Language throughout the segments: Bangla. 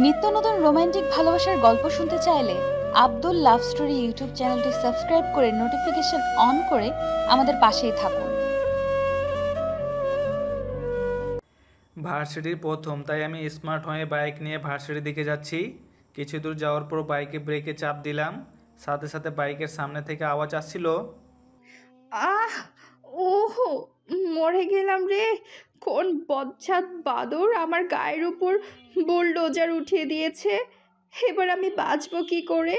নিত্য নতুন রোমান্টিক ভালোবাসার গল্প শুনতে চাইলে আব্দুল লাভ স্টোরি ইউটিউব চ্যানেলটি সাবস্ক্রাইব করে নোটিফিকেশন অন করে আমাদের পাশেই থাকুন। ভার্সিটির প্রথম, তাই আমি স্মার্ট হয়ে বাইক নিয়ে ভার্সিটির দিকে যাচ্ছি। কিছু দূর যাওয়ার পর বাইকে ব্রেকে চাপ দিলাম, সাথে সাথে বাইকের সামনে থেকে আওয়াজ আসছিল, আহ! ওহো! মরে গেলাম রে! কোন বজ্জাত বাদর আমার গায়ের উপর বুলডোজার উঠিয়ে দিয়েছে। এবার আমি বাঁচবো কি করে?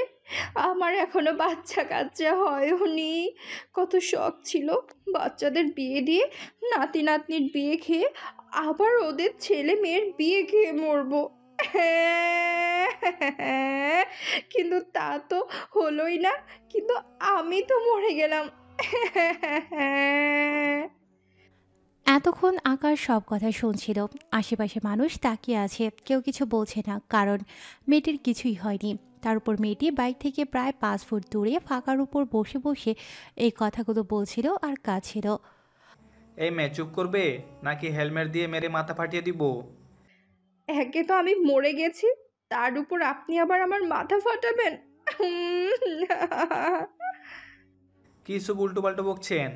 আমার এখনো বাচ্চা-কাচ্চা হয়ওনি। কত শখ ছিল বাচ্চাদের বিয়ে দিয়ে নাতি-নাতনির বিয়ে খেয়ে আবার ওদের ছেলে-মেয়ের বিয়ে খেয়ে মরবো। কিন্তু তা তো হলোই না। কিন্তু আমি তো মরে গেলাম। এতক্ষণ আকাশ সব কথা শুনছিল। আশেপাশে মানুষ তাকিয়ে আছে, কেউ কিছু বলছে না, কারণ মেয়েটির কিছুই হয়নি। তার উপর মেয়েটি বাইক থেকে প্রায় 5 ফুট দূরে ফাঁকার উপর বসে বসে এই কথাগুলো বলছিল আর কাঁদছিল। এই মেয়ে চুপ করবে নাকি হেলমেট দিয়ে মেরে মাথা ফাটিয়ে দিব? একে তো আমি মরে গেছি, তার উপর আপনি আবার আমার মাথা ফাটাবেন। কী সব উল্টোপাল্টো বকছেন?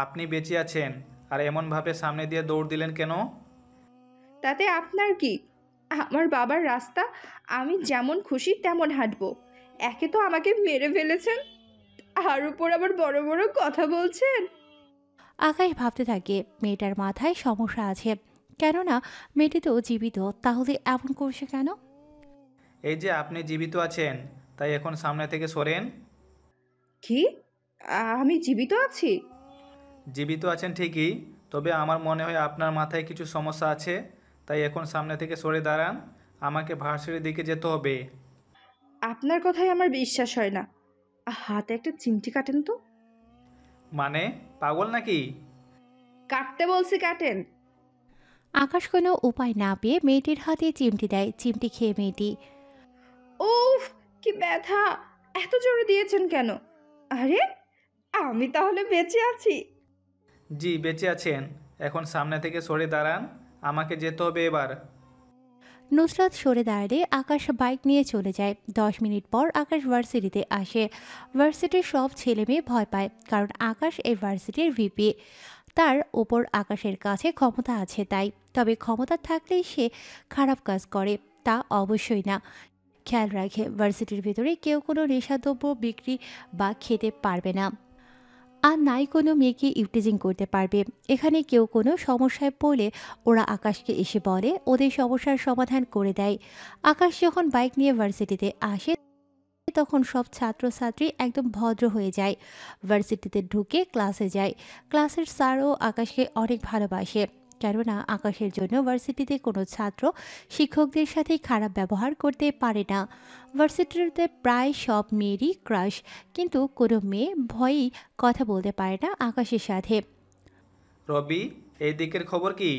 আপনি বেঁচে আছেন আর এমনভাবে সামনে দিয়ে দৌড় দিলেন কেন? তাতে আপনার কি? আমার বাবার রাস্তা, আমি যেমন খুশি তেমন হাঁটবো। একে তো আমাকে মেরে ফেলেছেন, আর উপর আবার বড় বড় কথা বলছেন। আকাশ ভাবতে থাকে মেয়েটার মাথায় সমস্যা আছে, কেননা মেয়েটি তো জীবিত, তাহলে এমন করছে কেন? এই যে আপনি জীবিত আছেন, তাই এখন সামনে থেকে সরেন। কি? আমি জীবিত আছি? জীবিত আছেন ঠিকই, তবে আমার মনে হয় আপনার মাথায় কিছু সমস্যা আছে, তাই এখন সামনে থেকে সরে দাঁড়ান। আমাকে ভার্সিটির দিকে যেতে হবে। আপনার কথাই আমার বিশ্বাস হয় না। হাতে একটা চিমটি কাটেন তো। মানে পাগল নাকি? কাটতে বলছি, কাটেন। আকাশ কোনো উপায় না পেয়ে মেয়েটির হাতে চিমটি দেয়। চিমটি খেয়ে মেয়েটি। উফ, কি ব্যথা! এত জোরে দিয়েছেন কেন? আরে, আমি তাহলে বেঁচে আছি? জি বেঁচে আছেন। এখন সামনে থেকে সরে দাঁড়ান, আমাকে যেতে হবে এবার। নুসরাত সরে দাঁড়ালে আকাশ বাইক নিয়ে চলে যায়। 10 মিনিট পর আকাশ ভার্সিটিতে আসে। ভার্সিটির সব ছেলে মেয়ে ভয় পায়, কারণ আকাশ এই ভার্সিটির ভিপি। তার ওপর আকাশের কাছে ক্ষমতা আছে তাই। তবে ক্ষমতা থাকলেই সে খারাপ কাজ করে তা অবশ্যই না। খেয়াল রাখে ভার্সিটির ভেতরে কেউ কোনো নেশাদ্রব্য বিক্রি বা খেতে পারবে না, আর নাই কোনো মেয়েকে ইভটিজিং করতে পারবে। এখানে কেউ কোনো সমস্যায় পড়লে ওরা আকাশকে এসে বলে, ওদের সমস্যার সমাধান করে দেয়। আকাশ যখন বাইক নিয়ে ভার্সিটিতে আসে তখন সব ছাত্রছাত্রী একদম ভদ্র হয়ে যায়। ভার্সিটিতে ঢুকে ক্লাসে যায়। ক্লাসের স্যারও আকাশকে অনেক ভালোবাসে, কেননা আকাশের জন্য ভার্সিটিতে কোনো ছাত্র শিক্ষকদের সাথে খারাপ ব্যবহার করতে পারে না। ভার্সিটিতে প্রায় সব মেয়েরই ক্রাশ, কিন্তু কোনো মেয়ে ভয়েই কথা বলতে পারে না আকাশের সাথে। রবি, এই দিকের খবর কি?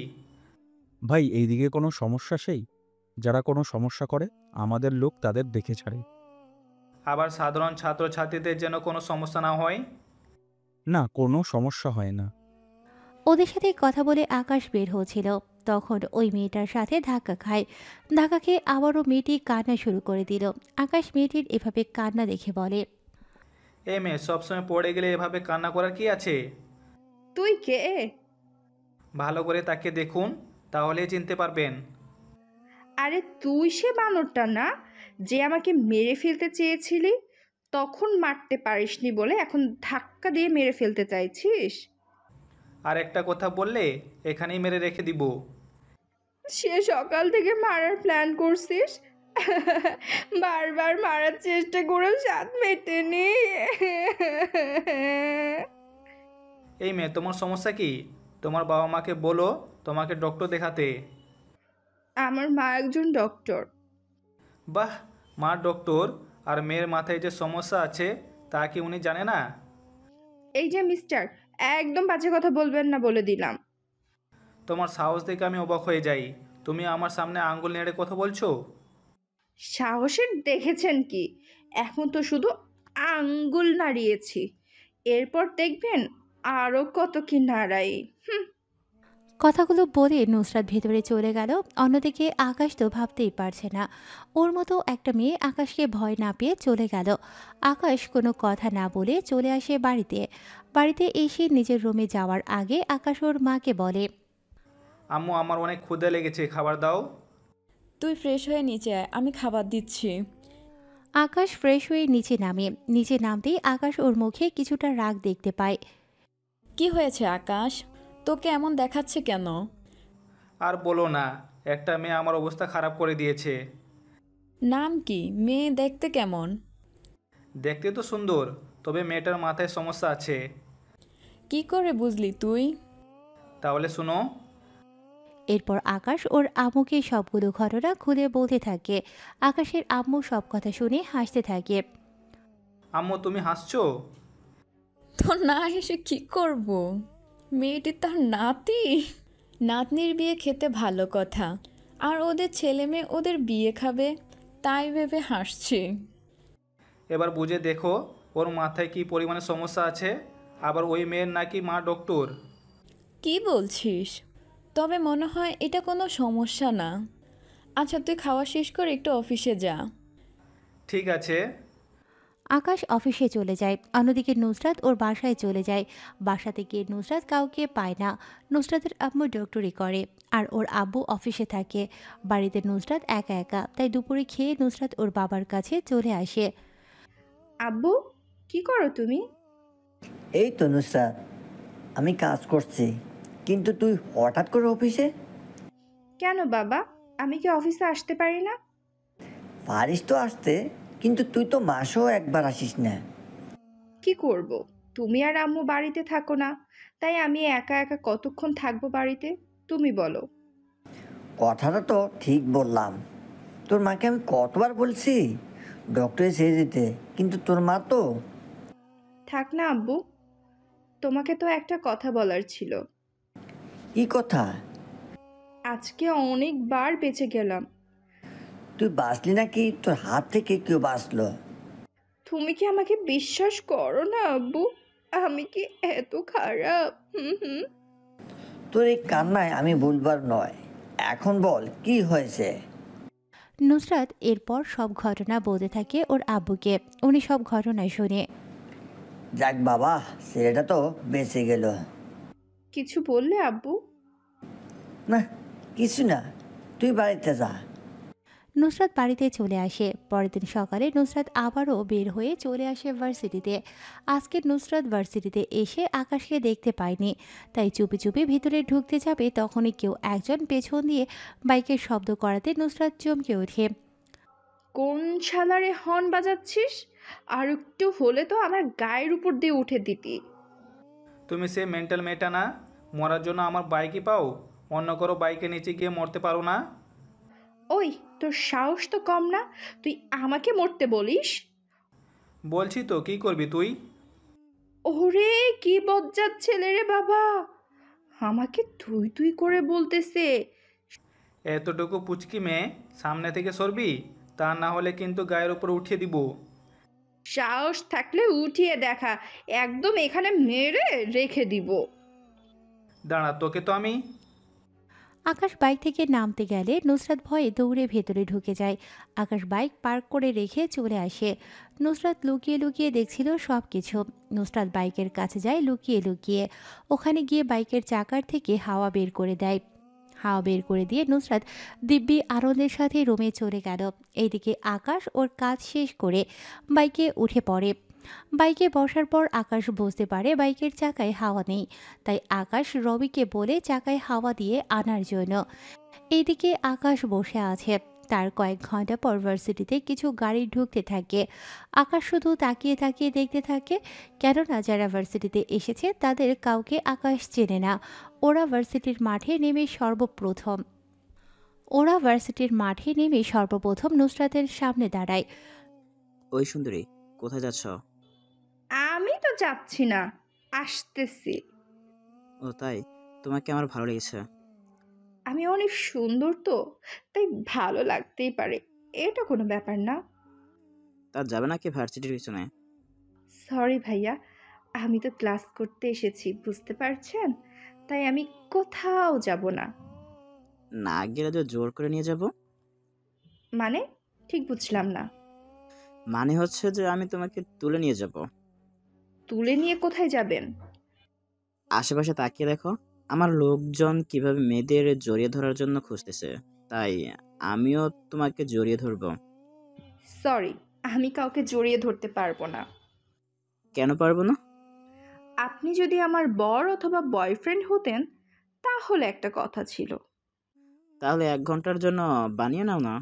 ভাই, এইদিকে কোনো সমস্যা সেই? যারা কোনো সমস্যা করে আমাদের লোক তাদের দেখে ছাড়ে। আবার সাধারণ ছাত্রছাত্রীদের যেন কোনো সমস্যা না হয়। না, কোনো সমস্যা হয় না। ওদের সাথে কথা বলে আকাশ বের হচ্ছিল, তখন ওই মেয়েটার সাথে ধাক্কা খায়। ধাক্কা খেয়ে আবারও মেয়েটি কান্না শুরু করে দিল। আকাশ মেয়েটির এভাবে কান্না দেখে বলে, এ মেয়ে, সবসময় পড়ে গেলে এভাবে কান্না করার কি আছে? তুই কে? ভালো করে তাকে দেখুন, তাহলেই চিনতে পারবেন। আরে তুই সে বানরটা না, যে আমাকে মেরে ফেলতে চেয়েছিলি? তখন মারতে পারিসনি বলে এখন ধাক্কা দিয়ে মেরে ফেলতে চাইছিস? আর একটা কথা বললে এখানেই মেরে রেখে দিব। সে সকাল থেকে মারার প্ল্যান করছিস? বারবার মারার চেষ্টা করেও স্বাদ মেটেনি। এই মেয়ে, তোমার সমস্যা কি? তোমার বাবা মাকে বলো তোমাকে ডক্টর দেখাতে। আমার মা একজন ডক্টর। বাহ, মা ডক্টর আর মেয়ের মাথায় যে সমস্যা আছে তা কি উনি জানে না? এই যে মিস্টার, একদম বাজে কথা বলবেন না বলে দিলাম। তোমার সাহস দেখে আমি অবাক হয়ে যাই। তুমি আমার সামনে আঙ্গুল নেড়ে কথা বলছো? সাহসের দেখেছেন কি? এখন তো শুধু আঙ্গুল নাড়িয়েছি, এরপর দেখবেন আরো কত কি নাড়াই। কথাগুলো বলে নুসরাত ভেতরে চলে গেল। অন্যদিকে আকাশ তো ভাবতেই পারছে না, ওর মতো একটা মেয়ে আকাশকে ভয় না পেয়ে চলে গেল। আকাশ কোনো কথা না বলে চলে আসে বাড়িতে। বাড়িতে এসে নিজের রুমে যাওয়ার আগে আকাশ ওর মাকে বলে, আম্মু আমার অনেক ক্ষুধা লেগেছে, খাবার দাও। তুই ফ্রেশ হয়ে নিচে আয়, আমি খাবার দিচ্ছি। আকাশ ফ্রেশ হয়ে নিচে নামে। নিচে নামতেই আকাশ ওর মুখে কিছুটা রাগ দেখতে পায়। কি হয়েছে আকাশ, তোকে এমন দেখাচ্ছে কেন? আর বলো না, একটা মেয়ে আমার অবস্থা খারাপ করে দিয়েছে। নাম কি? মেয়ে দেখতে কেমন? দেখতে তো সুন্দর, তবে মেয়েটার মাথায় সমস্যা আছে। কি করে বুঝলি তুই? তাহলে শুনো। এরপর আকাশ ওর আম্মুকে সবগুলো ঘটনা খুলে বলতে থাকে। আকাশের আম্মু সব কথা শুনে হাসতে থাকে। আম্মু তুমি হাসছো? তো না হেসে কি করব? মেয়েটি তার নাতি, নাতনির বিয়ে খেতে ভালো কথা, আর ওদের ছেলে মেয়ে ওদের বিয়ে খাবে, তাই ভেবে হাসছে। এবার বুঝে দেখো ওর মাথায় কি পরিমাণে সমস্যা আছে। আবার ওই মেয়ের নাকি মা ডক্টর। কি বলছিস? তবে মনে হয় এটা কোনো সমস্যা না। আচ্ছা, তুই খাওয়া শেষ করে একটু অফিসে যা। ঠিক আছে। আকাশ অফিসে চলে যায়। অন্যদিকে নুসরাত ওর বাসায় চলে যায়। বাসাতে গিয়ে নুসরাত কাউকে পায় না। নুসরাতের আম্মু ডক্টরি করে, আর ওর আব্বু অফিসে থাকে। বাড়িতে নুসরাত একা একা, তাই দুপুরে খেয়ে নুসরাত ওর বাবার কাছে চলে আসে। আব্বু, কি করো তুমি? এই তো নুসরাত, আমি কাজ করছি, কিন্তু তুই হঠাৎ করে অফিসে? কেন বাবা, আমি কি অফিসে আসতে পারি না? পারিস তো আসতে, কিন্তু তুই তো মাসেও একবার আসিস না। কি করব, তুমি আর আম্মু বাড়িতে থাকো না, তাই আমি একা একা কতক্ষণ থাকবো বাড়িতে, তুমি বলো। কথাটা তো ঠিক বললাম, তোর মাকে আমি কতবার বলছি ডক্টরে ছেড়ে দিতে, কিন্তু তোর মা তো। থাক না আব্বু, তোমাকে তো একটা কথা বলার ছিল। কি কথা? আজকে অনেকবার বেঁচে গেলাম। তুই বাঁচলি নাকি তোর হাত থেকে কেউ বাঁচলো? তুমি কি আমাকে বিশ্বাস করো না আব্বু? আমি কি এত খারাপ? হুম। তোর এই কান্নায় আমি বলবার নয়, এখন বল কি হয়েছে। নুসরাত এরপর সব ঘটনা বলতে থাকে ওর আব্বুকে। উনি সব ঘটনা শুনে। যাক বাবা, ছেলেটা তো বেঁচে গেল। কিছু বললে আব্বু? না, কিছু না, তুই বাড়িতে যা। নুসরাত বাড়িতে চলে আসে। পরের দিন সকালে নুসরাত আবারও বের হয়ে চলে আসে ভার্সিটিতে। আজকে নুসরাত ভার্সিটিতে এসে আকাশকে দেখতে পায়নি, তাই চুপি চুপি ভিতরে ঢুকতে যাবে, তখনই কেউ একজন পেছন দিয়ে বাইকের শব্দ করাতে নুসরাত চমকে ওঠে। কোন শালারে হর্ন বাজাচ্ছিস? আর একটু হলে তো আমার গায়ের উপর দিয়ে উঠে দিতি। তুমি সে মেন্টাল মেয়েটা না, মরার জন্য আমার বাইকই পাও, অন্য কারো বাইকে নিচে গিয়ে মরতে পারো না? ওই, তোর সাহস তো কম না, তুই আমাকে মরতে বলিস? বলছি তো, কি করবি তুই? ওরে, কি বজ্জাত ছেলে রে বাবা, আমাকে তুই তুই করে বলতেছে। এতটুকু পুচকি মেয়ে, সামনে থেকে সরবি, তা না হলে কিন্তু গায়ের উপর উঠিয়ে দিব। সাহস থাকলে উঠিয়ে দেখা, একদম এখানে মেরে রেখে দিব। দাঁড়া, তোকে তো আমি। আকাশ বাইক থেকে নামতে গেলে নুসরাত ভয়ে দৌড়ে ভেতরে ঢুকে যায়। আকাশ বাইক পার্ক করে রেখে চলে আসে। নুসরাত লুকিয়ে লুকিয়ে দেখছিল সব কিছু। নুসরাত বাইকের কাছে যায় লুকিয়ে লুকিয়ে। ওখানে গিয়ে বাইকের চাকার থেকে হাওয়া বের করে দেয়। হাওয়া বের করে দিয়ে নুসরাত দিব্যি আনন্দের সাথে রুমে চলে গেল। এইদিকে আকাশ ওর কাজ শেষ করে বাইকে উঠে পড়ে। বাইকে বসার পর আকাশ বুঝতে পারে বাইকের চাকায় হাওয়া নেই, তাই আকাশ রবিকে বলে চাকায় হাওয়া দিয়ে আনার জন্য। এইদিকে আকাশ বসে আছে। তার কয়েক ঘন্টা পর ভার্সিটিতে কিছু গাড়ি ঢুকতে থাকে। আকাশ শুধু তাকিয়ে তাকিয়ে দেখতে থাকে, কেননা যারা ভার্সিটিতে এসেছে তাদের কাউকে আকাশ চেনে না। ওরা ভার্সিটির মাঠে নেমে সর্বপ্রথম নুসরাতের সামনে দাঁড়ায়। ওই সুন্দরী, কোথায় যাচ্ছ? আমি তো যাচ্ছি না, আসতেছি। ও তাই? তোমাকে আমার ভালো লেগেছে। আমি অনেক সুন্দর তো, তাই ভালো লাগতেই পারে, এটা কোনো ব্যাপার না। তা যাবে নাকি ভার্সিটির পিছনে? সরি ভাইয়া, আমি তো ক্লাস করতে এসেছি, বুঝতে পারছেন, তাই আমি কোথাও যাব না। না গেলে তো জোর করে নিয়ে যাব। মানে ঠিক বুঝলাম না। মানে হচ্ছে যে আমি তোমাকে তুলে নিয়ে যাব। তুলে নিয়ে কোথায় যাবেন? আশেপাশে তাকিয়ে দেখো, আমার লোকজন কিভাবে মেয়েদের জড়িয়ে ধরার জন্য খুঁজতেছে, তাই আমিও তোমাকে জড়িয়ে ধরবো। সরি, আমি কাউকে জড়িয়ে ধরতে পারবো না। কেন পারবো না? আপনি যদি আমার বর অথবা বয়ফ্রেন্ড হতেন তাহলে একটা কথা ছিল। তাহলে 1 ঘন্টার জন্য বানিয়ে নাও না।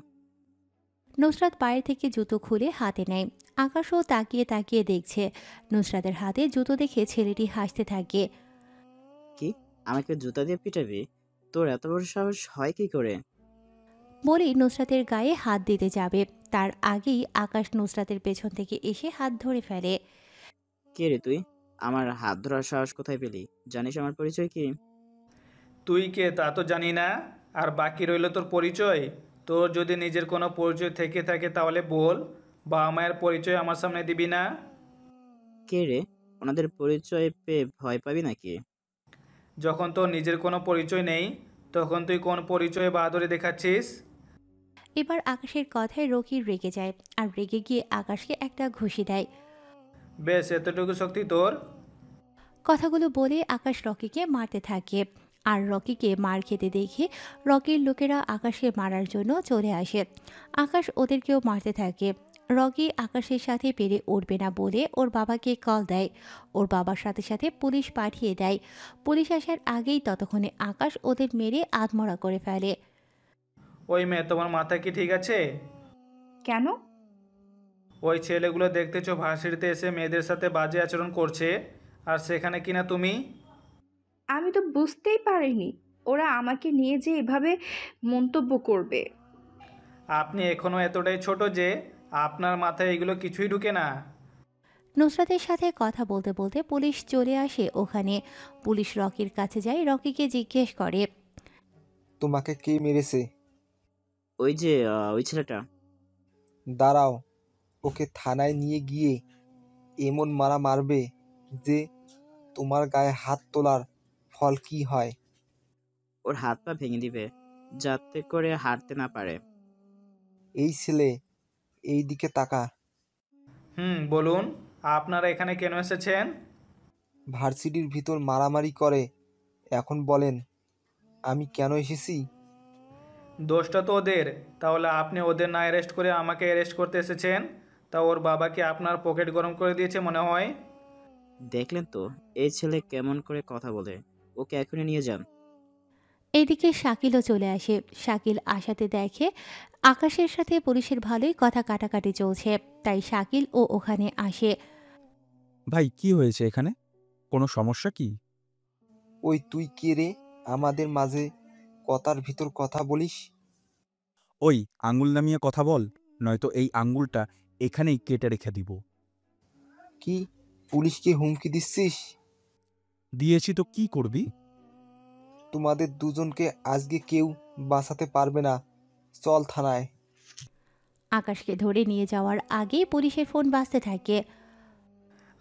নুসরাত পায়ের থেকে জুতো খুলে হাতে নেয়। আকাশও তাকিয়ে তাকিয়ে দেখছে। নুসরাতের হাতে জুতো দেখে ছেলেটি হাসতে থাকে। কি, আমাকে জুতা দিয়ে পিটাবি? তোর এত বড় সাহস হয় কি করে? বলেই নুসরাতের গায়ে হাত দিতে যাবে, তার আগেই আকাশ নুসরাতের পেছন থেকে এসে হাত ধরে ফেলে। কে রে তুই? আমার হাত ধরার সাহস কোথায় পেলি? জানিস আমার পরিচয় কি? তুই কে তা তো জানি না, আর বাকি রইল তোর পরিচয়। তোর যদি নিজের কোনো পরিচয় থেকে থাকে তাহলে বল, বাবা মায়ের পরিচয় আমার সামনে দিবি না। কে রে? ওনাদের পরিচয় পেয়ে ভয় পাবি নাকি? যখন তোর নিজের কোনো পরিচয় নেই তখন তুই কোন পরিচয়ে বাহাদুরি দেখাচ্ছিস? এবার আকাশের কথায় রকি রেগে যায়, আর রেগে গিয়ে আকাশকে একটা ঘুষি দেয়। বেশ, এতটুকু শক্তি তোর? কথাগুলো বলে আকাশ রকিকে মারতে থাকে। আর রকিকে মার খেতে দেখে রকির লোকেরা আকাশকে মারার জন্য চলে আসে। আকাশ ওদেরকেও মারতে থাকে। রকি আকাশের সাথে পেরে উঠবে না বলে ওর বাবাকে কল দেয়। ওর বাবার সাথে সাথে পুলিশ পাঠিয়ে দেয়। পুলিশ আসার আগেই ততক্ষণে আকাশ ওদের মেরে আধমরা করে ফেলে। ওই মেয়ে, তোমার মাথা কি ঠিক আছে? কেন? ওই ছেলেগুলো দেখতেছো ভার্সিটিতে এসে মেয়েদের সাথে বাজে আচরণ করছে, আর সেখানে কিনা তুমি? আমি তো বুঝতেই পারিনি ওরা আমাকে নিয়ে যে এভাবে মন্তব্য করবে। আপনি এখনও এতটাই ছোট যে আপনার মাথায় এগুলো কিছুই ঢুকে না। নুসরাতের সাথে কথা বলতে বলতে পুলিশ চলে আসে ওখানে। পুলিশ রকির কাছে যায়, রকিকে জিজ্ঞেস করে। তোমাকে কে মেরেছে? ওই যে ওই ছেলেটা। দাঁড়াও, ওকে থানায় নিয়ে গিয়ে এমন মারা মারবে যে তোমার গায়ে হাত তোলার ফল কি হয়। ওর হাত পা ভেঙে দিবে, যাতে করে হাঁটতে না পারে। এই ছেলে, এই দিকে তাকা। বলুন, আপনারা এখানে কেন এসেছেন? ভার্সিটির ভিতর মারামারি করে, এখন বলেন আমি কেন এসেছি? দোষটা তো ওদের, তাহলে আপনি ওদের না অ্যারেস্ট করে আমাকে অ্যারেস্ট করতে এসেছেন। তা ওর বাবাকে আপনার পকেট গরম করে দিয়েছে মনে হয়। দেখলেন তো এই ছেলে কেমন করে কথা বলে। ওকে এখনই নিয়ে যান। এদিকে শাকিলও চলে আসে। শাকিল আসাতে দেখে আকাশের সাথে পুলিশের ভালোই কথা কাটাকাটি চলছে, তাই শাকিল ও ওখানে আসে। ভাই, কি হয়েছে এখানে? কোনো সমস্যা কি? ওই তুই কে রে? আমাদের মাঝে কথার ভিতর কথা বলিস। ওই, আঙুল নামিয়ে কথা বল, নয়তো এই আঙুলটা এখানেই কেটে রেখে দিব। কি, পুলিশকে হুমকি দিচ্ছিস? দিয়েছি তো কি করবি? তোমাদের দুজনকে আজকে কেউ বাঁচাতে পারবে না, চল থানায়। আকাশকে ধরে নিয়ে যাওয়ার আগে পুলিশের ফোন বাজতে থাকে।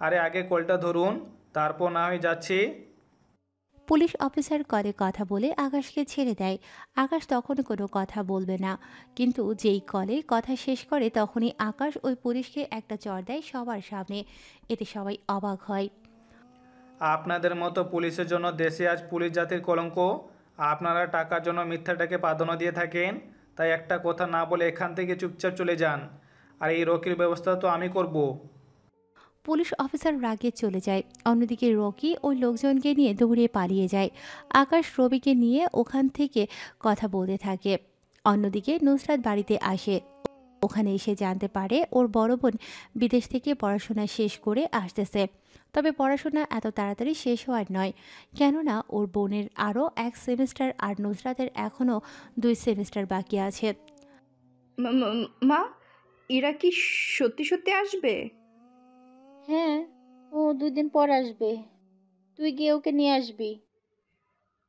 আরে আগে কলটা ধরুন, তারপর না হয় যাচ্ছি। পুলিশ অফিসার কলে কথা বলে আকাশকে ছেড়ে দেয়। আকাশ তখন কোনো কথা বলবে না, কিন্তু যেই কলে কথা শেষ করে তখনই আকাশ ওই পুলিশকে একটা চড় দেয় সবার সামনে। এতে সবাই অবাক হয়। আপনাদের মতো পুলিশের জন্য দেশে আজ পুলিশ জাতির কলঙ্ক। আপনারা টাকার জন্য মিথ্যাটাকে প্রাধান্য দিয়ে থাকেন, তাই একটা কথা না বলে এখান থেকে চুপচাপ চলে যান। আর এই রকির ব্যবস্থা তো আমি করব। পুলিশ অফিসার রাগে চলে যায়। অন্যদিকে রকি ওই লোকজনকে নিয়ে দৌড়ে পালিয়ে যায়। আকাশ রবিকে নিয়ে ওখান থেকে কথা বলতে থাকে। অন্যদিকে নুসরাত বাড়িতে আসে। ওখানে এসে জানতে পারে ওর বড় বোন বিদেশ থেকে পড়াশোনা শেষ করে আসতেছে। তবে পড়াশোনা এত তাড়াতাড়ি শেষ হওয়ার নয়, কেননা ওর বোনের আরও 1 সেমিস্টার আর নুসরাতের এখনও 2 সেমিস্টার বাকি আছে। মা, এরা কি সত্যি সত্যি আসবে? হ্যাঁ, ও 2 দিন পর আসবে। তুই গিয়ে ওকে নিয়ে আসবি।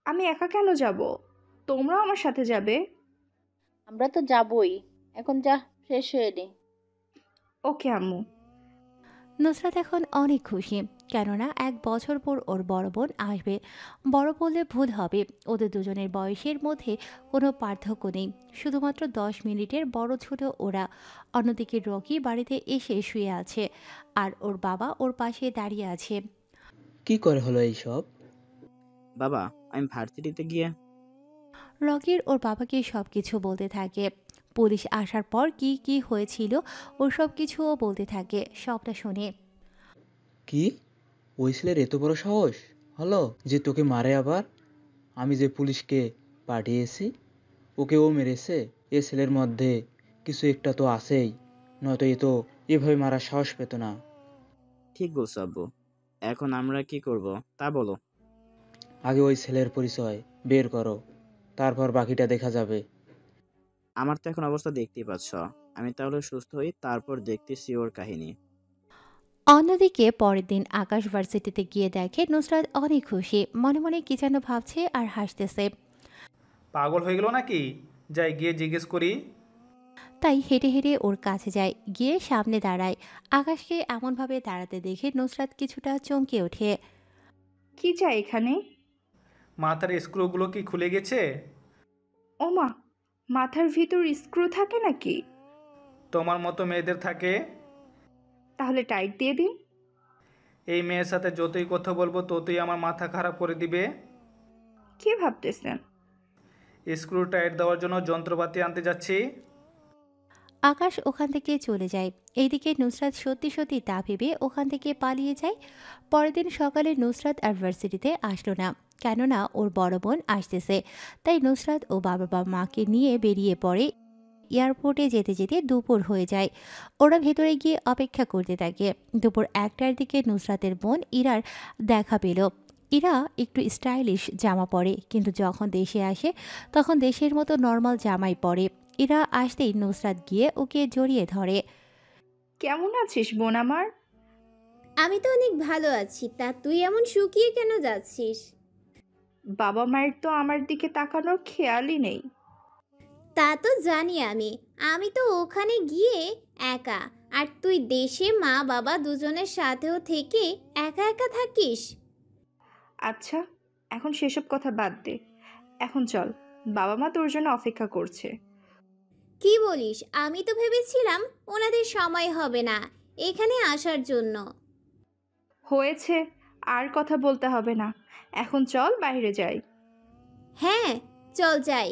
আমি একা কেন যাব? তোমরাও আমার সাথে যাবে? আমরা তো যাবই। এখন যা, ফ্রেশ হয়ে নে। ওকে আম্মু। নুসরাত এখন অনেক খুশি, কেননা 1 বছর পর ওর বড় বোন আসবে। বড় বললে ভুল হবে, ওদের দুজনের বয়সের মধ্যে কোনো পার্থক্য নেই, শুধুমাত্র 10 মিনিটের বড় ছোট ওরা। অন্যদিকে রকি বাড়িতে এসে শুয়ে আছে, আর ওর বাবা ওর পাশে দাঁড়িয়ে আছে। কি করে হলো এইসব? বাবা, আমি ভার্সিটিতে গিয়ে রকির ওর বাবাকে সব কিছু বলতে থাকে। পুলিশ আসার পর কি কি হয়েছিল ওর সব কিছুও বলতে থাকে, সবটা শুনে। কি? ওই ছেলের এত বড় সাহস হলো যে তোকে মারে আবার? আমি যে পুলিশকে পাঠিয়েছি, ওকে ও মেরেছে। এ ছেলের মধ্যে কিছু একটা তো আছেই, নয়তো এ তো এভাবে মারার সাহস পেত না। ঠিক বলছো আব্বু। এখন আমরা কি করব তা বলো। আগে ওই ছেলের পরিচয় বের করো, তারপর বাকিটা দেখা যাবে। আমার তো এখন অবস্থা দেখতেই পাচ্ছ। আমি তাহলে সুস্থ হই, তারপর দেখতেছি ওর কাহিনী। অন্যদিকে পরের দিন আকাশ ভার্সিটিতে গিয়ে দেখে নুসরাত অনেক খুশি, মনে মনে কি যেন ভাবছে আর হাসতেছে। পাগল হয়ে গেল নাকি? যাই গিয়ে জিজ্ঞেস করি। তাই হেঁটে হেঁটে ওর কাছে যায়, গিয়ে সামনে দাঁড়ায়। আকাশকে এমনভাবে দাঁড়াতে দেখে নুসরাত কিছুটা চমকে ওঠে। কি চাই এখানে? মাথার স্ক্রুগুলো কি খুলে গেছে? ওমা, মাথার ভিতর স্ক্রু থাকে নাকি? তোমার মতো মেয়েদের থাকে। তাহলে টাইট দিয়ে দিন। এই মেয়ের সাথে যতই কথা বলবো ততই আমার মাথা খারাপ করে দিবে। কি ভাবতেছেন? স্ক্রু টাইট দেওয়ার জন্য যন্ত্রপাতি আনতে যাচ্ছি। আকাশ ওখান থেকে চলে যায়। এইদিকে নুসরাত সত্যি সত্যি তা ভেবে ওখান থেকে পালিয়ে যায়। পরের দিন সকালে নুসরাত আর ভার্সিটিতে আসলো না, কেননা ওর বড় বোন আসতেছে। তাই নুসরাত ও বাবা মাকে নিয়ে বেরিয়ে পড়ে। এয়ারপোর্টে যেতে যেতে দুপুর হয়ে যায়। ওরা ভেতরে গিয়ে অপেক্ষা করতে থাকে। দুপুর 1টার দিকে নুসরাতের বোন ইরার দেখা পেল। ইরা একটু স্টাইলিশ জামা পরে, কিন্তু যখন দেশে আসে তখন দেশের মতো নর্মাল জামাই পরে। ইরা আসতেই নুসরাত গিয়ে ওকে জড়িয়ে ধরে। কেমন আছিস বোন আমার? আমি তো অনেক ভালো আছি, তা তুই এমন শুকিয়ে কেন যাচ্ছিস? বাবা মায়ের তো আমার দিকে তাকানোর খেয়ালই নেই। তা তো জানি আমি তো ওখানে গিয়ে একা, আর তুই দেশে মা বাবা দুজনের সাথেও থেকে একা একা থাকিস। আচ্ছা, এখন সেসব কথা বাদ দে। এখন চল, বাবা মা তোর জন্য অপেক্ষা করছে। কি বলিস? আমি তো ভেবেছিলাম ওনাদের সময় হবে না এখানে আসার জন্য। হয়েছে, আর কথা বলতে হবে না। এখন চল বাইরে যাই। হ্যাঁ, চল যাই।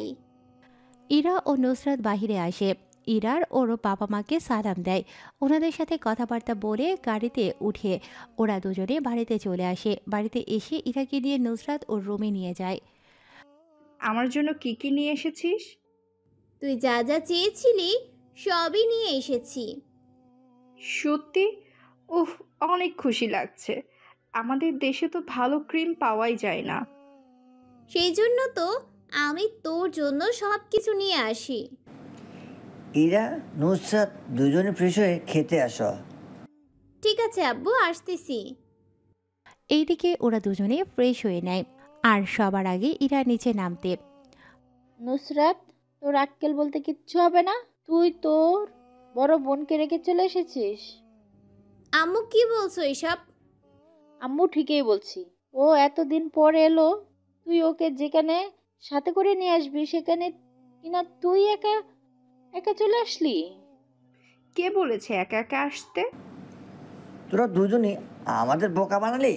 ইরা ও নুসরাত বাহিরে আসে। ইরার ওর বাবা মাকে সালাম দেয়। ওনাদের সাথে কথাবার্তা বলে গাড়িতে উঠে ওরা দুজনে বাড়িতে চলে আসে। বাড়িতে এসে ইরাকে নিয়ে নুসরাত ওর রুমে নিয়ে যায়। আমার জন্য কি কি নিয়ে এসেছিস? তুই যা যা চেয়েছিলি সবই নিয়ে এসেছি। সত্যি? উফ, অনেক খুশি লাগছে। আমাদের দেশে তো ভালো ক্রিম পাওয়াই যায় না। সেই জন্য তো আমি তোর জন্য সব কিছু নিয়ে আসি। ইরা, নুসরাত, দুজনে ফ্রেশ হয়ে খেতে আসো। ঠিক আছে আব্বু, আসতেছি। এইদিকে ওরা দুজনে ফ্রেশ হয়ে নেয়, আর সবার আগে ইরা নিচে নামতে। নুসরাত, তোর আক্কেল বলতে কিচ্ছু হবে না? তুই তোর বড় বোনকে রেখে চলে এসেছিস? আম্মু কি বলছো এসব? আম্মু ঠিকই বলছি। ও এতদিন পর এলো, তুই ওকে যেখানে সাথে করে নিয়ে আসবি সেখানে কিনা তুই একা একা চলে আসলি। কে বলেছে একা একা আসতে? তোরা দুজনে আমাদের বোকা বানালি।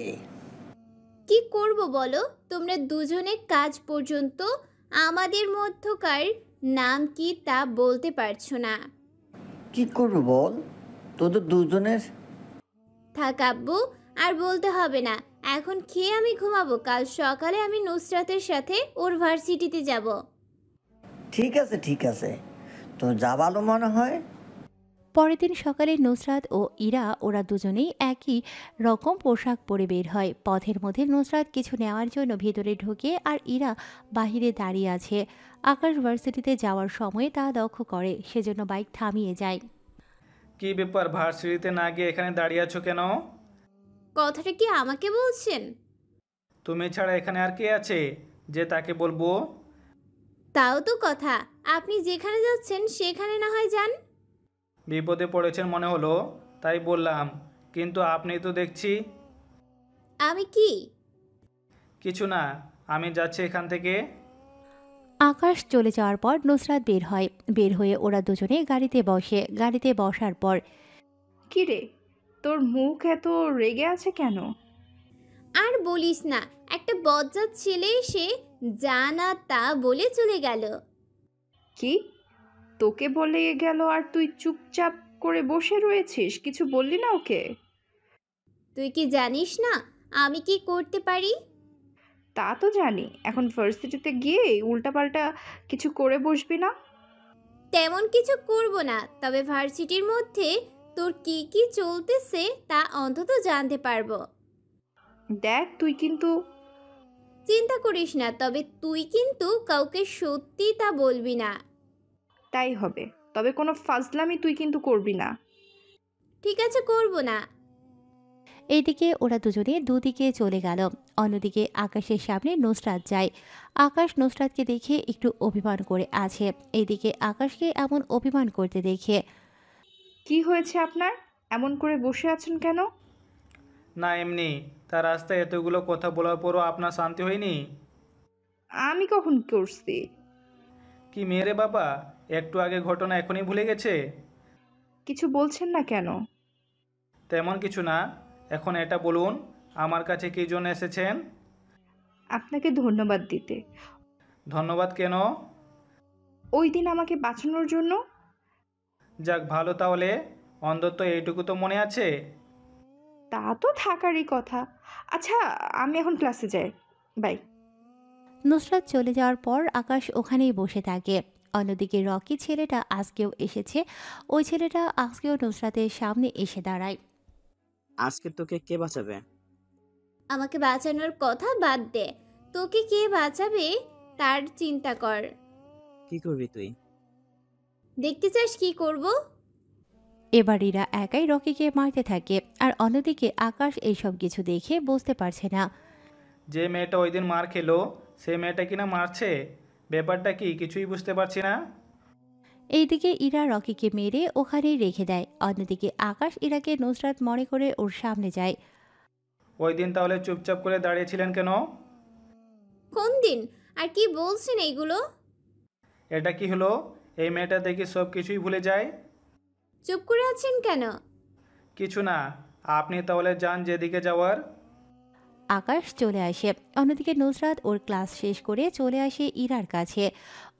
কি করব বলো? তোমরা দুজনে কাজ পর্যন্ত আমাদের মধ্যকার নাম কি তা বলতে পারছো না। কি করবো বল, তোদের দুজনের। থাক আব্বু, আর বলতে হবে না। এখন খেয়ে আমি ঘুমাবো। কাল সকালে আমি নুসরাতের সাথে ওর ভার্সিটিতে যাব। ঠিক আছে ঠিক আছে, তো যা ভালো মনে হয়। পরের দিন সকালে নুসরাত ও ইরা ওরা দুজনেই একই রকম পোশাক পরে বের হয়। পথের মধ্যে নুসরাত কিছু নেওয়ার জন্য ভেতরে ঢোকে, আর ইরা বাহিরে দাঁড়িয়ে আছে। আকাশ ভার্সিটিতে যাওয়ার সময় তা লক্ষ্য করে, সেজন্য বাইক থামিয়ে যায়। কি ব্যাপার, ভার্সিটিতে না গিয়ে এখানে দাঁড়িয়ে আছো কেন? কথাটা কি আমাকে বলছেন? তুমি ছাড়া এখানে আর কে আছে যে তাকে বলবো? তাও তো কথা, আপনি যেখানে যাচ্ছেন সেখানে না হয় যান। বিপদে পড়েছেন মনে হলো, তাই বললাম। কিন্তু আপনি তো দেখছি আমি কি? কিছু না, আমি যাচ্ছি এখান থেকে। আকাশ চলে যাওয়ার পর নুসরাত বের হয়। বের হয়ে ওরা দুজনে গাড়িতে বসে। গাড়িতে বসার পর কি রে, তোর মুখ এত রেগে আছে কেন? আর বলিস না, একটা বজ্জাত ছেলে এসে যা না তা বলে চলে গেল। কি? তোকে বলে গেল আর তুই চুপচাপ করে বসে রয়েছিস, কিছু বললি না ওকে? তুই কি জানিস না আমি কি করতে পারি? তা তো জানি, এখন ভার্সিটিতে গিয়ে উল্টাপাল্টা কিছু করে বসবি না। তেমন কিছু করব না, তবে ভার্সিটির মধ্যে তোর কি কি চলতেছে তা অন্তত জানতে পারবো। দেখ তুই কিন্তু চিন্তা করিস না, তবে তুই কিন্তু কাউকে সত্যি তা বলবি না। তাই হবে, তবে কোনো ফাজলামি তুই কিন্তু করবি না। ঠিক আছে, করব না। এইদিকে ওরা দুজনে দুদিকে চলে গেল। অন্যদিকে আকাশের সামনে নুসরাত যায়। আকাশ নুসরাতকে দেখে একটু অভিমান করে আছে। এইদিকে আকাশকে এমন অভিমান করতে দেখে কি হয়েছে আপনার, এমন করে বসে আছেন কেন? না এমনি, তার রাস্তায় এতগুলো কথা বলার পরও আপনার শান্তি হয়নি? আমি কখন করছি? কি মেরে বাবা, একটু আগে ঘটনা এখনই ভুলে গেছে? কিছু বলছেন না কেন? তেমন কিছু না, এখন এটা বলুন আমার কাছে কী জন্য এসেছেন? আপনাকে ধন্যবাদ দিতে। ধন্যবাদ কেন? ওই দিন আমাকে বাঁচানোর জন্য। যাক ভালো, তাহলে অন্তত এইটুকু তো মনে আছে। তা তো থাকারই কথা। আচ্ছা, আমি এখন ক্লাসে যাই, বাই। নুসরাত চলে যাওয়ার পর আকাশ ওখানেই বসে থাকে। অন্যদিকে রকি ছেলেটা আজকেও এসেছে। ওই ছেলেটা আজকেও নুসরাতের সামনে এসে দাঁড়ায়। আজকে তোকে কে বাঁচাবে? আমাকে বাঁচানোর কথা বাদ দে, তোকে কে বাঁচাবে তার চিন্তা কর। কি করবি তুই? দেখতে চাস কি করব? এবার ইরা একাই রকিকে মারতে থাকে। আর অন্যদিকে আকাশ এইসব কিছু দেখে বুঝতে পারছে না। যে মেয়েটা ওই দিন মার খেলো সে মেয়েটা কিনা মারছে, ব্যাপারটা কি কিছুই বুঝতে পারছি না। এইদিকে ইরা রকিকে মেরে ওখানেই রেখে দেয়। অন্যদিকে আকাশ ইরাকে নুসরাত মনে করে ওর সামনে যায়। ওই দিন তাহলে চুপচাপ করে দাঁড়িয়েছিলেন কেন? কোন দিন আর কি বলছেন এইগুলো? এটা কি হলো? এই মেয়েটা দেখি সব কিছুই ভুলে যায়। চুপ করে আছেন কেন? কিছু না, আপনি তাহলে যান যেদিকে যাওয়ার। আকাশ চলে আসে। অন্যদিকে নুসরাত ওর ক্লাস শেষ করে চলে আসে ইরার কাছে।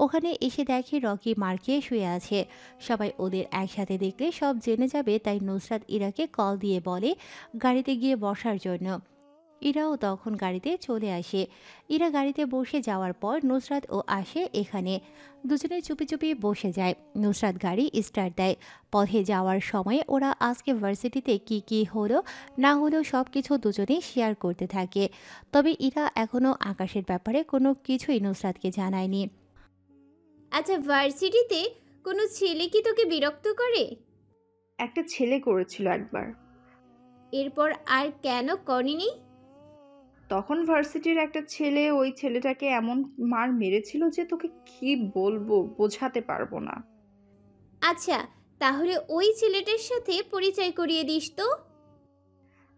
ওখানে এসে দেখে রকি মার খেয়ে শুয়ে আছে। সবাই ওদের একসাথে দেখলে সব জেনে যাবে, তাই নুসরাত ইরাকে কল দিয়ে বলে গাড়িতে গিয়ে বসার জন্য। ইরাও তখন গাড়িতে চলে আসে। ইরা গাড়িতে বসে যাওয়ার পর নুসরাত ও আসে এখানে। দুজনে চুপি চুপি বসে যায়। নুসরাত গাড়ি স্টার্ট দেয়। পথে যাওয়ার সময় ওরা আজকে ভার্সিটিতে কি কি হলো না হলো সব কিছু দুজনেই শেয়ার করতে থাকে। তবে ইরা এখনও আকাশের ব্যাপারে কোনো কিছুই নুসরাতকে জানায়নি। আচ্ছা, ভার্সিটিতে কোনো ছেলে কি তোকে বিরক্ত করে? একটা ছেলে করেছিল একবার। এরপর আর কেন করেনি? তখন ভার্সিটির একটা ছেলে ওই ছেলেটাকে এমন মার মেরেছিল যে তোকে কি বলবো, বোঝাতে পারবো না। আচ্ছা, তাহলে ওই ছেলেটার সাথে পরিচয় করিয়ে দিস তো।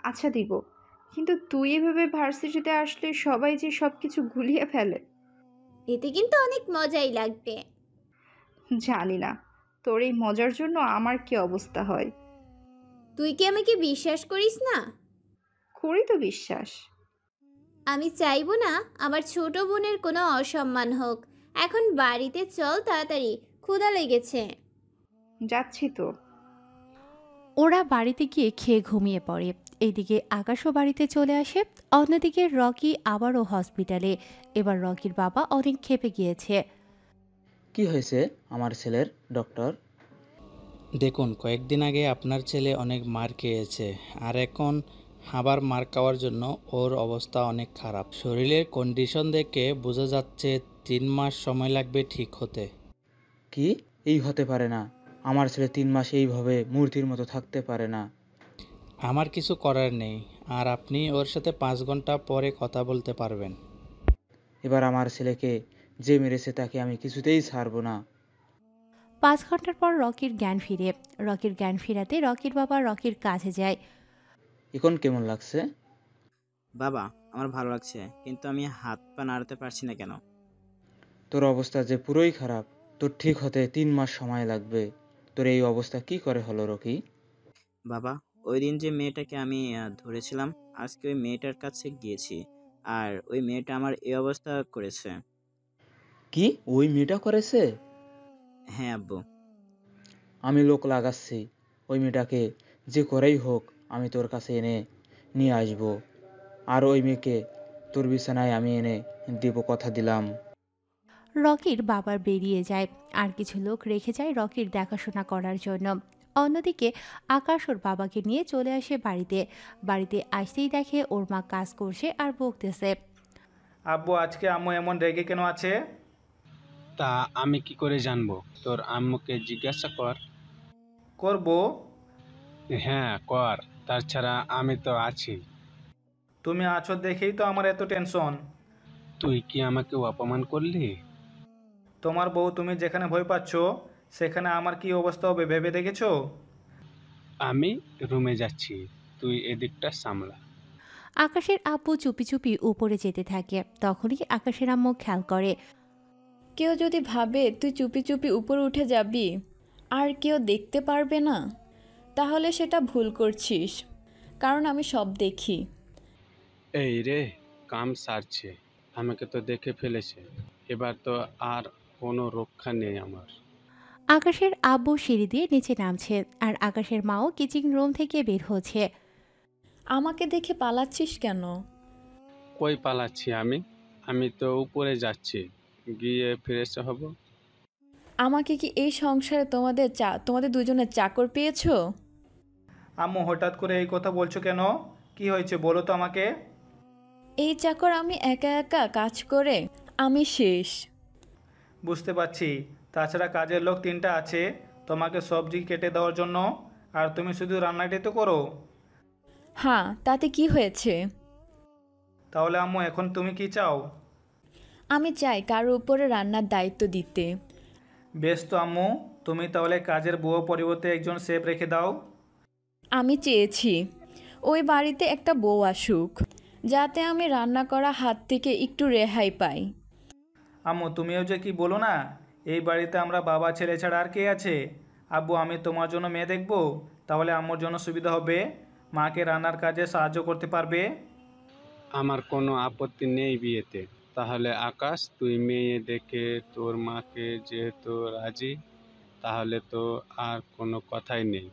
আচ্ছা দিব, কিন্তু তুই এভাবে ভার্সিটিতে আসলে সবাই যে সব কিছু গুলিয়ে ফেলে। এতে কিন্তু অনেক মজাই লাগবে। জানি না তোর এই মজার জন্য আমার কি অবস্থা হয়। তুই কি আমাকে বিশ্বাস করিস না? করি তো বিশ্বাস। আমি চাইবো না আমার ছোট বোনের কোনো অসম্মান হোক। এখন বাড়িতে চল তাড়াতাড়ি, ক্ষুধা লেগেছে। যাচ্ছি তো। ওরা বাড়িতে গিয়ে খেয়ে ঘুমিয়ে পড়ে। এইদিকে আকাশও বাড়িতে চলে আসে। অন্যদিকে রকি আবারও হসপিটালে। এবার রকির বাবা অনেক ক্ষেপে গিয়েছে। কি হয়েছে আমার ছেলের, ডক্টর? দেখুন, কয়েকদিন আগে আপনার ছেলে অনেক মার খেয়েছে, আর এখন আবার মার খাওয়ার জন্য ওর অবস্থা অনেক খারাপ। শরীরের কন্ডিশন দেখে বোঝা যাচ্ছে 3 মাস সময় লাগবে ঠিক হতে। কি? এই হতে পারে না। আমার ছেলে 3 মাস এইভাবে মূর্তির মতো থাকতে পারে না। আমার কিছু করার নেই, আর আপনি ওর সাথে 5 ঘন্টা পরে কথা বলতে পারবেন। এবার আমার ছেলেকে যে মেরেছে তাকে আমি কিছুতেই ছাড়বো না। 5 ঘন্টার পর রকির জ্ঞান ফিরে। রকির জ্ঞান ফিরাতে রকির বাবা রকির কাছে যায়। এখন কেমন লাগছে? বাবা, আমার ভালো লাগছে, কিন্তু আমি হাত পা নাড়াতে পারছি না কেন? তোর অবস্থা যে পুরোই খারাপ। তোর ঠিক হতে 3 মাস সময় লাগবে। তোর এই অবস্থা কি করে হলো রকি? বাবা, ওই দিন যে মেয়েটাকে আমি ধরেছিলাম, আজকে ওই মেয়েটার কাছে গিয়েছি, আর ওই মেয়েটা আমার এই অবস্থা করেছে। কি ওই মেয়েটা করেছে? হ্যাঁ আব্বু। আমি লোক লাগাচ্ছি। ওই মেয়েটাকে যে করেই হোক আমি তোর কাছে এনে নিয়ে আসব। আর ওই মেয়েকে তোর বিছানায় আমি এনে দেব, কথা দিলাম। রকির বাবার বেরিয়ে যায়, আর কিছু লোক রেখে যায় রকির দেখাশোনা করার জন্য। অন্যদিকে আকাশ ওর বাবাকে নিয়ে চলে আসে বাড়িতে। বাড়িতে আসতেই দেখে ওর মা কাজ করছে আর বকতেছে। আব্বু, আজকে আম্মু এমন রেগে কেন আছে? তা আমি কি করে জানবো? তোর আম্মুকে জিজ্ঞাসা কর। করবো? হ্যাঁ কর, তাছাড়া আমি তো আছি। তুমি আছো দেখেই তো আমার এত টেনশন। তুই কি আমাকে অপমান করলি? তোমার বউ তুমি যেখানে ভয় পাচ্ছ সেখানে আমার কি অবস্থা হবে ভেবে দেখেছো? আমি রুমে যাচ্ছি, তুই এদিকটা সামলা। আকাশের আব্বু চুপি চুপি উপরে যেতে থাকে। তখনই আকাশের আম্মু খেয়াল করে কেউ যদি ভাবে তুই চুপি চুপি উপরে উঠে যাবি আর কেউ দেখতে পারবে না, তাহলে সেটা ভুল করছিস, কারণ আমি সব দেখি। এই রে, কাম সারছে, আমাকে তো দেখে ফেলেছে, এবার তো আর কোনো রক্ষা নেই আমার। আকাশের আব্বু সিঁড়ি দিয়ে নিচে নামছে, আর আকাশের মাও কিচেন রুম থেকে বের হচ্ছে। আমাকে দেখে পালাচ্ছিস কেন? কই পালাচ্ছি আমি? আমি তো উপরে যাচ্ছি, গিয়ে ফ্রেশ হব। আমাকে কি এই সংসারে তোমাদের দুজনের চাকর পেয়েছো? আম্মু, হঠাৎ করে এই কথা বলছো কেন? কি হয়েছে বলো তো আমাকে। এই চাকর আমি একা একা কাজ করে আমি শেষ। বুঝতে পারছি, তাছাড়া কাজের লোক 3টা আছে তোমাকে সবজি কেটে দেওয়ার জন্য, আর তুমি শুধু রান্নাটাই তো করো। হ্যাঁ, তাতে কি হয়েছে? তাহলে আম্মু এখন তুমি কি চাও? আমি চাই কারোর উপরে রান্নার দায়িত্ব দিতে। বেশ তো আম্মু, তুমি তাহলে কাজের বউ পরিবর্তে একজন শেফ রেখে দাও। আমি চেয়েছি ওই বাড়িতে একটা বউ আসুক, যাতে আমি রান্না করা হাত থেকে একটু রেহাই পাই। আম্মু, তুমিও যে কি বলো না, এই বাড়িতে আমরা বাবা ছেলে ছাড়া আর কে আছে? আব্বু, আমি তোমার জন্য মেয়ে দেখবো, তাহলে আম্মুর জন্য সুবিধা হবে, মাকে রান্নার কাজে সাহায্য করতে পারবে। আমার কোনো আপত্তি নেই বিয়েতে। তাহলে আকাশ, তুই মেয়ে দেখে তোর মাকে যেহেতু রাজি, তাহলে তো আর কোনো কথাই নেই।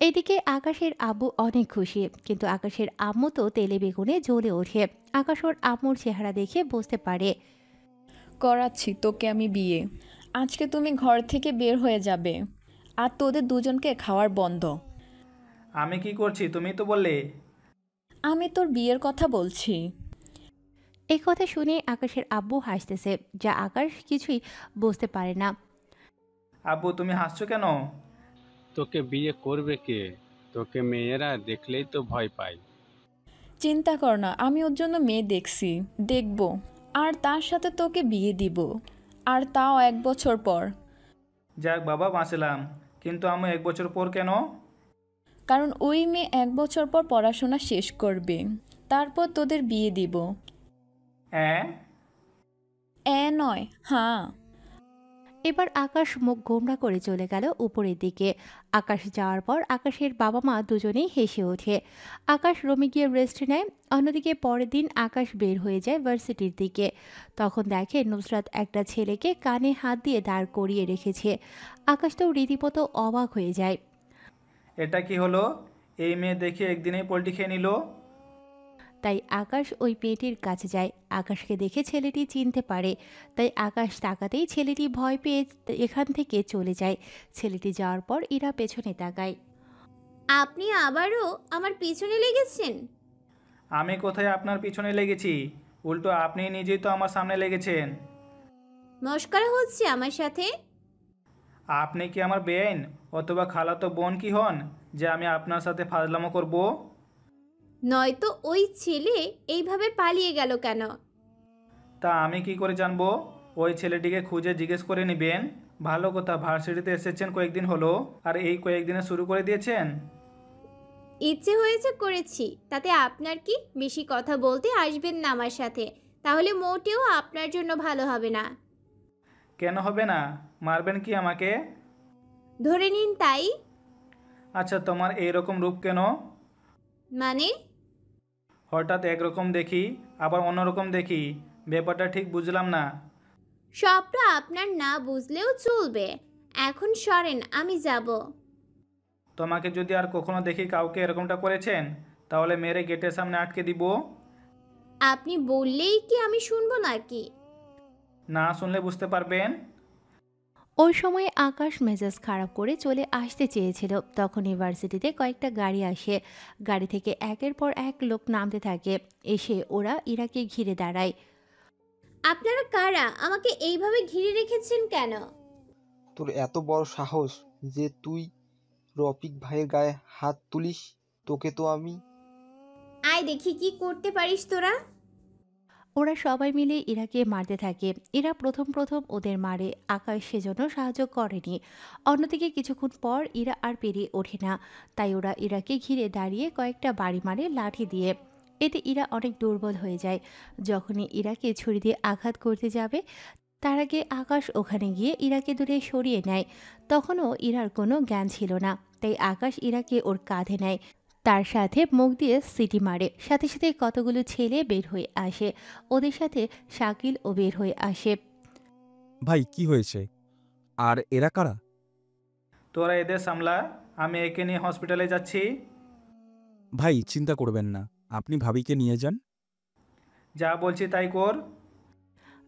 এদিকে আকাশের আব্বু অনেক খুশি, কিন্তু আকাশের আম্মু তো তেলে বেগুনে জ্বলে ওঠে। আকাশ ওর আম্মুর চেহারা দেখে বুঝতে পারে। করাচ্ছি তোকে আমি বিয়ে। আজকে তুমি ঘর থেকে বের হয়ে যাবে, আর তোদের দুজনকে খাওয়ার বন্ধ। আমি কি করছি তুমি তো বললে। আমি তোর বিয়ের কথা বলছি। এই কথা শুনে আকাশের আব্বু হাসতেছে, যা আকাশ কিছুই বুঝতে পারে না। আব্বু, তুমি হাসছো কেন? তোকে বিয়ে করবে কে? তোকে মেয়েরা দেখলেই তো ভয় পায়। চিন্তা কর না, আমি ওর জন্য মেয়ে দেখব, আর তার সাথে তোকে বিয়ে দিব, আর তাও 1 বছর পর। যাক বাবা, বাঁচলাম। কিন্তু আম্মু 1 বছর পর কেন? কারণ ওই মেয়ে 1 বছর পর পড়াশোনা শেষ করবে, তারপর তোদের বিয়ে দিব। নয়, হ্যাঁ। এবার আকাশ মুখ গোমড়া করে চলে গেল উপরের দিকে। আকাশ যাওয়ার পর আকাশের বাবা মা দুজনেই হেসে ওঠে। আকাশ রুমে গিয়ে রেস্ট নেয়। অন্যদিকে পরের দিন আকাশ বের হয়ে যায় ভার্সিটির দিকে। তখন দেখে নুসরাত একটা ছেলেকে কানে হাত দিয়ে দাঁড় করিয়ে রেখেছে। আকাশ তো রীতিমতো অবাক হয়ে যায়। এটা কি হলো? এই মেয়ে দেখে একদিনেই পোল্টি খেয়ে নিল। তাই আকাশ ওই মেয়েটির কাছে যায়। আকাশকে দেখে ছেলেটি চিনতে পারে, তাই আকাশ তাকাতেই ছেলেটি ভয় পেয়ে এখান থেকে চলে যায়। ছেলেটি যাওয়ার পর ইরা পেছনে তাকায়। আপনি আবারও আমার পিছনে লেগেছেন? আমি কোথায় আপনার পিছনে লেগেছি? উল্টো আপনি নিজেই তো আমার সামনে লেগেছেন। মস্করা হচ্ছে আমার সাথে? আপনি কি আমার বেআইন অথবা খালাতো বোন কি হন যে আমি আপনার সাথে ফাজলামো করব? নয়তো ওই ছেলে এইভাবে পালিয়ে গেল কেন? তা আমি কি করে জানবো? ওই ছেলেটিকে খুঁজে জিজ্ঞেস করে নেবেন। ভালো কথা, ভার্সিটিতে এসেছেন কয়েকদিন হলো, আর এই কয়েকদিনে শুরু করে দিয়েছেন। ইচ্ছে হয়েছে করেছি, তাতে আপনার কি? বেশি কথা বলতে আসবেন না আমার সাথে, তাহলে মোটেও আপনার জন্য ভালো হবে না। কেন হবে না? মারবেন কি আমাকে? ধরে নিন তাই। আচ্ছা, তোমার এইরকম রূপ কেন? মানে? হঠাৎ একরকম দেখি, আবার অন্যরকম দেখি, ব্যাপারটা ঠিক বুঝলাম না। সবটা আপনার না বুঝলেও চলবে। এখন সরেন, আমি যাব। তোমাকে যদি আর কখনো দেখি কাউকে এরকমটা করেছেন, তাহলে মেরে গেটের সামনে আটকে দিব। আপনি বললেই কি আমি শুনবো নাকি? না শুনলে বুঝতে পারবেন। ওই সময় আকাশ মেজাজ খারাপ করে চলে আসতে চেয়েছিল, তখন ইউনিভার্সিটিতে কয়েকটা গাড়ি আসে। গাড়ি থেকে একের পর এক লোক নামতে থাকে। এসে ওরা ইরাকে ঘিরে দাঁড়ায়। আপনারা কারা? আমাকে এইভাবে ঘিরে রেখেছেন কেন? তোর এত বড় সাহস যে তুই রফিক ভাইয়ের গায়ে হাত তুলিস? তোকে তো আমি... আয় দেখি কি করতে পারিস তোরা। ওরা সবাই মিলে ইরাকে মারতে থাকে। ইরা প্রথম প্রথম ওদের মারে, আকাশ সেজন্য সাহায্য করেনি। অন্যদিকে কিছুক্ষণ পর ইরা আর পেরিয়ে ওঠে না, তাই ওরা ইরাকে ঘিরে দাঁড়িয়ে কয়েকটা বাড়ি মারে লাঠি দিয়ে। এতে ইরা অনেক দুর্বল হয়ে যায়। যখনই ইরাকে ছুরি দিয়ে আঘাত করতে যাবে, তার আগে আকাশ ওখানে গিয়ে ইরাকে দূরে সরিয়ে নেয়। তখনও ইরার কোনো জ্ঞান ছিল না, তাই আকাশ ইরাকে ওর কাঁধে নেয়, তার সাথে মুখ দিয়ে সিটি মারে। সাথে সাথে কতগুলো ছেলে বের হয়ে আসে, ওদের সাথে শাকিলও বের হয়ে আসে। ভাই কি হয়েছে? আর এরা কারা? তোরা এদের সামলা, আমি একে নিয়ে হসপিটালে যাচ্ছি। ভাই চিন্তা করবেন না, আপনি ভাবিকে নিয়ে যান। যা বলছি তাই কর।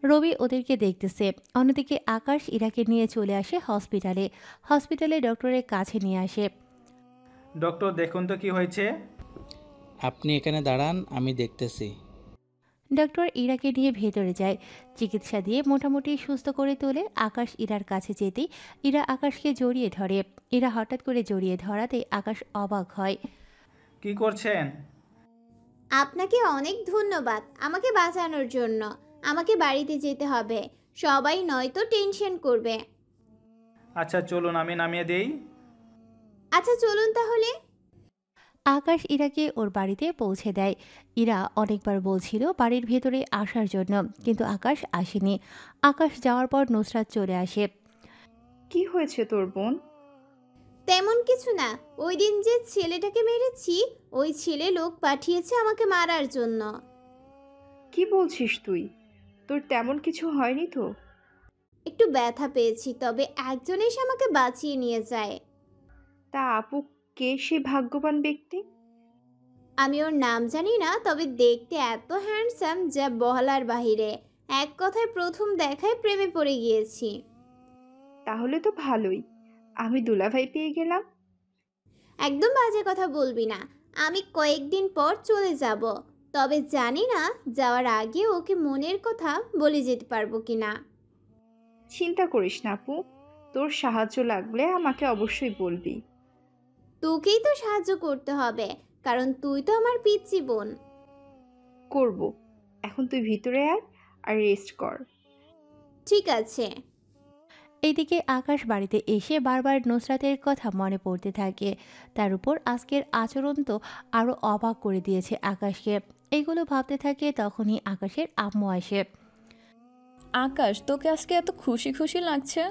রবি ওদেরকে দেখতেছে। অন্যদিকে আকাশ ইরাকে নিয়ে চলে আসে হসপিটালে। হসপিটালে ডক্টরের কাছে নিয়ে আসে। ডক্টর দেখুন তো কি হয়েছে। আপনি এখানে দাঁড়ান, আমি দেখতেছি। ডক্টর ইরাকে নিয়ে ভেতরে যায়, চিকিৎসা দিয়ে মোটামুটি সুস্থ করে তোলে। আকাশ ইরার কাছে যেতেই ইরা আকাশকে জড়িয়ে ধরে। ইরা হঠাৎ করে জড়িয়ে ধরাতে আকাশ অবাক হয়। কি করছেন? আপনাকে অনেক ধন্যবাদ আমাকে বাঁচানোর জন্য। আমাকে বাড়িতে যেতে হবে, সবাই নয়তো টেনশন করবে। আচ্ছা চলুন, আমি নামিয়ে দেই। আচ্ছা চলুন তাহলে। আকাশ ইরাকে ওর বাড়িতে পৌঁছে দেয়। ইরা অনেকবার বলছিল বাড়ির ভেতরে আসার জন্য, কিন্তু আকাশ আসেনি। আকাশ যাওয়ার পর নুসরাত চলে আসে। কি হয়েছে তোর বোন? তেমন কিছু না, ওই দিন যে ছেলেটাকে মেরেছি, ওই ছেলে লোক পাঠিয়েছে আমাকে মারার জন্য। কি বলছিস তুই? তোর তেমন কিছু হয়নি তো? একটু ব্যথা পেয়েছি, তবে একজন এসে আমাকে বাঁচিয়ে নিয়ে যায়। তা আপু কে সে ভাগ্যবান ব্যক্তি? আমি ওর নাম জানি না, তবে দেখতে এত হ্যান্ডসাম যা বলার বাহিরে। এক কথায় প্রথম দেখায় প্রেমে পড়ে গিয়েছি। তাহলে তো ভালোই, আমি দুলাভাই পেয়ে গেলাম। একদম বাজে কথা বলবি না। আমি কয়েকদিন পর চলে যাব, তবে জানি না যাওয়ার আগে ওকে মনের কথা বলে যেতে পারবো কিনা। চিন্তা করিস না আপু, তোর সাহায্য লাগলে আমাকে অবশ্যই বলবি। তোকেই তো সাহায্য করতে হবে, কারণ তুই তো আমার পিচ্চি বোন। করব। এখন তুই ভিতরে আয় আর রেস্ট কর। ঠিক আছে। এইদিকে আকাশ বাড়িতে এসে বারবার নুসরাতের কথা মনে পড়তে থাকে। তার উপর আজকের আচরণ তো আরও অবাক করে দিয়েছে আকাশকে। এইগুলো ভাবতে থাকে, তখনই আকাশের আম্মু আসে। আকাশ, তোকে আজকে এত খুশি খুশি লাগছে,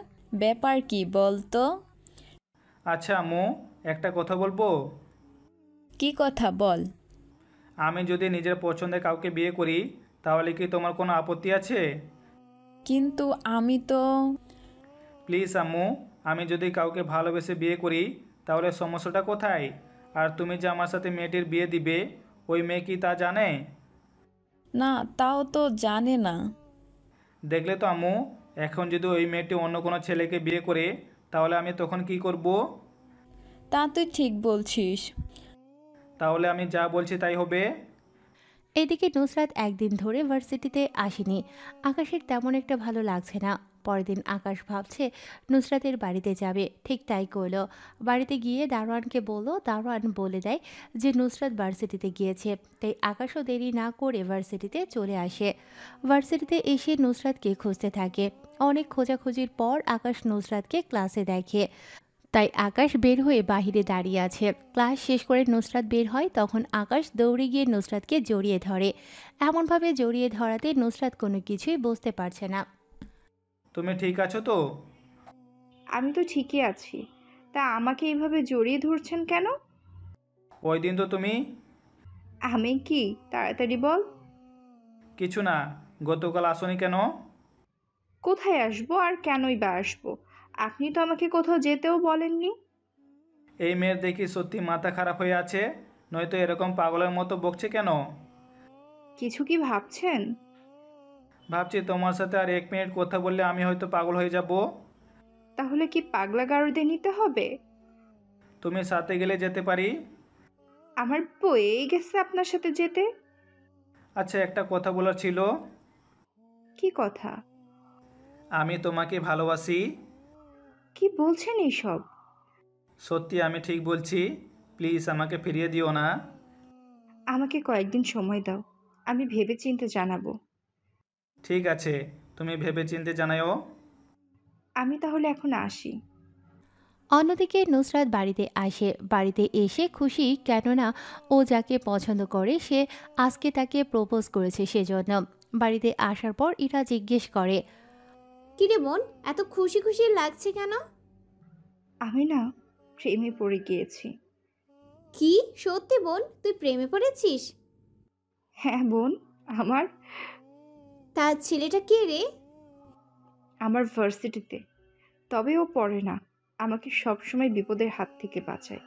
ব্যাপার কি বল তো? আচ্ছা আম্মু, একটা কথা বলবো? কি কথা বল? আমি যদি নিজের পছন্দের কাউকে বিয়ে করি, তাহলে কি তোমার কোনো আপত্তি আছে? কিন্তু আমি তো... প্লিজ আম্মু, আমি যদি কাউকে ভালোবেসে বিয়ে করি, তাহলে সমস্যাটা কোথায়? আর তুমি যে আমার সাথে মেয়েটির বিয়ে দিবে, ওই মেয়ে কি তা জানে? না, তাও তো জানে না। দেখলে তো আম্মু, এখন যদি ওই মেয়েটি অন্য কোনো ছেলেকে বিয়ে করে, তাহলে আমি তখন কি করব? তা তুই ঠিক বলছিস। তাহলে আমি যা বলছি তাই হবে। এদিকে নুসরাত একদিন ধরে ভার্সিটিতে আসেনি। আকাশের তেমন একটা ভালো লাগছে না। পরের দিন আকাশ ভাবছে নুসরাতের বাড়িতে যাবে, ঠিক তাই করলো। বাড়িতে গিয়ে দারোয়ানকে বলল, দারোয়ান বলে দেয় যে নুসরাত ভার্সিটিতে গিয়েছে। তাই আকাশও দেরি না করে ভার্সিটিতে চলে আসে। ভার্সিটিতে এসে নুসরাতকে খুঁজতে থাকে। অনেক খোঁজাখুঁজির পর আকাশ নুসরাতকে ক্লাসে দেখে। তাই আকাশ বের হয়ে বাহিরে দাঁড়িয়ে আছে। ক্লাস শেষ করে নুসরাত বের হয়, তখন আকাশ দৌড়ে গিয়ে নুসরাতকে জড়িয়ে ধরে। এমনভাবে জড়িয়ে ধরাতে নুসরাত কোনো কিছুই বুঝতে পারছে না। তুমি ঠিক আছো তো? আমি তো ঠিকই আছি, তা আমাকে এইভাবে জড়িয়ে ধরছেন কেন? ওই দিন তো তুমি... আমি কি? তাড়াতাড়ি বল। কিছু না, গতকাল আসোনি কেন? কোথায় আসবো আর কেনই বা আসবো? আপনি তো আমাকে কোথাও যেতেও বলেননি। এই মেয়ের দেখি সত্যি মাথা খারাপ হয়ে আছে, নয়তো এরকম পাগলের মতো বকছে কেন? কিছু কি ভাবছেন? ভাবছি তোমার সাথে আর 1 মিনিট কথা বললে আমি হয়তো পাগল হয়ে যাব। তাহলে কি পাগলা গারদে নিতে হবে? তুমি সাথে গেলে যেতে পারি। আমার বয়ে গেছে আপনার সাথে যেতে। আচ্ছা, একটা কথা বলার ছিল। কি কথা? আমি তোমাকে ভালোবাসি। কি বলছেন এইসব? সত্যি, আমি ঠিক বলছি। প্লিজ আমাকে ফিরিয়ে দিও না। আমাকে কয়েকদিন সময় দাও, আমি ভেবে চিন্তে জানাবো। ঠিক আছে, তুমি ভেবে চিন্তে জানাও। আমি তাহলে এখন আসি। অন্যদিকে নুসরাত বাড়িতে আসে। বাড়িতে এসে খুশি, কেননা ও যাকে পছন্দ করে সে আজকে তাকে প্রপোজ করেছে সেজন্য। বাড়িতে আসার পর ইরা জিজ্ঞেস করে, কিরে বোন, এত খুশি খুশি লাগছে কেন? আমি না প্রেমে পড়ে গিয়েছি। কি সত্যি বোন, তুই প্রেমে পড়েছিস? হ্যাঁ বোন, আমার তার ছেলেটা কে রে? আমার ভার্সিটিতে। তবে ও পড়ে না, আমাকে সবসময় বিপদের হাত থেকে বাঁচায়।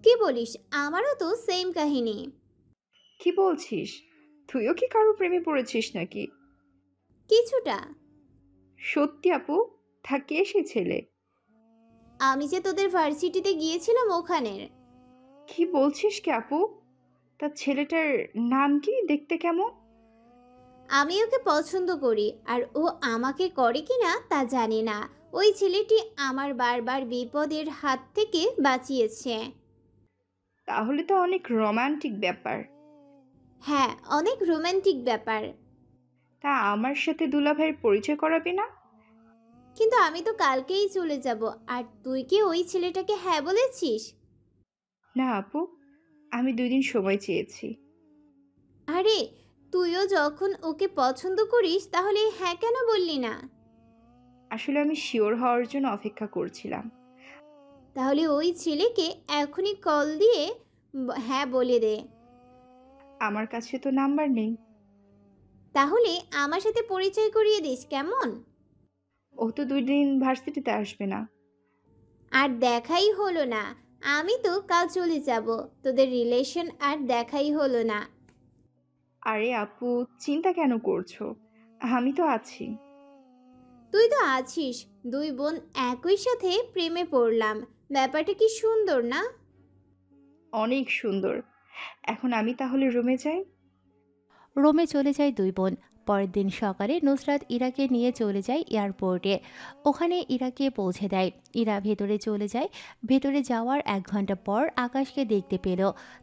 কি বলিস? আমারও তো সেম কাহিনী। কি বলছিস? তুইও কি কারো প্রেমে পড়েছিস নাকি? কিছুটা। সত্যি আপু? থাকে সে ছেলে? আমি যে তোদের ভার্সিটিতে গিয়েছিলাম ওখানের। কি বলছিস কি আপু? তার ছেলেটার নাম কি, দেখতে কেমন? আমি ওকে পছন্দ করি, আর ও আমাকে করে কিনা তা জানি না। ওই ছেলেটি আমার বারবার বিপদের হাত থেকে বাঁচিয়েছে। তাহলে তো অনেক রোমান্টিক ব্যাপার। হ্যাঁ, অনেক রোমান্টিক ব্যাপার। তা আমার সাথে দুলাভাইয়ের পরিচয় করাবি না? কিন্তু আমি তো কালকেই চলে যাব, আর তুই কি ওই ছেলেটাকে হ্যাঁ বলেছিস? না আপু, আমি 2 দিন সময় চেয়েছি। আরে, তুইও যখন ওকে পছন্দ করিস তাহলে হ্যাঁ কেন বললি না? আসলে আমি শিওর হওয়ার জন্য অপেক্ষা করছিলাম। তাহলে ওই ছেলেকে এখনই কল দিয়ে হ্যাঁ বলে দে। আমার কাছে তো নাম্বার নেই। তাহলে আমার সাথে পরিচয় করিয়ে দিস কেমন? ও তো 2 দিন ভার্সিটিতে আসবে না। আর দেখাই হলো না। আমি তো কাল চলে যাব, তোদের রিলেশন আর দেখাই হলো না। আরে আপু, চিন্তা কেন করছো? আমি তো আছি। তুই তো আছিস, 2 বোন একই সাথে প্রেমে পড়লাম। ব্যাপারটা কি সুন্দর না? অনেক সুন্দর। এখন আমি তাহলে রুমে যাই। রোমে চলে যায় দুই বোন। পরের দিন সকালে নুসরাত ইরাকে নিয়ে চলে যায় এয়ারপোর্টে। ওখানে ইরাকে পৌঁছে দেয়। ইরা ভেতরে চলে যায়। ভেতরে যাওয়ার 1 ঘন্টা পর আকাশকে দেখতে পেল,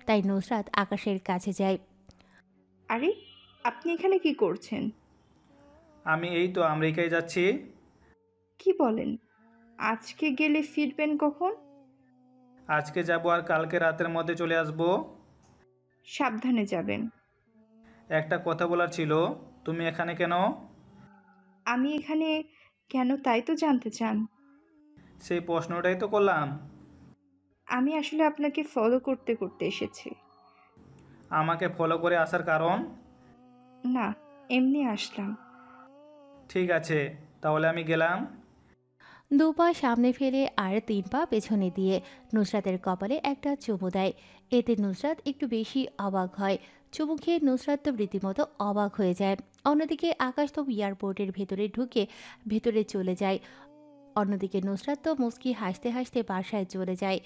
তাই নুসরাত আকাশের কাছে যায়। আরে, আপনি এখানে কি করছেন? আমি এই তো আমেরিকায় যাচ্ছি। কি বলেন? আজকে গেলে ফিরবেন কখন? আজকে যাব আর কালকে রাতের মধ্যে চলে আসব। সাবধানে যাবেন। একটা কথা বলার ছিল, তুমি এখানে কেন? আমি এখানে কেন তাই তো জানতে চান? সেই প্রশ্নটাই তো করলাম। আমি আসলে আপনাকে ফলো করতে করতে এসেছি। আমাকে ফলো করে আসার কারণ? না, এমনি আসলাম। ঠিক আছে, তাহলে আমি গেলাম। 2 পা সামনে ফেলে আর 3 পা পেছনে দিয়ে নুসরাতের কপালে একটা চুমু দেয়। এতে নুসরাত একটু বেশি অবাক হয়। চুমু খেয়ে নুসরাত তো রীতিমতো অবাক হয়ে যায়। অন্যদিকে আকাশ তো এয়ারপোর্টের ভেতরে ঢুকে ভেতরে চলে যায়। অন্যদিকে নুসরাত তো মুস্কি হাসতে হাসতে বাসায় চলে যায়।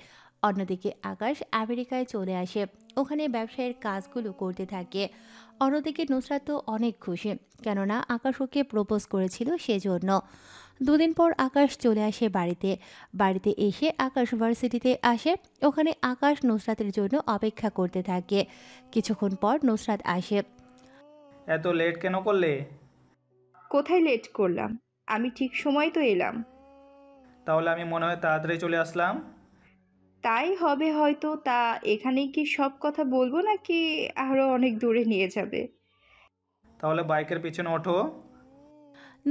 অন্যদিকে আকাশ আমেরিকায় চলে আসে, ওখানে ব্যবসায়ের কাজগুলো করতে থাকে। অন্যদিকে নুসরাত তো অনেক খুশি, কেননা আকাশ ওকে প্রপোজ করেছিল সেজন্য। 2 দিন পর আকাশ চলে আসে বাড়িতে। বাড়িতে এসে আকাশ ভার্সিটিতে আসে। ওখানে আকাশ নুসরাতের জন্য অপেক্ষা করতে থাকে। কিছুক্ষণ পর নুসরাত আসে। এত লেট কেন করলে? কোথায় লেট করলাম? আমি ঠিক সময় তো এলাম। তাহলে আমি মনে হয় তাড়াতাড়ি চলে আসলাম। তাই হবে হয়তো। তা এখানেই কি সব কথা বলবো নাকি আরও অনেক দূরে নিয়ে যাবে? তাহলে বাইকের পিছনে ওঠো।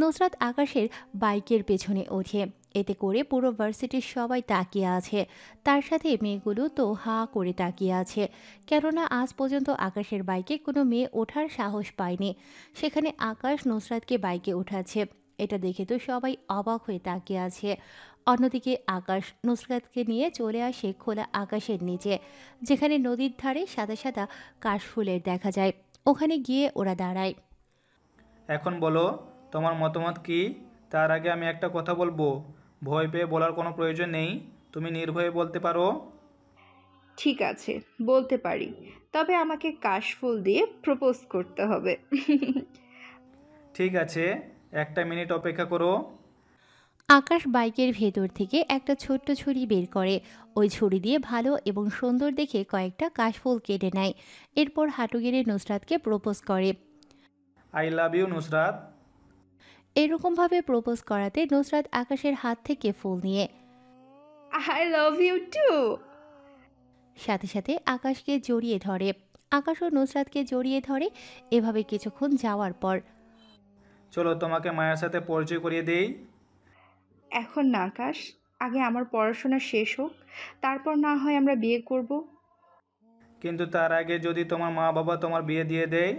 নুসরাত আকাশের বাইকের পেছনে ওঠে। এতে করে পুরো ভার্সিটির সবাই তাকিয়ে আছে। তার সাথে মেয়েগুলো তো হা করে তাকিয়ে আছে, কেননা আজ পর্যন্ত আকাশের বাইকে কোনো মেয়ে ওঠার সাহস পায়নি। সেখানে আকাশ নুসরাতকে বাইকে ওঠাচ্ছে, এটা দেখে তো সবাই অবাক হয়ে তাকিয়ে আছে। অন্যদিকে আকাশ নুসরাতকে নিয়ে চলে আসে খোলা আকাশের নিচে, যেখানে নদীর ধারে সাদা সাদা কাশফুলের দেখা যায়। ওখানে গিয়ে ওরা দাঁড়ায়। এখন বলো তোমার মতামত কি? তার আগে আমি একটা কথা বলবো, ভয় পেয়ে বলার কোনো প্রয়োজন নেই, তুমি নির্ভয়ে বলতে পারো। ঠিক আছে, বলতে পারি। তবে আমাকে কাশফুল দিয়ে প্রপোজ করতে হবে। ঠিক আছে, 1 মিনিট অপেক্ষা করো। আকাশ বাইকের ভেতর থেকে একটা ছোট্ট ছুরি বের করে। ওই ছুরি দিয়ে ভালো এবং সুন্দর দেখে কয়েকটা কাশফুল কেটে নেয়। এরপর হাঁটু গেড়ে নুসরাতকে প্রপোজ করে। I love you Nusrat. এরকমভাবে প্রপোজ করাতে নুসরাত আকাশের হাত থেকে ফুল নিয়ে আই লাভ ইউ টু। সাথে সাথে আকাশকে জড়িয়ে ধরে। আকাশও নুসরাতকে জড়িয়ে ধরে। এভাবে কিছুক্ষণ যাওয়ার পর চলো তোমাকে মায়ের সাথে পরিচয় করিয়ে দেই। এখন না আকাশ, আগে আমার পড়াশোনা শেষ হোক, তারপর না হয় আমরা বিয়ে করব। কিন্তু তার আগে যদি তোমার মা বাবা তোমার বিয়ে দিয়ে দেয়?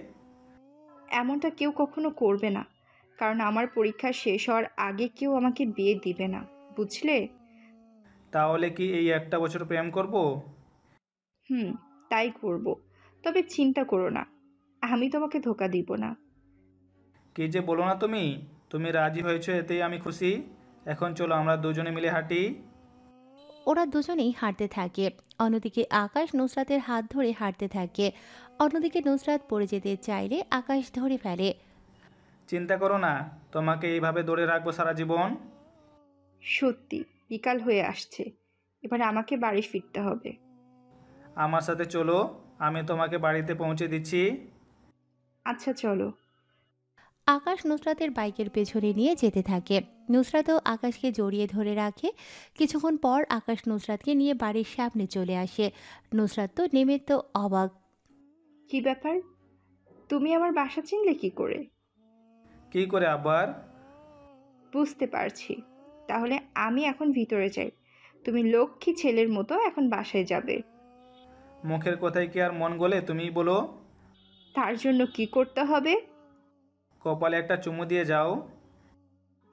এমনটা কেউ কখনো করবে না, কারণ আমার পরীক্ষা শেষ হওয়ার আগে কেউ আমাকে বিয়ে দিবে না, বুঝলে? তাহলে কি এই 1 বছর প্রেম করব? তাই করব। তবে চিন্তা করো না, আমি তোমাকে ধোকা দিব না। কি যে বলো না তুমি, তুমি রাজি হয়েছো এতেই আমি খুশি। এখন চলো আমরা দুজনে মিলে হাঁটি। ওরা দুজনেই হাঁটতে থাকে। অন্যদিকে আকাশ নুসরাতের হাত ধরে হাঁটতে থাকে। অন্যদিকে নুসরাত পড়ে যেতে চাইলে আকাশ ধরে ফেলে। চিন্তা করো না, তোমাকে এইভাবে ধরে রাখবো সারা জীবন। সত্যি বিকাল হয়ে আসছে, এবার আমাকে বাড়ি ফিরতে হবে। আমার সাথে চলো, আমি তোমাকে বাড়িতে পৌঁছে দিচ্ছি। আচ্ছা চলো। আকাশ নুসরাতের বাইকের পেছনে নিয়ে যেতে থাকে। নুসরাতও আকাশকে জড়িয়ে ধরে রাখে। কিছুক্ষণ পর আকাশ নুসরাতকে নিয়ে বাড়ির সামনে চলে আসে। নুসরাত তো নেমে তো অবাক। কি ব্যাপার, তুমি আমার বাসা চিনলে কি করে? কি করে আবার? বুঝতে পারছি। তাহলে আমি এখন ভিতরে যাই, তুমি লক্ষ্মী ছেলের মতো এখন বাসায় যাবে। মুখের কথায় কি আর মন গলে, তুমিই বলো। তার জন্য কি করতে হবে? কপালে একটা চুমু দিয়ে যাও।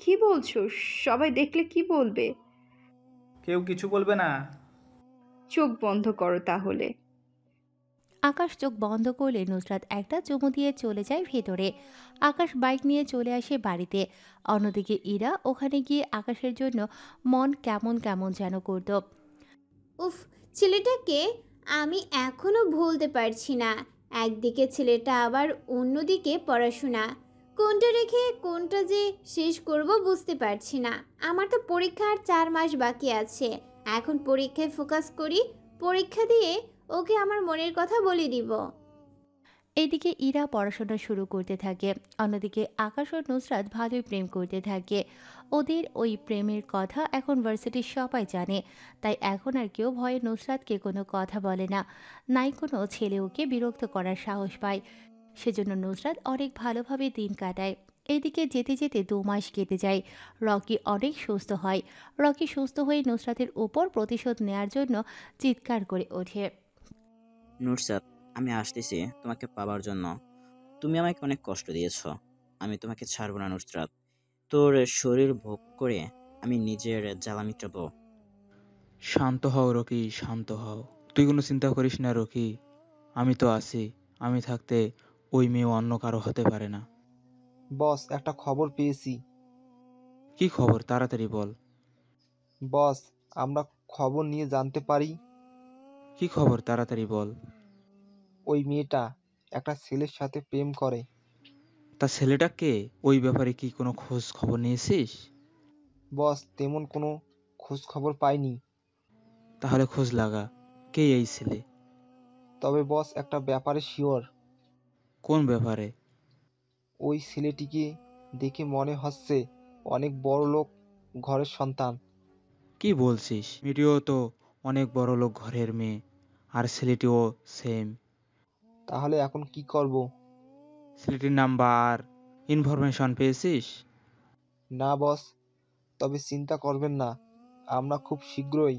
কি বলছো? সবাই দেখলে কি বলবে? কেউ কিছু বলবে না। চোখ বন্ধ করো তাহলে। আকাশ চোখ বন্ধ করলে নুসরাত একটা চুমু দিয়ে চলে যায় ভেতরে। আকাশ বাইক নিয়ে চলে আসে বাড়িতে। অন্যদিকে ইরা ওখানে গিয়ে আকাশের জন্য মন কেমন কেমন যেন করত। উফ, ছেলেটাকে আমি এখনো ভুলতে পারছি না। একদিকে ছেলেটা, আবার অন্যদিকে পড়াশোনা। কোনটা রেখে কোনটা যে শেষ করব বুঝতে পারছি না। আমার তো পরীক্ষা আর 4 মাস বাকি আছে। এখন পরীক্ষায় ফোকাস করি, পরীক্ষা দিয়ে ওকে আমার মনের কথা বলে দিব। এদিকে ইরা পড়াশোনা শুরু করতে থাকে। অন্যদিকে আকাশ ও নুসরাত ভালোই প্রেম করতে থাকে। ওদের ওই প্রেমের কথা এখন ভার্সিটির সবাই জানে। তাই এখন আর কেউ ভয়ে নুসরাতকে কোনো কথা বলে না। নাই কোনো ছেলে ওকে বিরক্ত করার সাহস পায়। সেজন্য নুসরাত অনেক ভালোভাবে দিন কাটায়। এদিকে যেতে যেতে 2 মাস কেটে যায়। রকি অনেক সুস্থ হয়। রকি সুস্থ হয়ে নুসরাতের উপর প্রতিশোধ নেয়ার জন্য চিৎকার করে ওঠে। নুসরাত, আমি আসতেছি তোমাকে পাবার জন্য। তুমি আমাকে অনেক কষ্ট দিয়েছ, আমি তোমাকে ছাড়বো না নুসরাত। তোর শরীর ভোগ করে আমি নিজের জ্বালা মিটাবো। শান্ত হও রকি, শান্ত হও। তুই কোনো চিন্তা করিস না রকি, আমি তো আছি। আমি থাকতে ওই মেয়ে অন্য কারো হতে পারে না। বস, একটা খবর পেয়েছি। কি খবর, তাড়াতাড়ি বল। বস, আমরা খবর নিয়ে জানতে পারি কি খবর, তাড়াতাড়ি বল। ওই মেয়েটা একটা ছেলের সাথে প্রেম করে। তা ছেলেটা কে? ওই ব্যাপারে কি কোনো খোঁজ খবর নিয়েছিস? বস, তেমন কোনো খোঁজ খবর পাইনি। তাহলে খোঁজ লাগা, কে এই ছেলে? তবে বস, একটা ব্যাপারে শিওর। কোন ব্যাপারে? ওই ছেলেটিকে দেখে মনে হচ্ছে অনেক বড় লোক ঘরের সন্তান। কি বলছিস? মেয়েটিও তো অনেক বড় লোক ঘরের মেয়ে, আর ছেলেটিও সেম। তাহলে এখন কি করব? ছেলেটির নাম্বার ইনফরমেশন পেয়েছিস? না বস, তবে চিন্তা করবেন না, আমরা খুব শীঘ্রই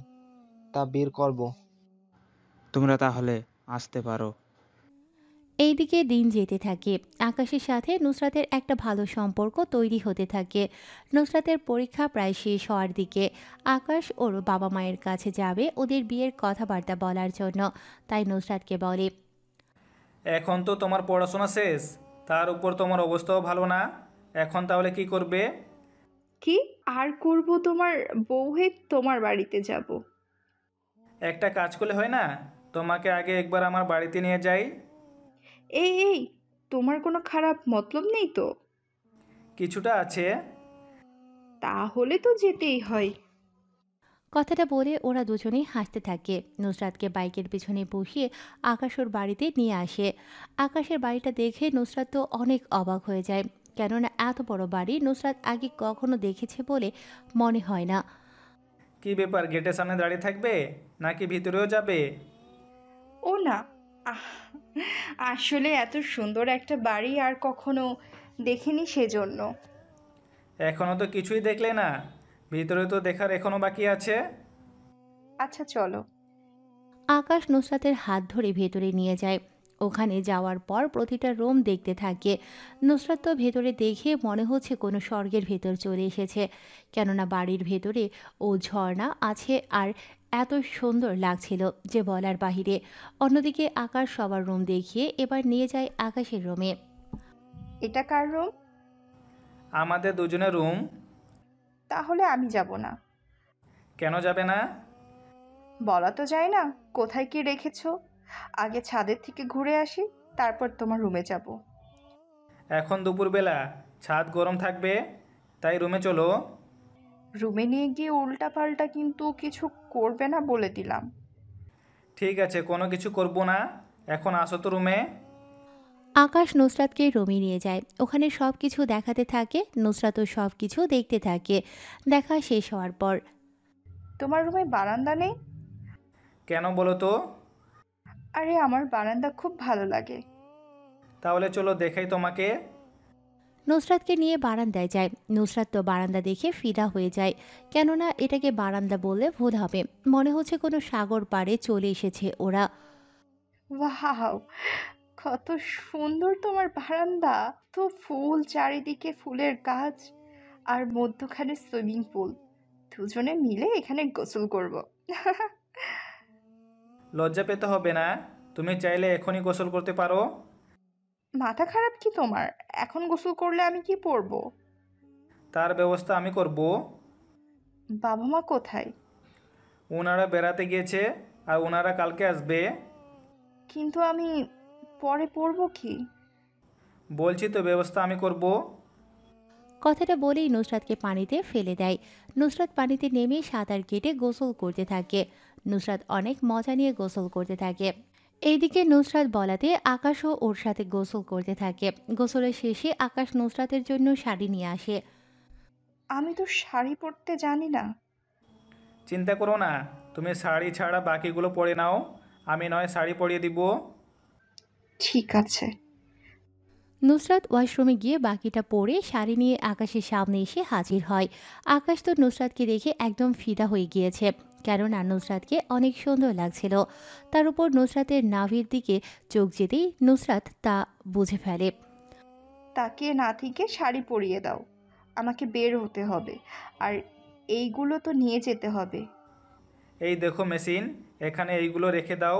তা বের করব। তোমরা তাহলে আসতে পারো। এইদিকে দিন যেতে থাকে। আকাশের সাথে নুসরাতের একটা ভালো সম্পর্ক তৈরি হতে থাকে। নুসরাতের পরীক্ষা প্রায় শেষ হওয়ার দিকে। আকাশ ওর বাবা মায়ের কাছে যাবে ওদের বিয়ের কথাবার্তা বলার জন্য। তাই নুসরাতকে বলে, এখন তো তোমার পড়াশোনা শেষ, তার উপর তোমার অবস্থাও ভালো না, এখন তাহলে কি করবে? কি আর করব, তোমার বউ হয়ে তোমার বাড়িতে যাব। একটা কাজ করলে হয় না, তোমাকে আগে একবার আমার বাড়িতে নিয়ে যাই। এই তোমার কোনো খারাপ মতলব নেই তো? কিছুটা আছে। তাহলে তো যেতেই হয়। কথাটা বলে ওরা দুজনেই হাসতে থাকে। নুসরাতকে বাইকের পিছনে বসিয়ে আকাশ ওর বাড়িতে নিয়ে আসে। আকাশের বাড়িটা দেখে নুসরাত তো অনেক অবাক হয়ে যায়, কেননা এত বড় বাড়ি নুসরাত আগে কখনো দেখেছে বলে মনে হয় না। কি ব্যাপার, গেটের সামনে দাঁড়িয়ে থাকবে নাকি ভিতরেও যাবে? ও না, আহ, আসলে এত সুন্দর একটা বাড়ি আর কখনো দেখিনি, সেজন্য। এখনো তো কিছুই দেখলে না, ভিতরে তো দেখার এখনো বাকি আছে। আচ্ছা চলো। আকাশ নুসরাতের হাত ধরে ভেতরে নিয়ে যায়। ওখানে যাওয়ার পর প্রতিটা রুম দেখতে থাকে। নুসরাত তো ভেতরে দেখে মনে হচ্ছে কোনো স্বর্গের ভেতর চলে এসেছে, কেননা বাড়ির ভেতরে ও ঝর্ণা আছে আর এত সুন্দর লাগছিল যে বলার বাহিরে। অন্যদিকে আকাশ সবার রুম দেখিয়ে এবার নিয়ে যায় আকাশের রুমে। এটা কার রুম? আমাদের দুজনের রুম। তাহলে আমি যাব না। কেন যাবে না? বলা তো যায় না কোথায় কি রেখেছো। আগে ছাদের থেকে ঘুরে আসি, তারপর তোমার রুমে যাব। এখন দুপুরবেলা, ছাদ গরম থাকবে, তাই রুমে চলো। রুমে নিয়ে গিয়ে উল্টাপাল্টা কিন্তু কিছু করবে না বলে দিলাম। ঠিক আছে, কোনো কিছু করব না, এখন আসো তো রুমে। আকাশ নুসরাতকে রুমে নিয়ে যায়। ওখানে সব কিছু দেখাতে থাকে। নুসরাতও সব কিছু দেখতে থাকে। দেখা শেষ হওয়ার পর, তোমার রুমে বারান্দা নেই? কেন বলো তো? আরে আমার বারান্দা খুব ভালো লাগে। তাহলে চলো দেখাই তোমাকে। নুসরাতকে নিয়ে বারান্দায় যায়। নুসরাত তো বারান্দা দেখে ফিদা হয়ে যায়, কেননা এটাকে বারান্দা বললে ভুল হবে, মনে হচ্ছে কোনো সাগর পাড়ে চলে এসেছে ওরা। ওয়াও, কত সুন্দর তোমার বারান্দা! তো ফুল, চারিদিকে ফুলের গাছ, আর মধ্যখানে সুইমিং পুল। দুজনে মিলে এখানে গোসল করব। লজ্জা পেতে হবে না, তুমি চাইলে এখনই গোসল করতে পারো। মাথা খারাপ কি তোমার? এখন গোসল করলে আমি কি পরব? তার ব্যবস্থা আমি করব। বাবা মা কোথায়? ওনারা বেড়াতে গিয়েছে, আর ওনারা কালকে আসবে। কিন্তু আমি পরে পরব কি? বলছি তো, ব্যবস্থা আমি করব। কথাটা বলেই নুসরাতকে পানিতে ফেলে দেয়। নুসরাত পানিতে নেমে সাঁতার কেটে গোসল করতে থাকে। নুসরাত অনেক মজা নিয়ে গোসল করতে থাকে। এইদিকে নুসরাত বলাতে আকাশও ওর সাথে গোসল করতে থাকে। গোসলের শেষে আকাশ নুসরাতের জন্য শাড়ি নিয়ে আসে। আমি তো শাড়ি পরতে জানি না। চিন্তা করো না, তুমি শাড়ি ছাড়া বাকিগুলো পরে নাও, আমি নয় শাড়ি পরিয়ে দিব। ঠিক আছে। নুসরাত ওয়াশরুমে গিয়ে বাকিটা পরে শাড়ি নিয়ে আকাশের সামনে এসে হাজির হয়। আকাশ তো নুসরাতকে দেখে একদম ফিদা হয়ে গিয়েছে, কেননা নুসরাতকে অনেক সুন্দর লাগছিল। তার উপর নুসরাতের নাভির দিকে চোখ যেতেই নুসরাত তা বুঝে ফেলে। তাকিয়ে না থেকে শাড়ি পরিয়ে দাও, আমাকে বের হতে হবে, আর এইগুলো তো নিয়ে যেতে হবে। এই দেখো মেশিন, এখানে এইগুলো রেখে দাও,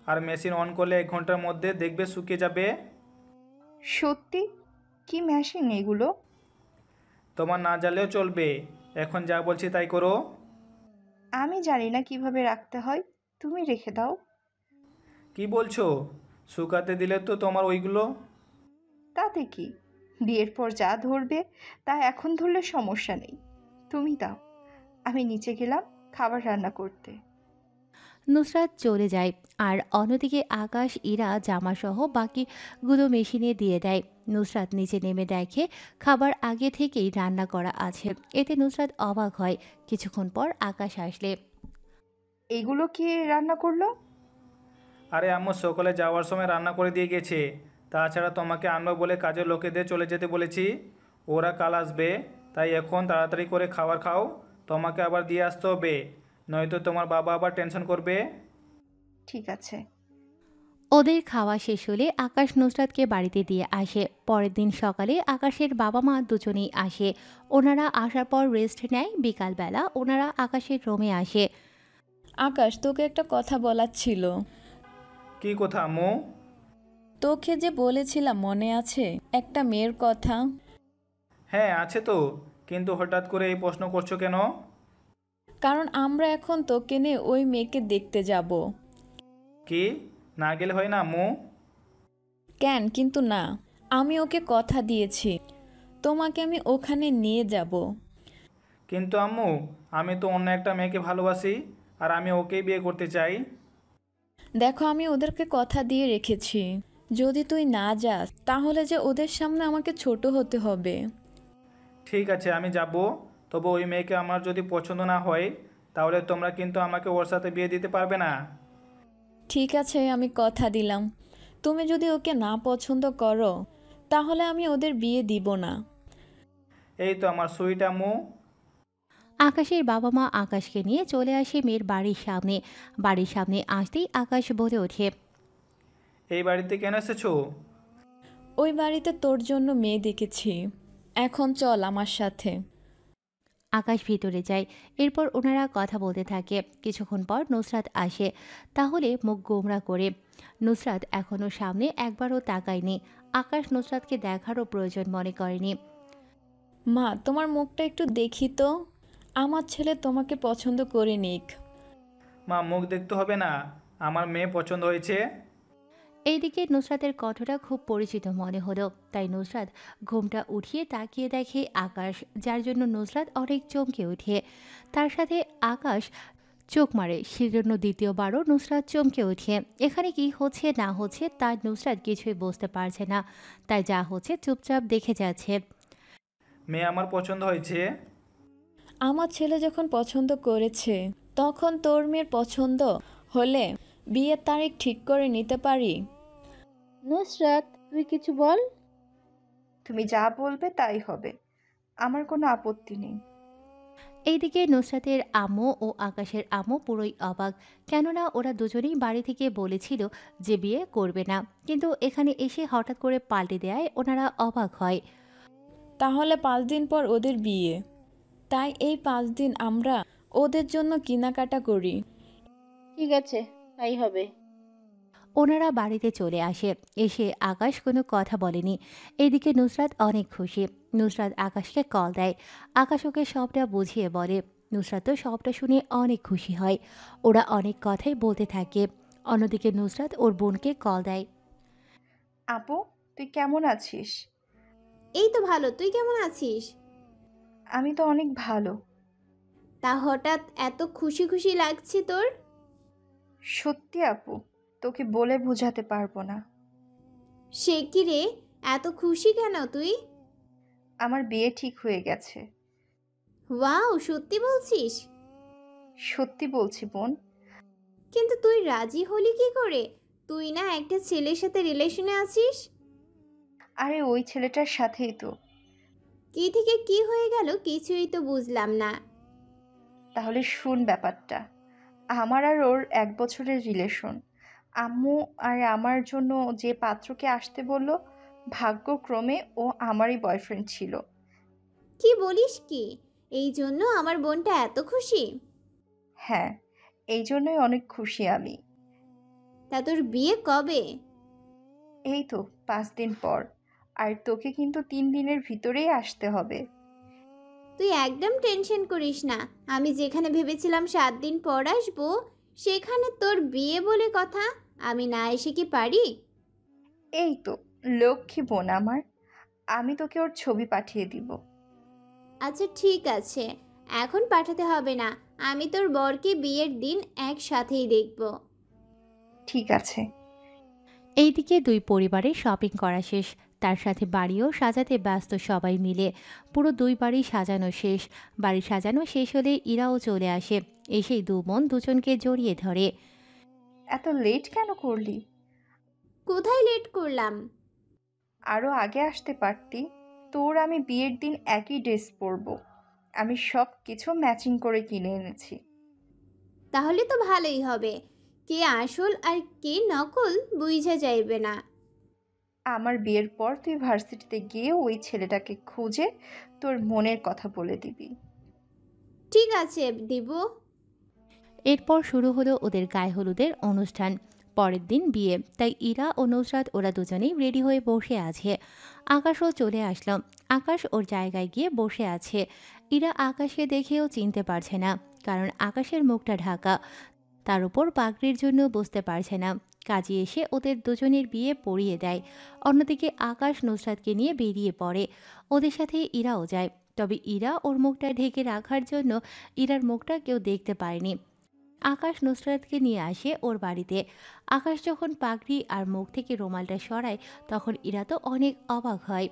আর মেশিন অন করলে 1 ঘন্টার মধ্যে দেখবে শুকিয়ে যাবে। সত্যি? কি মেশিন এগুলো? তোমার না জানলেও চলবে, এখন যা বলছি তাই করো। আমি জানি না কিভাবে রাখতে হয়, তুমি রেখে দাও। কি বলছো? শুকাতে দিলে তো তোমার ওইগুলো। তাতে কি, বিয়ের পর যা ধরবে তা এখন ধরলে সমস্যা নেই। তুমি দাও, আমি নিচে গেলাম খাবার রান্না করতে। নুসরাত চলে যায়। আর অন্যদিকে আকাশ, ইরা জামাসহ বাকিগুলো মেশিনে দিয়ে দেয়। নুসরাত নিচে নেমে দেখে খাবার আগে থেকেই রান্না করা আছে। এতে নুসরাত অবাক হয়। কিছুক্ষণ পর আকাশ আসলে। এগুলো কে রান্না করলো? আরে আম্মু সকালে যাওয়ার সময় রান্না করে দিয়ে গেছে। তাছাড়া তোমাকে আনবো বলে কাজের লোকেদের চলে যেতে বলেছি, ওরা কাল আসবে। তাই এখন তাড়াতাড়ি করে খাবার খাও, তোমাকে আবার দিয়ে আসতে হবে, নয়তো তোমার বাবা আবার টেনশন করবে। ঠিক আছে। ওদের খাওয়া শেষ হলে আকাশ নুসরাতকে বাড়িতে দিয়ে আসে। পরের দিন সকালে আকাশের বাবা মা দুজনেই আসে। ওনারা আসার পর রেস্ট নেয়। বিকালবেলা ওনারা আকাশের রুমে আসে। আকাশ, তোকে একটা কথা বলার ছিল। কি কথা আম্মু? তোকে যে বলেছিলাম মনে আছে, একটা মেয়ের কথা? হ্যাঁ আছে তো, কিন্তু হঠাৎ করে এই প্রশ্ন করছো কেন? কারণ আমরা এখন তোকে নিয়ে ওই মেয়েকে দেখতে যাব। কি, না গেলে হয় না আম্মু? কেন কিন্তু না, আমি ওকে কথা দিয়েছি তোমাকে আমি ওখানে নিয়ে যাব। কিন্তু আম্মু, আমি তো অন্য একটা মেয়েকে ভালোবাসি, আর আমি ওকেই বিয়ে করতে চাই। দেখো, আমি ওদেরকে কথা দিয়ে রেখেছি, যদি তুই না যাস তাহলে যে ওদের সামনে আমাকে ছোট হতে হবে। ঠিক আছে আমি যাব, তবে ওই মেয়েকে আমার যদি পছন্দ না হয় তাহলে তোমরা কিন্তু আমাকে ওর সাথে বিয়ে দিতে পারবে না। ঠিক আছে, আমি কথা দিলাম, তুমি যদি ওকে না পছন্দ করো তাহলে আমি ওদের বিয়ে দিব না। এই তো আমার সুইট আম্মু। আকাশের বাবা মা আকাশকে নিয়ে চলে আসে মেয়ের বাড়ির সামনে। বাড়ির সামনে আসতেই আকাশ বলে ওঠে, এই বাড়িতে কেন এসেছো? ওই বাড়িতে তোর জন্য মেয়ে দেখেছি, এখন চল আমার সাথে। আকাশ ভিতরে যায়। এরপর ওনারা কথা বলতে থাকে। কিছুক্ষণ পর নুসরাত আসে। তাহলে মুখ গোমরা করে। নুসরাত এখনও সামনে একবারও তাকায়নি। আকাশ নুসরাতকে দেখারও প্রয়োজন মনে করেনি। মা, তোমার মুখটা একটু দেখি তো, আমার ছেলে তোমাকে পছন্দ করে নিক। মা, মুখ দেখতে হবে না, আমার মেয়ে পছন্দ হয়েছে। এইদিকে নুসরাতের কথাটা খুব পরিচিত মনে হলো। তাই নুসরাত ঘুমটা উঠিয়ে তাকিয়ে দেখে আকাশ, যার জন্য নুসরাত অনেক চমকে ওঠে। তার সাথে আকাশ চোখ মারে। সেজন্য দ্বিতীয়বারও নুসরাত চমকে ওঠে। এখানে কি হচ্ছে না হচ্ছে তার নুসরাত কিছুই বুঝতে পারছে না। তাই যা হচ্ছে চুপচাপ দেখে যাচ্ছে। মেয়ে আমার পছন্দ হয়েছে। আমার ছেলে যখন পছন্দ করেছে তখন তোর মেয়ের পছন্দ হলে বিয়ের তারিখ ঠিক করে নিতে পারি। নুসরাত, তুই কিছু বল। তুমি যা বলবে তাই হবে, আমার কোনো আপত্তি নেই। এইদিকে নুসরাতের আম্মু ও আকাশের আম্মু পুরোই অবাক। কেননা ওরা দুজনেই বাড়ি থেকে বলেছিল যে বিয়ে করবে না, কিন্তু এখানে এসে হঠাৎ করে পাল্টে দেয় ওনারা অবাক হয়। তাহলে 5 দিন পর ওদের বিয়ে, তাই এই 5 দিন আমরা ওদের জন্য কেনাকাটা করি। ঠিক আছে, তাই হবে। ওনারা বাড়িতে চলে আসে। এসে আকাশ কোনো কথা বলেনি। এদিকে নুসরাত অনেক খুশি। নুসরাত আকাশকে কল দেয়। আকাশ ওকে সবটা বুঝিয়ে বলে। নুসরাত তো সবটা শুনে অনেক খুশি হয়। ওরা অনেক কথাই বলতে থাকে। অন্যদিকে নুসরাত ওর বোনকে কল দেয়। আপু, তুই কেমন আছিস? এই তো ভালো, তুই কেমন আছিস? আমি তো অনেক ভালো। তা হঠাৎ এত খুশি খুশি লাগছে তোর? সত্যি আপু, তোকে বলে বোঝাতে পারবো না। সে কি রে, এত খুশি কেন তুই? আমার বিয়ে ঠিক হয়ে গেছে। ওয়াও, সত্যি বলছিস? সত্যি বলছি বোন। কিন্তু তুই রাজি হলি কি করে? তুই না একটা ছেলের সাথে রিলেশনে আছিস? আরে ওই ছেলেটার সাথেই তো। কি থেকে কি হয়ে গেল কিছুই তো বুঝলাম না। তাহলে শুন ব্যাপারটা। আমার আর ওর 1 বছরের রিলেশন। আম্মু আর আমার জন্য যে পাত্রকে আসতে বলল, ভাগ্যক্রমে ও আমারই বয়ফ্রেন্ড ছিল। কি বলিস কি? এই জন্য আমার বোনটা এত খুশি? হ্যাঁ, এই জন্যই অনেক খুশি আমি। তা তোর বিয়ে কবে? এই তো 5 দিন পর। আর তোকে কিন্তু 3 দিনের ভিতরেই আসতে হবে। তুই একদম টেনশন করিস না। আমি যেখানে ভেবেছিলাম 7 দিন পর আসবো, সেখানে তোর বিয়ে বলে কথা। আমি না এসে কি পারি? এই তো লক্ষ্মী বোন আমার। আমি তোকে ওর ছবি পাঠিয়ে দিব। আচ্ছা ঠিক আছে, এখন পাঠাতে হবে না। আমি তোর বরকে বিয়ের দিন একসাথেই দেখব। ঠিক আছে। এইদিকে দুই পরিবারের শপিং করা শেষ, তার সাথে বাড়িও সাজাতে ব্যস্ত সবাই মিলে। পুরো দুই বাড়ি সাজানো শেষ। বাড়ি সাজানো শেষ হলে ইরাও চলে আসে। এসেই দু বোন দুজনকে জড়িয়ে ধরে। এত লেট কেন করলি? কোথায় লেট করলাম? আরও আগে আসতে পারতি। তোর আমি বিয়ের দিন একই ড্রেস পরবো। আমি সব কিছু ম্যাচিং করে কিনে এনেছি। তাহলে তো ভালোই হবে। কে আসল আর কে নকল বুঝা যাইবে না। আমার বিয়ের পর তুই ভার্সিটিতে গিয়ে ওই ছেলেটাকে খুঁজে তোর মনের কথা বলে দিবি। ঠিক আছে, দিব। এরপর শুরু হলো ওদের গায়ে হলুদের অনুষ্ঠান। পরের দিন বিয়ে, তাই ইরা ও নুসরাত ওরা দুজনেই রেডি হয়ে বসে আছে। আকাশও চলে আসলো। আকাশ ওর জায়গায় গিয়ে বসে আছে। ইরা আকাশকে দেখেও চিনতে পারছে না, কারণ আকাশের মুখটা ঢাকা। তার উপর পাগড়ির জন্য বুঝতে পারছে না। কাজী এসে ওদের দুজনের বিয়ে পড়িয়ে দেয়। অন্যদিকে আকাশ নুসরাতকে নিয়ে বেরিয়ে পড়ে। ওদের সাথে ইরাও যায়, তবে ইরা ওর মুখটা ঢেকে রাখার জন্য ইরার মুখটা কেউ দেখতে পায়নি। আকাশ নুসরাতকে নিয়ে আসে ওর বাড়িতে। আকাশ যখন পাগড়ি আর মুখ থেকে রুমালটা সরায়, তখন ইরা তো অনেক অবাক হয়।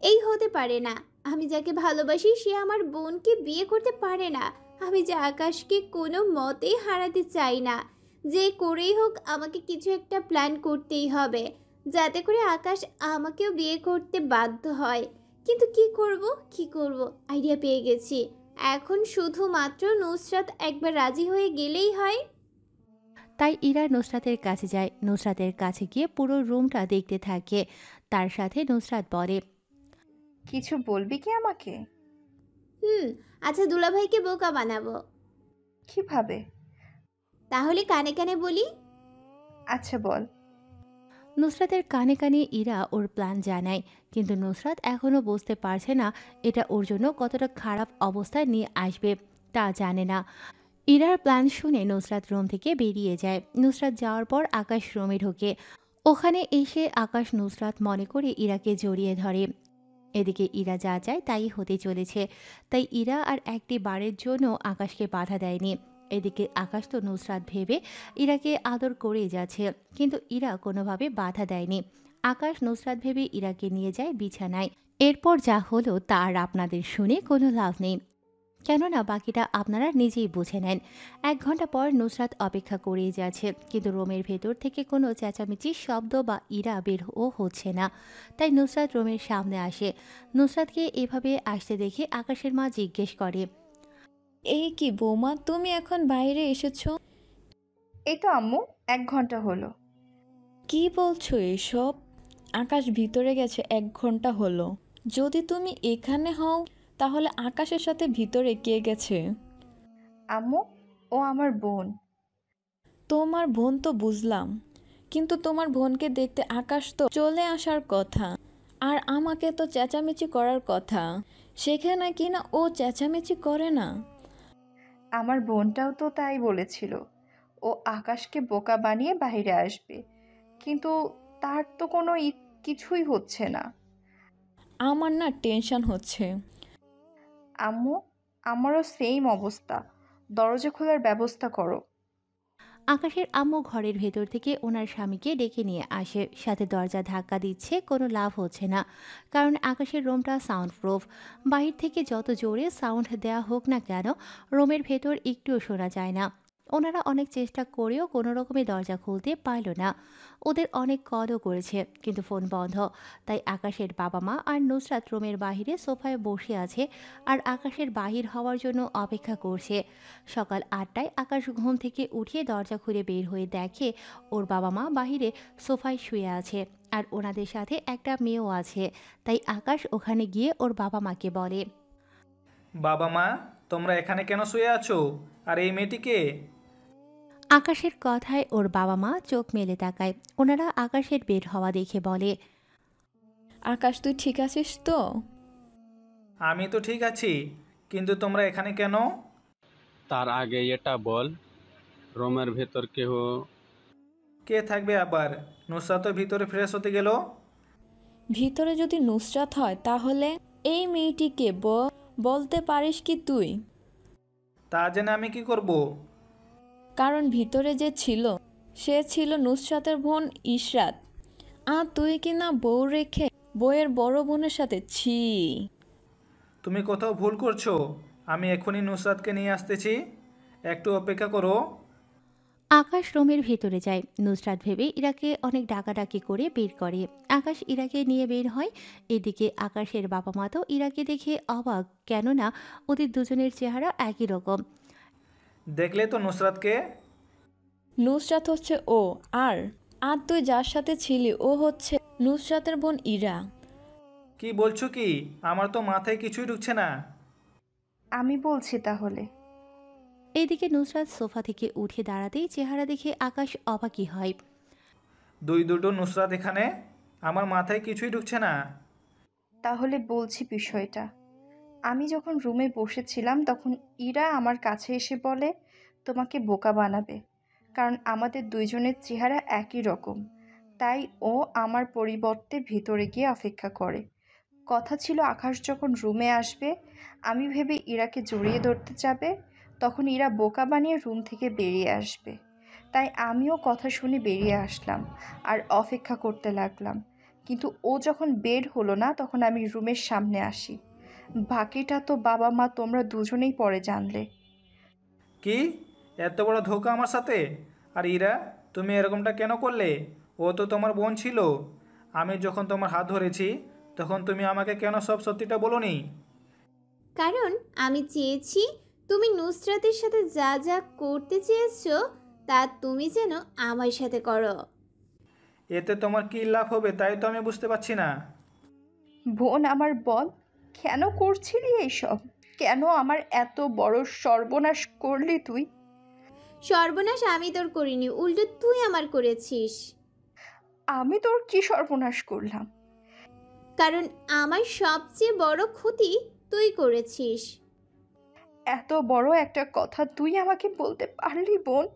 এই হতে পারে না। আমি যাকে ভালোবাসি সে আমার বোনকে বিয়ে করতে পারে না। আমি যে আকাশকে কোনো মতেই হারাতে চাই না। যে করেই হোক আমাকে কিছু একটা প্ল্যান করতেই হবে, যাতে করে আকাশ আমাকেও বিয়ে করতে বাধ্য হয়। কিন্তু কি করব আইডিয়া পেয়ে গেছি। এখন শুধুমাত্র নুসরাত একবার রাজি হয়ে গেলেই হয়। তাই ইরা নুসরাতের কাছে যায়। নুসরাতের কাছে গিয়ে পুরো রুমটা দেখতে থাকে। তার সাথে নুসরাত বলে, কিছু বলবি কি আমাকে? আচ্ছা, দুলাভাইকে বোকা বানাবো। কিভাবে? তাহলে কানে কানে বলি। আচ্ছা বল। নুসরাতের কানে কানে ইরা ওর প্ল্যান জানায়, কিন্তু নুসরাত এখনও বুঝতে পারছে না এটা ওর জন্য কতটা খারাপ অবস্থায় নিয়ে আসবে, তা জানে না। ইরার প্ল্যান শুনে নুসরাত রুম থেকে বেরিয়ে যায়। নুসরাত যাওয়ার পর আকাশ রুমে ঢোকে। ওখানে এসে আকাশ নুসরাত মনে করে ইরাকে জড়িয়ে ধরে। এদিকে ইরা যা চায় তাই হতে চলেছে, তাই ইরা আর একটি বারের জন্য আকাশকে বাধা দেয়নি। এদিকে আকাশ তো নুসরাত ভেবে ইরাকে আদর করেই যাচ্ছে, কিন্তু ইরা কোনোভাবে বাধা দেয়নি। আকাশ নুসরাত ভেবে ইরাকে নিয়ে যায় বিছানায়। এরপর যা হলো তার আপনাদের শুনে কোনো লাভ নেই, কেননা বাকিটা আপনারা নিজেই বুঝে নেন। 1 ঘন্টা পর নুসরাত অপেক্ষা করেই যাচ্ছে, কিন্তু রুমের ভেতর থেকে কোনো চেঁচামেচির শব্দ বা ইরা বেরও হচ্ছে না। তাই নুসরাত রুমের সামনে আসে। নুসরাতকে এভাবে আসতে দেখে আকাশের মা জিজ্ঞেস করে, এই কি বৌমা, তুমি এখন বাইরে এসেছো? এই তো আম্মু, 1 ঘন্টা হলো। কি বলছো এসব? আকাশ ভিতরে গেছে 1 ঘন্টা হলো। যদি তুমি এখানে হও তাহলে আকাশের সাথে ভিতরে কে গেছে? আম্মু, ও আমার বোন। তোমার বোন তো বুঝলাম, কিন্তু তোমার বোনকে দেখতে আকাশ তো চলে আসার কথা, আর আমাকে তো চেঁচামেচি করার কথা। সেখানে কিনা ও চেঁচামেচি করে না। আমার বোনটাও তো তাই বলেছিল, ও আকাশকে বোকা বানিয়ে বাইরে আসবে, কিন্তু তার তো কোনো কিছুই হচ্ছে না। আমার না টেনশন হচ্ছে। আম্মু, আমারও সেম অবস্থা। দরজা খোলার ব্যবস্থা করো। আকাশের আম্মু ঘরের ভেতর থেকে ওনার স্বামীকে ডেকে নিয়ে আসে। সাথে দরজা ধাক্কা দিচ্ছে, কোনো লাভ হচ্ছে না, কারণ আকাশের রুমটা সাউন্ড প্রুফ। বাহির থেকে যত জোরে সাউন্ড দেয়া হোক না কেন, রুমের ভেতর একটুও শোনা যায় না। ওনারা অনেক চেষ্টা করেও কোনো রকমে দরজা খুলতে পারল না। ওদের অনেক কলও করেছে, কিন্তু ফোন বন্ধ। তাই আকাশের বাবা মা আর নুসরাত রুমের বাহিরে সোফায় বসে আছে, আর আকাশের বাহির হওয়ার জন্য অপেক্ষা করছে। সকাল 8টায় আকাশ ঘুম থেকে উঠে দরজা খুলে বের হয়ে দেখে ওর বাবা মা বাহিরে সোফায় শুয়ে আছে, আর ওনাদের সাথে একটা মেয়েও আছে। তাই আকাশ ওখানে গিয়ে ওর বাবা মাকে বলে, বাবা মা, তোমরা এখানে কেন শুয়ে আছো? আর এই মেয়েটিকে? আকাশের কথায় ওর বাবা মা চোখ মেলে তাকায়। ওনারা আকাশের বের হওয়া দেখে বলে, আকাশ, তুই ঠিক আছিস তো? আমি তো ঠিক আছি, কিন্তু তোমরা এখানে কেন? তার আগে এটা বল, রুমের ভেতর কে থাকবে আবার? নুসরাত তো ভিতরে ফ্রেশ হতে গেল। ভিতরে যদি নুসরাত হয় তাহলে এই মেয়েটিকে বলতে পারিস কি তুই? তা জেনে আমি কি করব? কারণ ভিতরে যে ছিল সে ছিল নুসরাতের বোন ইশরাত। আর তুই কিনা বউ রেখে বউয়ের বড় বোনের সাথে ছি। তুমি কোথাও ভুল করছো। আমি এখনই নুসরাতকে নিয়ে আসতেছি, একটু অপেক্ষা করো। আকাশ রুমের ভেতরে যায়। নুসরাত ভেবে ইরাকে অনেক ডাকাডাকি করে বের করে। আকাশ ইরাকে নিয়ে বের হয়। এদিকে আকাশের বাবা মা তো ইরাকে দেখে অবাক, কেননা ওদের দুজনের চেহারা একই রকম। দেখলে তো নুসরাতকে? নুসরাত হচ্ছে ও, আর আর তুই যার সাথে ছিলি ও হচ্ছে নুসরাতের বোন ইরা। কি বলছো কি? আমার তো মাথায় কিছুই ঢুকছে না। আমি বলছি তাহলে। এদিকে নুসরাত সোফা থেকে উঠে দাঁড়াতেই চেহারা দেখে আকাশ অবাকই হয়। দুটো নুসরাত এখানে? আমার মাথায় কিছুই ঢুকছে না। তাহলে বলছি বিষয়টা। আমি যখন রুমে বসেছিলাম তখন ইরা আমার কাছে এসে বলে তোমাকে বোকা বানাবে, কারণ আমাদের দুইজনের চেহারা একই রকম। তাই ও আমার পরিবর্তে ভিতরে গিয়ে অপেক্ষা করে। কথা ছিল আকাশ যখন রুমে আসবে, আমি ভেবে ইরাকে জড়িয়ে ধরতে যাবে, তখন ইরা বোকা বানিয়ে রুম থেকে বেরিয়ে আসবে। তাই আমিও কথা শুনে বেরিয়ে আসলাম আর অপেক্ষা করতে লাগলাম। কিন্তু ও যখন বের হলো না তখন আমি রুমের সামনে আসি। বাকিটা তো বাবা মা তোমরা দুজনেই পরে জানলে। কি এত বড় ধোঁকা আমার সাথে? আর ইরা, তুমি এরকমটা কেন করলে? ও তো তোমার বোন ছিল। আমি যখন তোমার হাত ধরেছি তখন তুমি আমাকে কেন সব সত্যিটা বলোনি? কারণ আমি চেয়েছি তুমি নুসরাতের সাথে যা যা করতে চেয়েছো তা তুমি যেন আমার সাথে করো। এতে তোমার কী লাভ হবে তাই তো আমি বুঝতে পারছি না। বোন আমার, বল কেন করছিলি এইসব? কেন আমার এত বড় সর্বনাশ করলি তুই? সর্বনাশ আমি তোর করিনি, উল্টো তুই আমার করেছিস। আমি তোর কি সর্বনাশ করলাম? কারণ আমার সবচেয়ে বড় ক্ষতি তুই করেছিস। এত বড় একটা কথা তুই আমাকে বলতে পারলি বোন?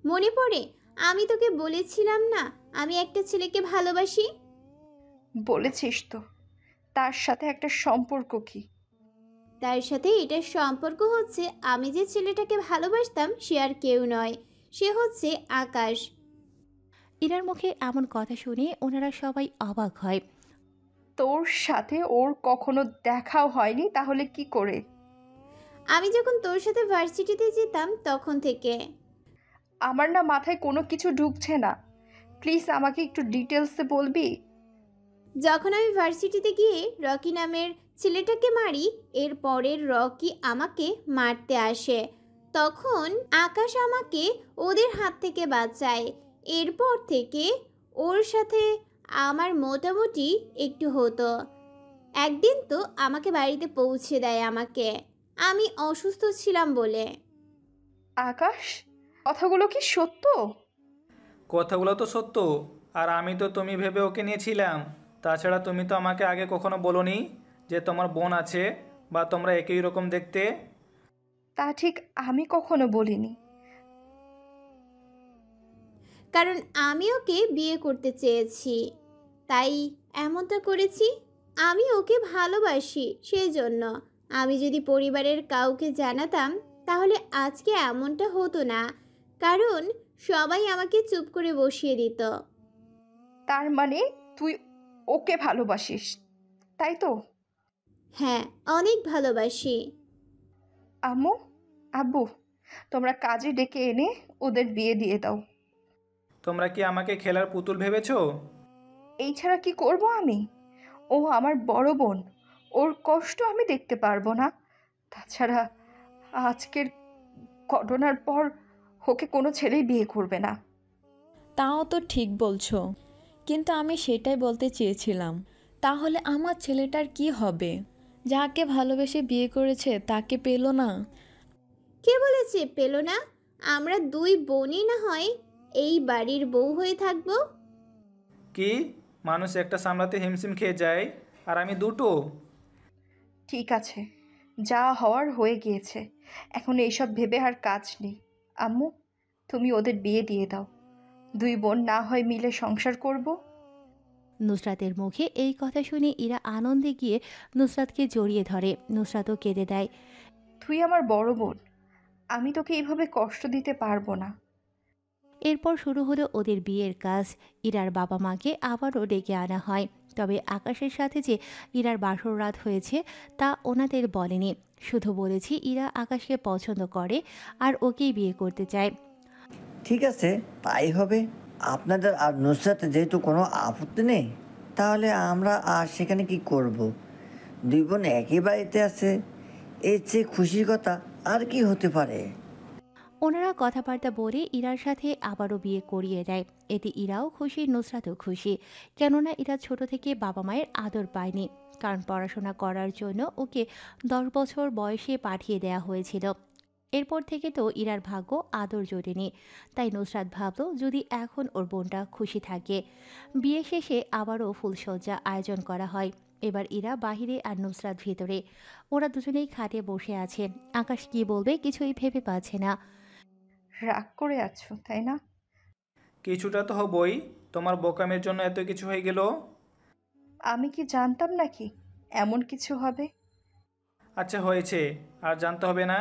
মনে পড়ে আমি তোকে বলেছিলাম না আমি একটা ছেলেকে ভালোবাসি? বলেছিস তো, তার সাথে একটা সম্পর্ক কি? তার সাথে এটার সম্পর্ক হচ্ছে আমি যে ছেলেটাকে ভালোবাসতাম সে আর কেউ নয়, সে হচ্ছে আকাশ। ইরার মুখে এমন কথা শুনে ওনারা সবাই অবাক হয়। তোর সাথে ওর কখনো দেখাও হয়নি, তাহলে কি করে? আমি যখন তোর সাথে ভার্সিটিতে যেতাম তখন থেকে। আমার না মাথায় কোনো কিছু ঢুকছে না, প্লিজ আমাকে একটু ডিটেলসে বলবি? যখন আমি ভার্সিটিতে গিয়ে রকি নামের ছেলেটাকে মারি, এর পরের রকি আমাকে মারতে আসে, তখন আকাশ আমাকে ওদের হাত থেকে বাঁচায়। এরপর থেকে ওর সাথে আমার মোটামুটি একটু হতো। একদিন তো আমাকে বাড়িতে পৌঁছে দেয় আমাকে, আমি অসুস্থ ছিলাম বলে। আকাশ, কথাগুলো কি সত্য? কথাগুলো তো সত্য, আর আমি তো তুমি ভেবে ওকে নিয়েছিলাম। তাছাড়া তুমি তো আমাকে আগে কখনো বলোনি যে তোমার বোন আছে বা তোমরা একই রকম দেখতে। তা ঠিক আমি কখনো বলিনি। কারণ আমি ওকে বিয়ে করতে চেয়েছি, তাই এমনটা করেছি। আমি ওকে ভালোবাসি, সেই জন্য। আমি যদি পরিবারের কাউকে জানাতাম তাহলে আজকে এমনটা হতো না, কারণ সবাই আমাকে চুপ করে বসিয়ে দিত। তার মানে তুই ওকে ভালোবাসিস, তাই তো? হ্যাঁ, অনেক ভালোবাসি। আম্মু, আব্বু, তোমরা কাজে ডেকে এনে ওদের বিয়ে দিয়ে দাও। তোমরা কি আমাকে খেলার পুতুল ভেবেছো? এই ছাড়া কি করব আমি? ও আমার বড় বোন, ওর কষ্ট আমি দেখতে পারবো না। তাছাড়া আজকের ঘটনার পর ওকে কোনো ছেলেই বিয়ে করবে না। তাও তো ঠিক বলছো, কিন্তু আমি সেটাই বলতে চেয়েছিলাম। তাহলে আমার ছেলেটার কি হবে? যাকে ভালোবেসে বিয়ে করেছে তাকে পেল না। কে বলেছে পেল না? আমরা দুই বোনই না হয় এই বাড়ির বউ হয়ে থাকবো। কি, মানুষ একটা সামলাতে হিমশিম খেয়ে যায়, আর আমি দুটো? ঠিক আছে, যা হওয়ার হয়ে গিয়েছে, এখন এইসব ভেবে আর কাজ নেই। আম্মু, তুমি ওদের বিয়ে দিয়ে দাও, দুই বোন না হয় মিলে সংসার করব। নুসরাতের মুখে এই কথা শুনে ইরা আনন্দে গিয়ে নুসরাতকে জড়িয়ে ধরে। নুসরাতও কেঁদে দেয়। তুই তুই আমার বড় বোন, আমি তোকে এইভাবে কষ্ট দিতে পারবো না। এরপর শুরু হলো ওদের বিয়ের কাজ। ইরার বাবা মাকে আবারও ডেকে আনা হয়, তবে আকাশের সাথে যে ইরার বাসর রাত হয়েছে তা ওনাদের বলেনি। শুধু বলেছি ইরা আকাশকে পছন্দ করে আর ওকেই বিয়ে করতে চায়। ঠিক আছে, তাই হবে। আপনাদের আর নুসরাতের যেহেতু কোনো আপত্তি নেই, তাহলে আমরা আর সেখানে কি করব? দুই বোন একই বাড়িতে আছে, এর চেয়ে খুশির কথা আর কি হতে পারে? ওনারা কথাবার্তা বলে ইরার সাথে আবারও বিয়ে করিয়ে দেয়। এতে ইরাও খুশি, নুসরাতও খুশি। কেননা ইরা ছোট থেকে বাবা মায়ের আদর পায়নি, কারণ পড়াশোনা করার জন্য ওকে 10 বছর বয়সে পাঠিয়ে দেয়া হয়েছিল। এরপর থেকে তো ইরার ভাগ্য আদর জোটেনি। তাই নুসরাত ভাবল যদি এখন ওর বোনটা খুশি থাকে। বিয়ে শেষে আবারও ফুলসজ্জা আয়োজন করা হয়। এবার ইরা বাহিরে আর নুসরাত ভিতরে। ওরা দুজনেই খাটে বসে আছে। আকাশ কি বলবে কিছুই ভেবে পাচ্ছে না। রাগ করে আছো তাই না? কিছুটা তো হবই, তোমার বোকামের জন্য এত কিছু হয়ে গেল। আমি কি জানতাম নাকি এমন কিছু হবে? আচ্ছা হয়েছে, আর জানতে হবে না।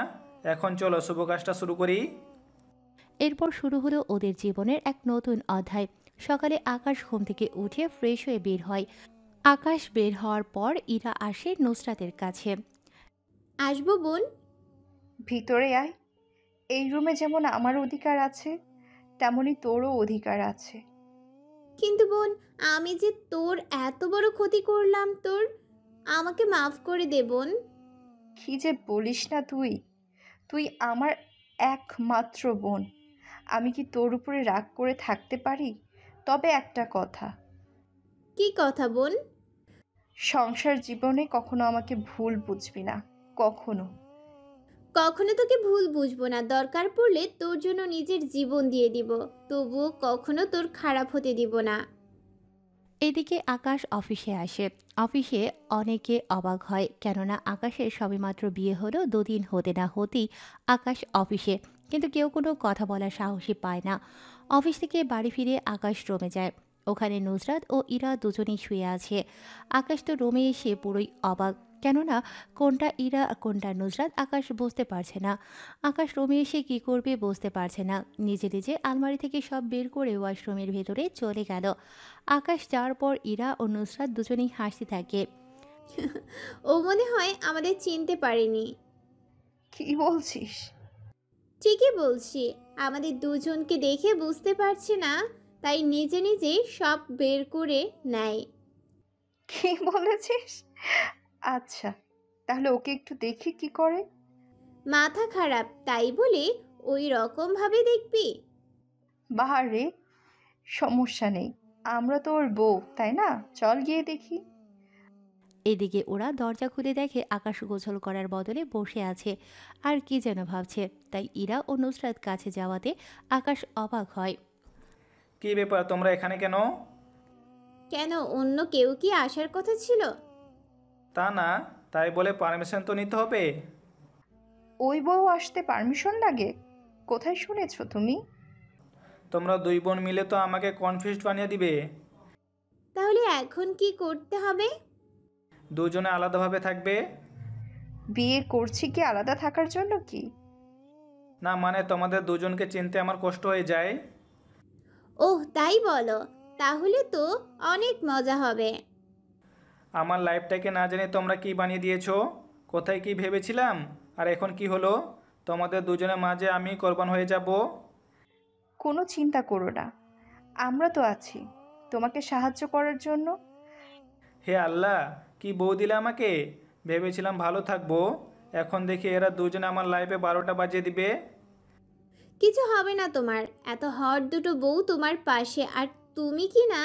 এখন চলো শুভ কাজটা শুরু করি। এরপর শুরু হলো ওদের জীবনের এক নতুন অধ্যায়। সকালে আকাশ ঘুম থেকে উঠে ফ্রেশ হয়ে বের হয়। আকাশ বের হওয়ার পর ইরা আসে নুসরাতের কাছে। আসবো বোন? ভিতরে আয়। এই রুমে যেমন আমার অধিকার আছে, তেমনি তোরও অধিকার আছে। কিন্তু বোন, আমি যে তোর এত বড় ক্ষতি করলাম তোর, আমাকে মাফ করে দে বোন। কি যে বলিস না তুই! তুই আমার একমাত্র বোন। আমি কি তোর উপরে রাগ করে থাকতে পারি? তবে একটা কথা। কি কথা বোন? সংসার জীবনে কখনো আমাকে ভুল বুঝবি না, কখনো। কখনো তোকে ভুল বুঝবো না, দরকার পড়লে তোর জন্য নিজের জীবন দিয়ে দিব, তবুও কখনো তোর খারাপ হতে দিব না। এদিকে আকাশ অফিসে আসে। অফিসে অনেকে অবাক হয়, কেননা আকাশের সবেমাত্র বিয়ে হলো, 2 দিন হতে না হতেই আকাশ অফিসে। কিন্তু কেউ কোনো কথা বলার সাহসই পায় না। অফিস থেকে বাড়ি ফিরে আকাশ রুমে যায়। ওখানে নুসরাত ও ইরা দুজনেই শুয়ে আছে। আকাশ তো রুমে এসে পুরোই অবাক, কেননা কোনটা ইরা কোনটা নুসরাত আকাশ বুঝতে পারছে না। আকাশ রুমে এসে কী করবে বুঝতে পারছে না। নিজে নিজে আলমারি থেকে সব বের করে ওয়াশরুমের ভেতরে চলে গেল। আকাশ যাওয়ার পর ইরা ও নুসরাত দুজনেই হাসতে থাকে। ও মনে হয় আমাদের চিনতে পারেনি। কি বলছিস? ঠিকই বলছি, আমাদের দুজনকে দেখে বুঝতে পারছে না, তাই নিজে নিজে সব বের করে নেয়। কি বলেছিস? আচ্ছা, তাহলে ওকে একটু দেখি কি করে। মাথা খারাপ তাই বলে ওই রকম ভাবে দেখবি? বাহারে, সমস্যা নেই, আমরা তো ওর বউ, তাই না? চল গিয়ে দেখি। এদিকে ওরা দরজা খুলে দেখে আকাশ গোসল করার বদলে বসে আছে আর কি যেন ভাবছে। তাই ইরা ও নুসরাত কাছে যাওয়াতে আকাশ অবাক হয়। কি ব্যাপার, তোমরা এখানে কেন? কেন, অন্য কেউ কি আসার কথা ছিল? তা না, তাই বলে পারমিশন তো নিতে হবে। ওই বউ আসতে পারমিশন লাগে? কোথায় শুনেছো তুমি? তোমরা 2 বোন মিলে তো আমাকে কনফিউজড বানিয়ে দিবে। তাহলে এখন কি করতে হবে? দুজনে আলাদাভাবে থাকবে। বিয়ে করছি কি আলাদা থাকার জন্য কি? না মানে তোমাদের দুজনকে চিনতে আমার কষ্ট হয়ে যায়। ওহ তাই বলো, তাহলে তো অনেক মজা হবে। আমার লাইফটাকে না জানি তোমরা কি বানিয়ে দিয়েছো, কোথায় কি ভেবেছিলাম, আর এখন কি হলো? তোমাদের দুজনের মাঝে আমি কোরবান হয়ে যাব। কোনো চিন্তা করো না, আমরা তো আছি তোমাকে সাহায্য করার জন্য। হে আল্লাহ, কি বউ দিলে আমাকে! ভেবেছিলাম ভালো থাকবো, এখন দেখি এরা দুজনে আমার লাইফে 12টা বাজিয়ে দিবে। কিছু হবে না তোমার, এত হট দুটো বউ তোমার পাশে, আর তুমি কি না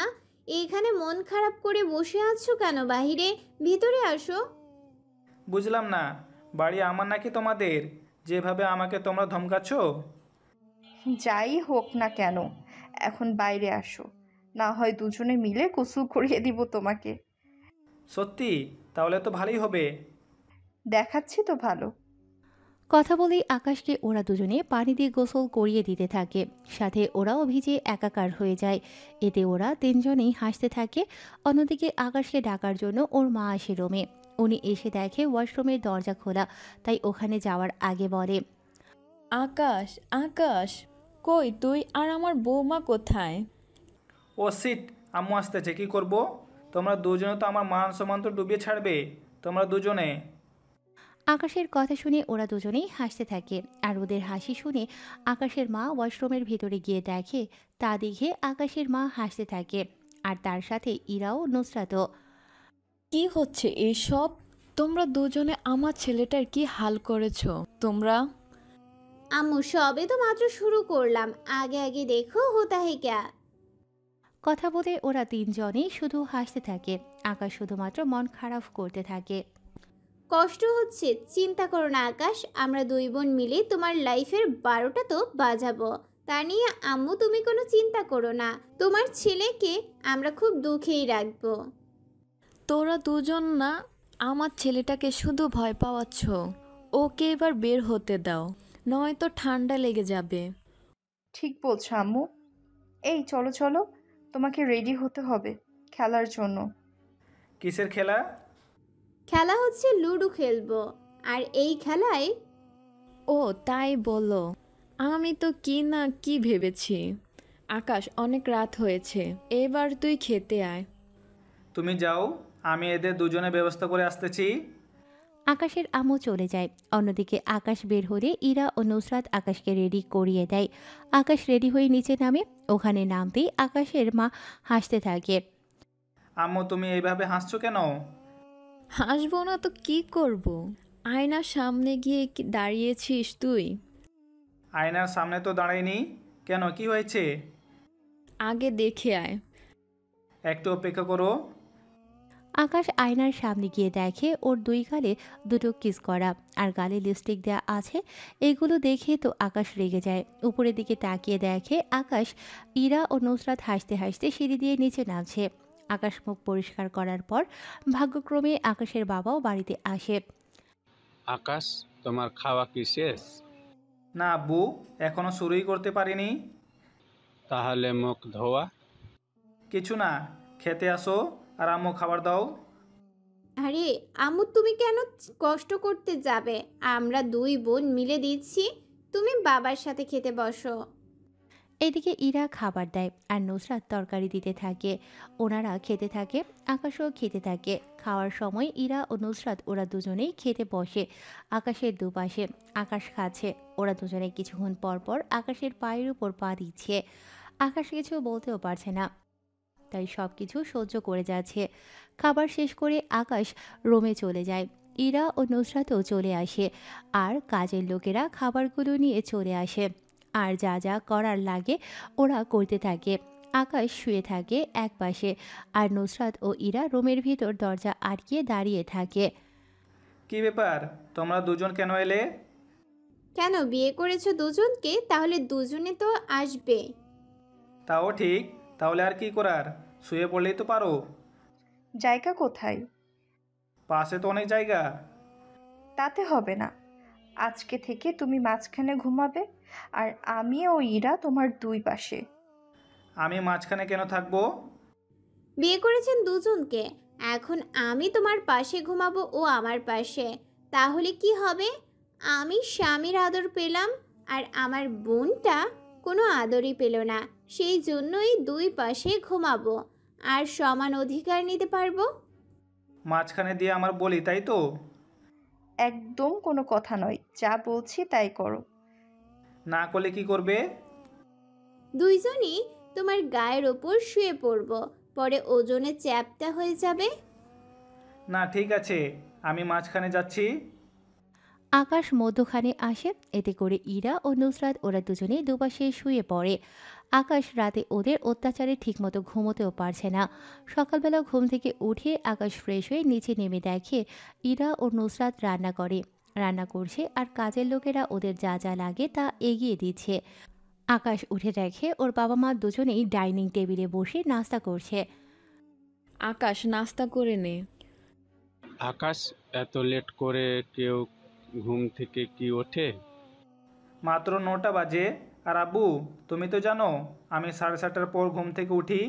এখানে মন খারাপ করে বসে আছো কেন? বাহিরে, ভিতরে আসো। বুঝলাম না, বাড়ি আমার নাকি তোমাদের, যেভাবে আমাকে তোমরা ধমকাচ্ছ? যাই হোক না কেন, এখন বাইরে আসো, না হয় দুজনে মিলে গোসল করিয়ে দিব তোমাকে। সত্যি? তাহলে তো ভালোই হবে। দেখাচ্ছি তো ভালো। কথা বলেই আকাশকে ওরা দুজনে পানি দিয়ে গোসল করিয়ে দিতে থাকে, সাথে ওরাও ভিজে একাকার হয়ে যায়। এতে ওরা 3জনেই হাসতে থাকে। অন্যদিকে আকাশকে ডাকার জন্য ওর মা আসে রুমে। উনি এসে দেখে ওয়াশরুমের দরজা খোলা, তাই ওখানে যাওয়ার আগে বলে, আকাশ, আকাশ, কই তুই আর আমার বৌমা কোথায়? ও সিট, আম্মু আসতেছে, কি করব? তোমরা দুজনে তো আমার মান সম্মান তো ডুবিয়ে ছাড়বে, তোমরা দুজনে। আকাশের কথা শুনে ওরা দুজনেই হাসতে থাকে, আর ওদের হাসি শুনে আকাশের মা ওয়াশরুমের ভিতরে গিয়ে দেখে, তা দেখে আকাশের মা হাসতে থাকে, আর তার সাথে ইরাও নুসরাতও। কি হচ্ছে এসব? তোমরা দুজনে আমার ছেলেটার কি হাল করেছো তোমরা? আম্মু সবে তো মাত্র শুরু করলাম, আগে আগে দেখো হোতা হে ক্যা। কথা বলে ওরা তিনজনেই শুধু হাসতে থাকে, আকাশ শুধুমাত্র মন খারাপ করতে থাকে। কষ্ট হচ্ছে, চিন্তা করো না আকাশ, আমরা দুই বোন মিলে তোমার লাইফের 12টা তো বাজাবো। তা নিয়ে আম্মু তুমি কোনো চিন্তা করো না, তোমার ছেলেকে আমরা খুব দুঃখেই রাখবো। তোরা দুজন না আমার ছেলেটাকে শুধু ভয় পাওয়াচ্ছ। ওকে এবার বের হতে দাও, নয়তো ঠান্ডা লেগে যাবে। ঠিক বলছো আম্মু। এই চলো চলো, তোমাকে রেডি হতে হবে খেলার জন্য। কিসের খেলা? খেলা হচ্ছে লুডো খেলবো, আর এই খেলায়। ও তাই বলো, আমি তো কি না কি ভেবেছি। আকাশ, অনেক রাত হয়েছে, এবার তুই খেতে আয়। তুমি যাও, আমি এদের দুজনে ব্যবস্থা করে আসতেছি। আকাশের আম্মু চলে যায়। অন্যদিকে আকাশ বের হলে ইরা ও নুসরাত আকাশকে রেডি করিয়ে দেয়। আকাশ রেডি হয়ে নিচে নামে। ওখানে নামতেই আকাশের মা হাসতে থাকে। আম্মু, তুমি এইভাবে হাসছো কেন? হাসবো না তো কি করব? আয়নার সামনে গিয়ে কি দাঁড়িয়েছিস তুই? আয়নার সামনে তো দাঁড়াইনি, কেন, কি হয়েছে? আগে দেখে আয়। একটু অপেক্ষা করো। আকাশ আয়নার সামনে গিয়ে দেখে ওর দুই গালে দুটো কিস করা, আর গালে লিপস্টিক দেওয়া আছে। এগুলো দেখে তো আকাশ রেগে যায়। উপরের দিকে তাকিয়ে দেখে আকাশ ইরা ও নুসরাত হাসতে হাসতে সিঁড়ি দিয়ে নিচে নামছে। আকাশ মুখ পরিষ্কার করার পর ভাগ্যক্রমে আকাশের বাবাও বাড়িতে আসে। আকাশ, তোমার খাওয়া কি শেষ? না আব্বু, এখনো শুরুই করতে পারিনি। তাহলে মুখ ধোয়া। কিছু না, খেতে আসো আর আম্মু খাবার দাও। আরে আম্মু, তুমি কেন কষ্ট করতে যাবে? আমরা দুই বোন মিলে দিচ্ছি, তুমি বাবার সাথে খেতে বসো। এদিকে ইরা খাবার দেয় আর নুসরাত তরকারি দিতে থাকে। ওনারা খেতে থাকে, আকাশও খেতে থাকে। খাওয়ার সময় ইরা ও নুসরাত ওরা দুজনেই খেতে বসে আকাশের দুপাশে। আকাশ খাচ্ছে, ওরা দুজনে কিছুক্ষণ পর পর আকাশের পায়ের উপর পা দিচ্ছে। আকাশ কিছু বলতেও পারছে না, তাই সব কিছু সহ্য করে যাচ্ছে। খাবার শেষ করে আকাশ রুমে চলে যায়। ইরা ও নুসরাতও চলে আসে, আর কাজের লোকেরা খাবারগুলো নিয়ে চলে আসে। আর যা যা করার লাগে ওরা করতে থাকে। আকাশ শুয়ে থাকে এক পাশে, আর নুসরাত ও ইরা রুমের ভিতর দরজা আটকিয়ে দাঁড়িয়ে থাকে। কি ব্যাপার, তোমরা দুজন কেন এলে? কেন বিয়ে করেছো দুজনকে? তাহলে দুজনে তো আসবে। তাও ঠিক, তাহলে আর কি করার, শুয়ে পড়লেই তো পারো। জায়গা কোথায়? পাশে তো অনেক জায়গা। তাতে হবে না, আজকে থেকে তুমি মাঝখানে ঘুমাবে, আর আমি ও ইরা তোমার দুই পাশে। আমি মাঝখানে কেন থাকবো? বিয়ে করেছেন দুজনকে, এখন আমি তোমার পাশে ঘুমাবো, ও আমার পাশে। তাহলে কি হবে? আমি স্বামীর আদর পেলাম, আর আমার বোনটা কোনো আদরই পেল না। সেই জন্যই দুই পাশে ঘুমাবো, আর সমান অধিকার নিতে পারবো। মাঝখানে দিয়ে আমার বলি, তাই তো? একদম কোনো কথা নয়, যা বলছি তাই করো। না করলে কি করবে? দুইজনই তোমার গায়ের ওপর শুয়ে পড়বো, পরে ওজনে চ্যাপ্টা হয়ে যাবে। না ঠিক আছে, আমি মাঝখানে যাচ্ছি। আকাশ মধ্যখানে আসে। এতে করে ইরা ও নুসরাত ওরা দুজনেই দুপাশে শুয়ে পড়ে। আকাশ রাতে ওদের অত্যাচারে ঠিকমতো ঘুমোতেও পারছে না। সকালবেলা ঘুম থেকে উঠে আকাশ ফ্রেশ হয়ে নিচে নেমে দেখে ইরা ও নুসরাত রান্না করছে, আর কাজের লোকেরা ওদের যা যা লাগে তা এগিয়ে দিচ্ছে। আকাশ উঠে দেখে ওর বাবা মা দুজনেই ডাইনিং টেবিলে বসে নাস্তা করছে। আকাশ, নাস্তা করে নে। আকাশ, এত লেট করে কেউ ঘুম থেকে কি ওঠে? মাত্র 9টা বাজে। আর আব্বু, তুমি তো জানো আমি 7:30টার পর ঘুম থেকে উঠি,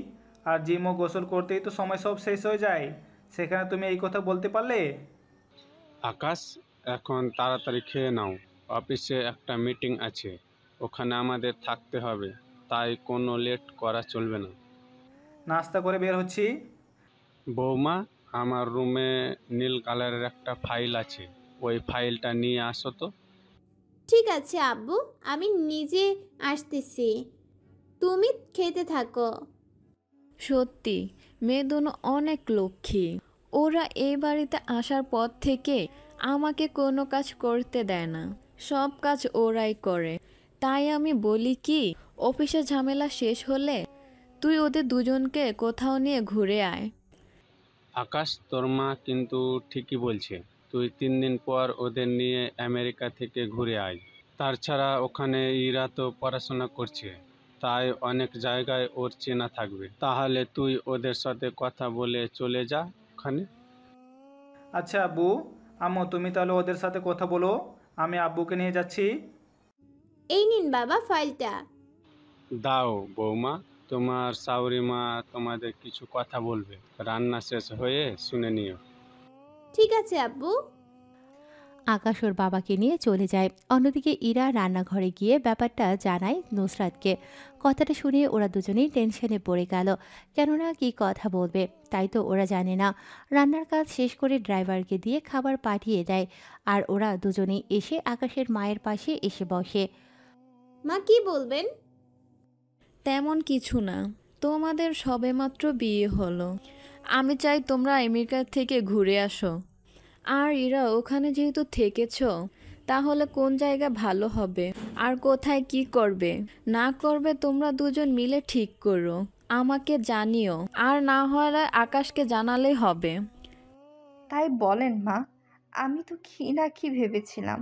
আর জিম ও গোসল করতেই তো সময় সব শেষ হয়ে যায়। সেখানে তুমি এই কথা বলতে পারলে? আকাশ, এখন তাড়াতাড়ি খেয়ে নাও, অফিসে একটা মিটিং আছে, ওখানে আমাদের থাকতে হবে, তাই কোনো লেট করা চলবে না। নাস্তা করে বের হচ্ছি। বৌমা, আমার রুমে নীল কালারের একটা ফাইল আছে, ওই ফাইলটা নিয়ে আসো তো। ঠিক আছে আব্বু, আমি নিজে আসতেছি, তুমি খেতে থাকো। সত্যি মেয়ে দুনো অনেক লক্ষ্মী। ওরা এই বাড়িতে আসার পর থেকে আমাকে কোনো কাজ করতে দেয় না, সব কাজ ওরাই করে। তাই আমি বলি কি, অফিসের ঝামেলা শেষ হলে তুই ওদের দুজনকে কোথাও নিয়ে ঘুরে আয়। আকাশ, তোর মা কিন্তু ঠিকই বলছে, তুই 3 দিন পর ওদের নিয়ে আমেরিকা থেকে ঘুরে আয়। তাছাড়া ওখানে ইরা তো পড়াশোনা করছে, তাই অনেক জায়গায় ওর চেনা থাকবে। তাহলে তুই ওদের সাথে কথা বলে চলে যা ওখানে। আচ্ছা আব্বু, আম্মু তুমি তাহলে ওদের সাথে কথা বলো, আমি আব্বুকে নিয়ে যাচ্ছি। এই নিন বাবা ফাইলটা। দাও বৌমা, তোমার শাশুড়ি মা তোমাদের কিছু কথা বলবে, রান্না শেষ হয়ে শুনে নিও। ঠিক আছে আব্বু। আকাশ ওর বাবাকে নিয়ে চলে যায়। অন্যদিকে ইরা রান্নাঘরে গিয়ে ব্যাপারটা জানায় নুসরাতকে। কথাটা শুনে ওরা দুজনেই টেনশনে পড়ে গেল, কেননা কি কথা বলবে তাই তো ওরা জানে না। রান্নার কাজ শেষ করে ড্রাইভারকে দিয়ে খাবার পাঠিয়ে দেয়, আর ওরা দুজনেই এসে আকাশের মায়ের পাশে এসে বসে। মা কি বলবেন? তেমন কিছু না, তোমাদের সবেমাত্র বিয়ে হলো, আমি চাই তোমরা আমেরিকা থেকে ঘুরে আসো। আর এরা ওখানে যেহেতু থেকেছ, তাহলে কোন জায়গা ভালো হবে আর কোথায় কি করবে না করবে তোমরা দুজন মিলে ঠিক করো, আমাকে জানিও, আর না হলে আকাশকে জানালেই হবে। তাই বলেন মা, আমি তো কি না কি ভেবেছিলাম।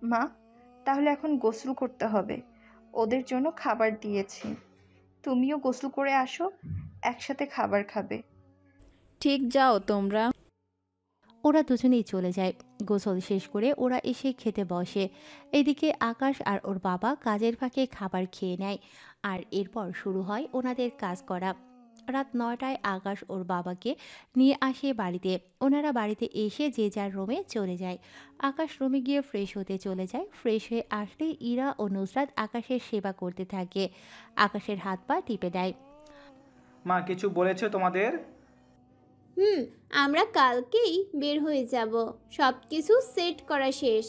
মা, তাহলে এখন গোসল করতে হবে, ওদের জন্য খাবার দিয়েছি, তুমিও গোসল করে আসো, একসাথে খাবার খাবে। ঠিক, যাও তোমরা। ওরা দুজনেই চলে যায়। গোসল শেষ করে ওরা এসে খেতে বসে। এদিকে আকাশ আর ওর বাবা কাজের ফাঁকে খাবার খেয়ে নেয়, আর এরপর শুরু হয় ওনাদের কাজ করা। রাত 9টায় আকাশ ওর বাবাকে নিয়ে আসে বাড়িতে। ওনারা বাড়িতে এসে যে যার রুমে চলে যায়। আকাশ রুমে গিয়ে ফ্রেশ হতে চলে যায়। ফ্রেশ হয়ে আসলে ইরা ও নুসরাত আকাশের সেবা করতে থাকে, আকাশের হাত পা টিপে দেয়। মা কিছু বলেছে তোমাদের? আমরা কালকেই বের হয়ে যাব, সব কিছু সেট করা শেষ।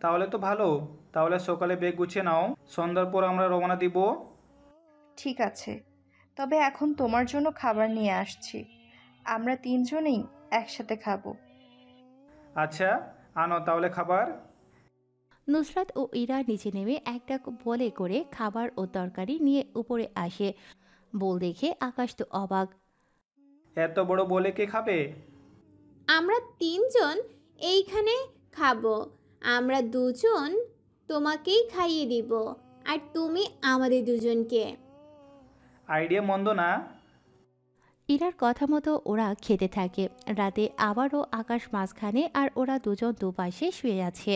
তাহলে তো ভালো, তাহলে সকালে ব্যাগ গুছিয়ে নাও, সন্ধ্যার পর আমরা রওনা দিব। ঠিক আছে, তবে এখন তোমার জন্য খাবার নিয়ে আসছি, আমরা তিনজনেই একসাথে খাবো। আচ্ছা, আনো তাহলে খাবার। নুসরাত ও ইরা নিচে নেমে একটা বলে করে খাবার ও তরকারি নিয়ে উপরে আসে। বল দেখে আকাশ তো অবাক। এত বড় বলে কে খাবে? আমরা তিনজন এইখানে খাবো, আমরা দুজন তোমাকেই খাইয়ে দিব, আর তুমি আমাদের দুজনকে। আইডিয়া মন্দ না। ইরার কথা মতো ওরা খেতে থাকে। রাতে আবারও আকাশ মাঝখানে আর ওরা দুজন দুপাশে শুয়ে আছে।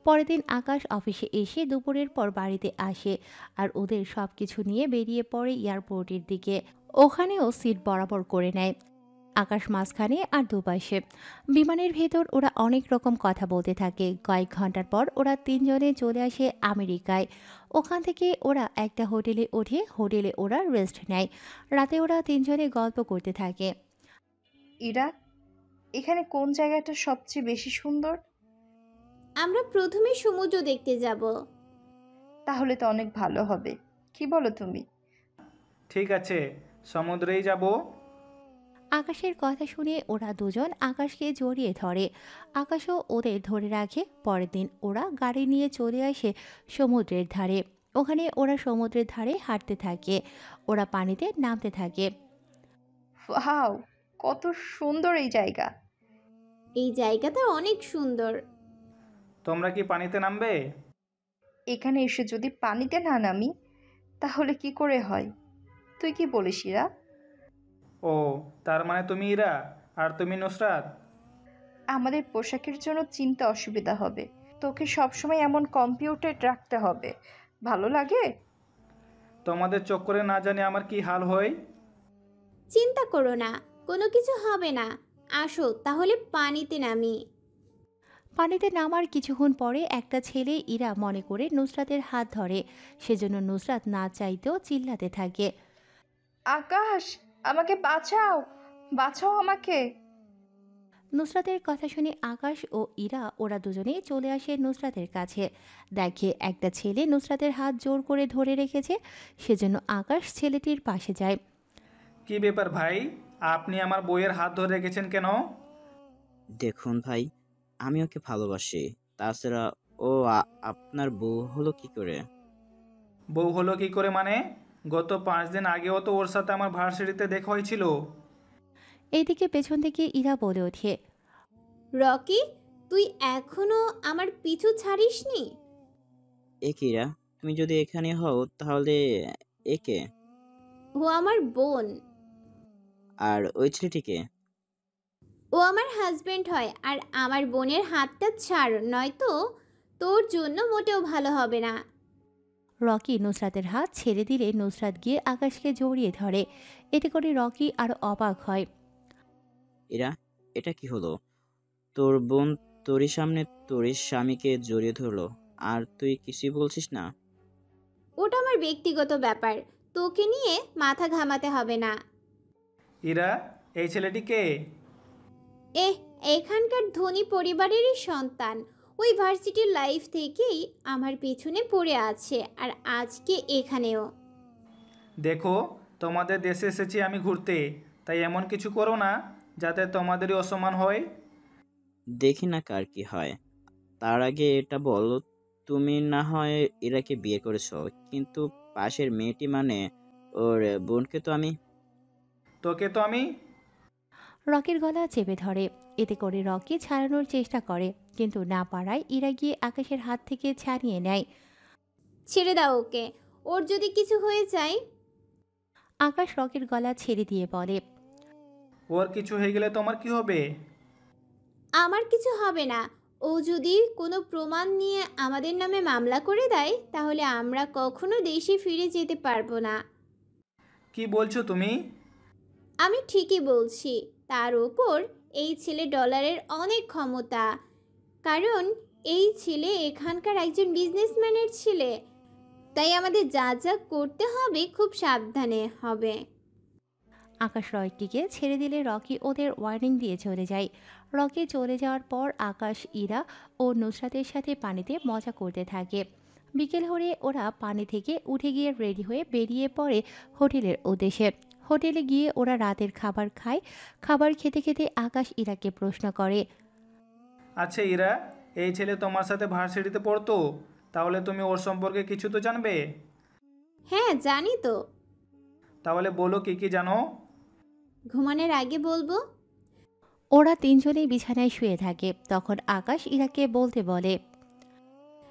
পরের দিন আকাশ অফিসে এসে দুপুরের পর বাড়িতে আসে, আর ওদের সব কিছু নিয়ে বেরিয়ে পড়ে এয়ারপোর্টের দিকে। ওখানেও সিট বরাবর করে নেয়, আকাশ মাঝখানে আর দুপাশে। বিমানের ভেতর ওরা অনেক রকম কথা বলতে থাকে। কয়েক ঘন্টার পর ওরা তিনজনে চলে আসে আমেরিকায়। ওখান থেকে ওরা একটা হোটেলে ওঠে, হোটেলে ওরা রেস্ট নেয়। রাতে ওরা তিনজনে গল্প করতে থাকে। ইরা, এখানে কোন জায়গাটা সবচেয়ে বেশি সুন্দর? আমরা প্রথমে সমুদ্র দেখতে যাব। তাহলে তো অনেক ভালো হবে, কি বলো তুমি? ঠিক আছে, সমুদ্রেই যাব। আকাশের কথা শুনে ওরা দুজন আকাশকে জড়িয়ে ধরে। আকাশও ওদের ধরে রাখে। পরের দিন ওরা গাড়ি নিয়ে চলে আসে সমুদ্রের ধারে। ওখানে ওরা সমুদ্রের ধারে হাঁটতে থাকে, ওরা পানিতে নামতে থাকে। ওয়াও, কত সুন্দর এই জায়গা! এই জায়গাটা অনেক সুন্দর। তোমরা কি পানিতে নামবে? এখানে এসে যদি পানিতে না নামি তাহলে কি করে হয়? তুই কি বলিস ইরা? ও, তার মানে তুমি ইরা আর তুমি নুসরাত? আমাদের পোশাকের জন্য চিনতে অসুবিধা হবে, তোকে সবসময় এমন কম্পিউটার রাখতে হবে, ভালো লাগে? তোমাদের চক্করে না জানি আমার কি হাল হয়। চিন্তা করো না, কোনো কিছু হবে না, আসো তাহলে পানিতে নামি। পানিতে নামার কিছুক্ষণ পরে একটা ছেলে ইরা মনে করে নুসরাতের হাত ধরে, সেজন্য নুসরাত না চাইতেও চিল্লাতে থাকে। আকাশ, আমাকে বাঁচাও, বাঁচাও আমাকে। নুসরাতের কথা শুনে আকাশ ও ইরা ওরা দুজনেই চলে আসে নুসরাতের কাছে। দেখে একটা ছেলে নুসরাতের হাত জোর করে ধরে রেখেছে, সেজন্য আকাশ ছেলেটির পাশে যায়। কি ব্যাপার ভাই, আপনি আমার বউয়ের হাত ধরে রেখেছেন কেন? দেখুন ভাই, আমি ওকে ভালোবাসি। তাছাড়া ও আপনার বউ হলো কি করে? বউ হলো কি করে মানে? গত 5 দিন আগেও তো ওর সাথে আমার ভার্সিটিতে দেখা হয়েছিল। এইদিকে পেছন থেকে ইরা বলে ওঠে, রকি, তুই এখনো আমার পিছু ছাড়িসনি? এ কিরা, তুমি যদি এখানে হও তাহলে একে ও আমার বোন। আর ওই ছেলেটিকে? ও আমার হাজবেন্ড হয়। আর আমার বোনের হাতটা ছাড়, নয়তো তোর জন্য মোটেও ভালো হবে না। রকি নুসরাতের হাত ছেড়ে দিলে নুসরাত গিয়ে আকাশকে জড়িয়ে ধরে। এতে করে রকি আরো অবাক হয়। এরা, এটা কি হলো? তোর বোন তোরই সামনে তোর স্বামীকে জড়িয়ে ধরলো, আর তুই কিছুই বলছিস না? ওটা আমার ব্যক্তিগত ব্যাপার, তোকে নিয়ে মাথা ঘামাতে হবে না। ইরা, এই ছেলেটি কে? এখানকার ধনী পরিবারেরই সন্তান। ওই ভার্সিটির লাইফ থেকেই আমার পেছনে পড়ে আছে, আর আজকে এখানেও। দেখো, তোমাদের দেশে এসেছি আমি ঘুরতে, তাই এমন কিছু করো না যাতে তোমাদেরই অসম্মান হয়। দেখি না কার কি হয়। তার আগে এটা বল, তুমি না হয় ইরাকে বিয়ে করেছো, কিন্তু পাশের মেয়েটি মানে ওর বোনকে তো আমি। তোকে তো আমি। রকির গলা চেপে ধরে। এতে করে রকি ছাড়ানোর চেষ্টা করে, কিন্তু না পারায় ইরা গিয়ে আকাশের হাত থেকে ছাড়িয়ে নেয়। ছেড়ে দাও ওকে, ওর যদি কিছু হয়ে যায়। আকাশ রকির গলা ছেড়ে দিয়ে বলে, ওর কিছু হয়ে গেলে তোমার কি হবে? আমার কিছু হবে না। ও যদি কোনো প্রমাণ নিয়ে আমাদের নামে মামলা করে দেয়, তাহলে আমরা কখনো দেশে ফিরে যেতে পারবো না। কি বলছো তুমি? আমি ঠিকই বলছি। তার ওপর এই ছেলে ডলারের অনেক ক্ষমতা, কারণ এই ছেলে এখানকার একজন বিজনেসম্যানের ছেলে। তাই আমাদের যা যা করতে হবে খুব সাবধানে হবে। আকাশ রকিকে ছেড়ে দিলে রকি ওদের ওয়ার্নিং দিয়ে চলে যায়। রকি চলে যাওয়ার পর আকাশ, ইরা ও নুসরাতের সাথে পানিতে মজা করতে থাকে। বিকেল হলে ওরা পানি থেকে উঠে গিয়ে রেডি হয়ে বেরিয়ে পড়ে হোটেলের উদ্দেশ্যে। হোটেলে গিয়ে ওরা রাতের খাবার খায়। খাবার খেতে খেতে আকাশ ইরাকে প্রশ্ন করে, আচ্ছা ইরা, এই ছেলে তোমার সাথে ভার্সিটিতে পড়তো, তাহলে তুমি ওর সম্পর্কে কিছু তো জানবে? হ্যাঁ, জানি তো। তাহলে বলো কি কি জানো? ঘুমানোর আগে বলবো। ওরা তিনজনেই বিছানায় শুয়ে থাকে। তখন আকাশ ইরাকে বলতে বলে,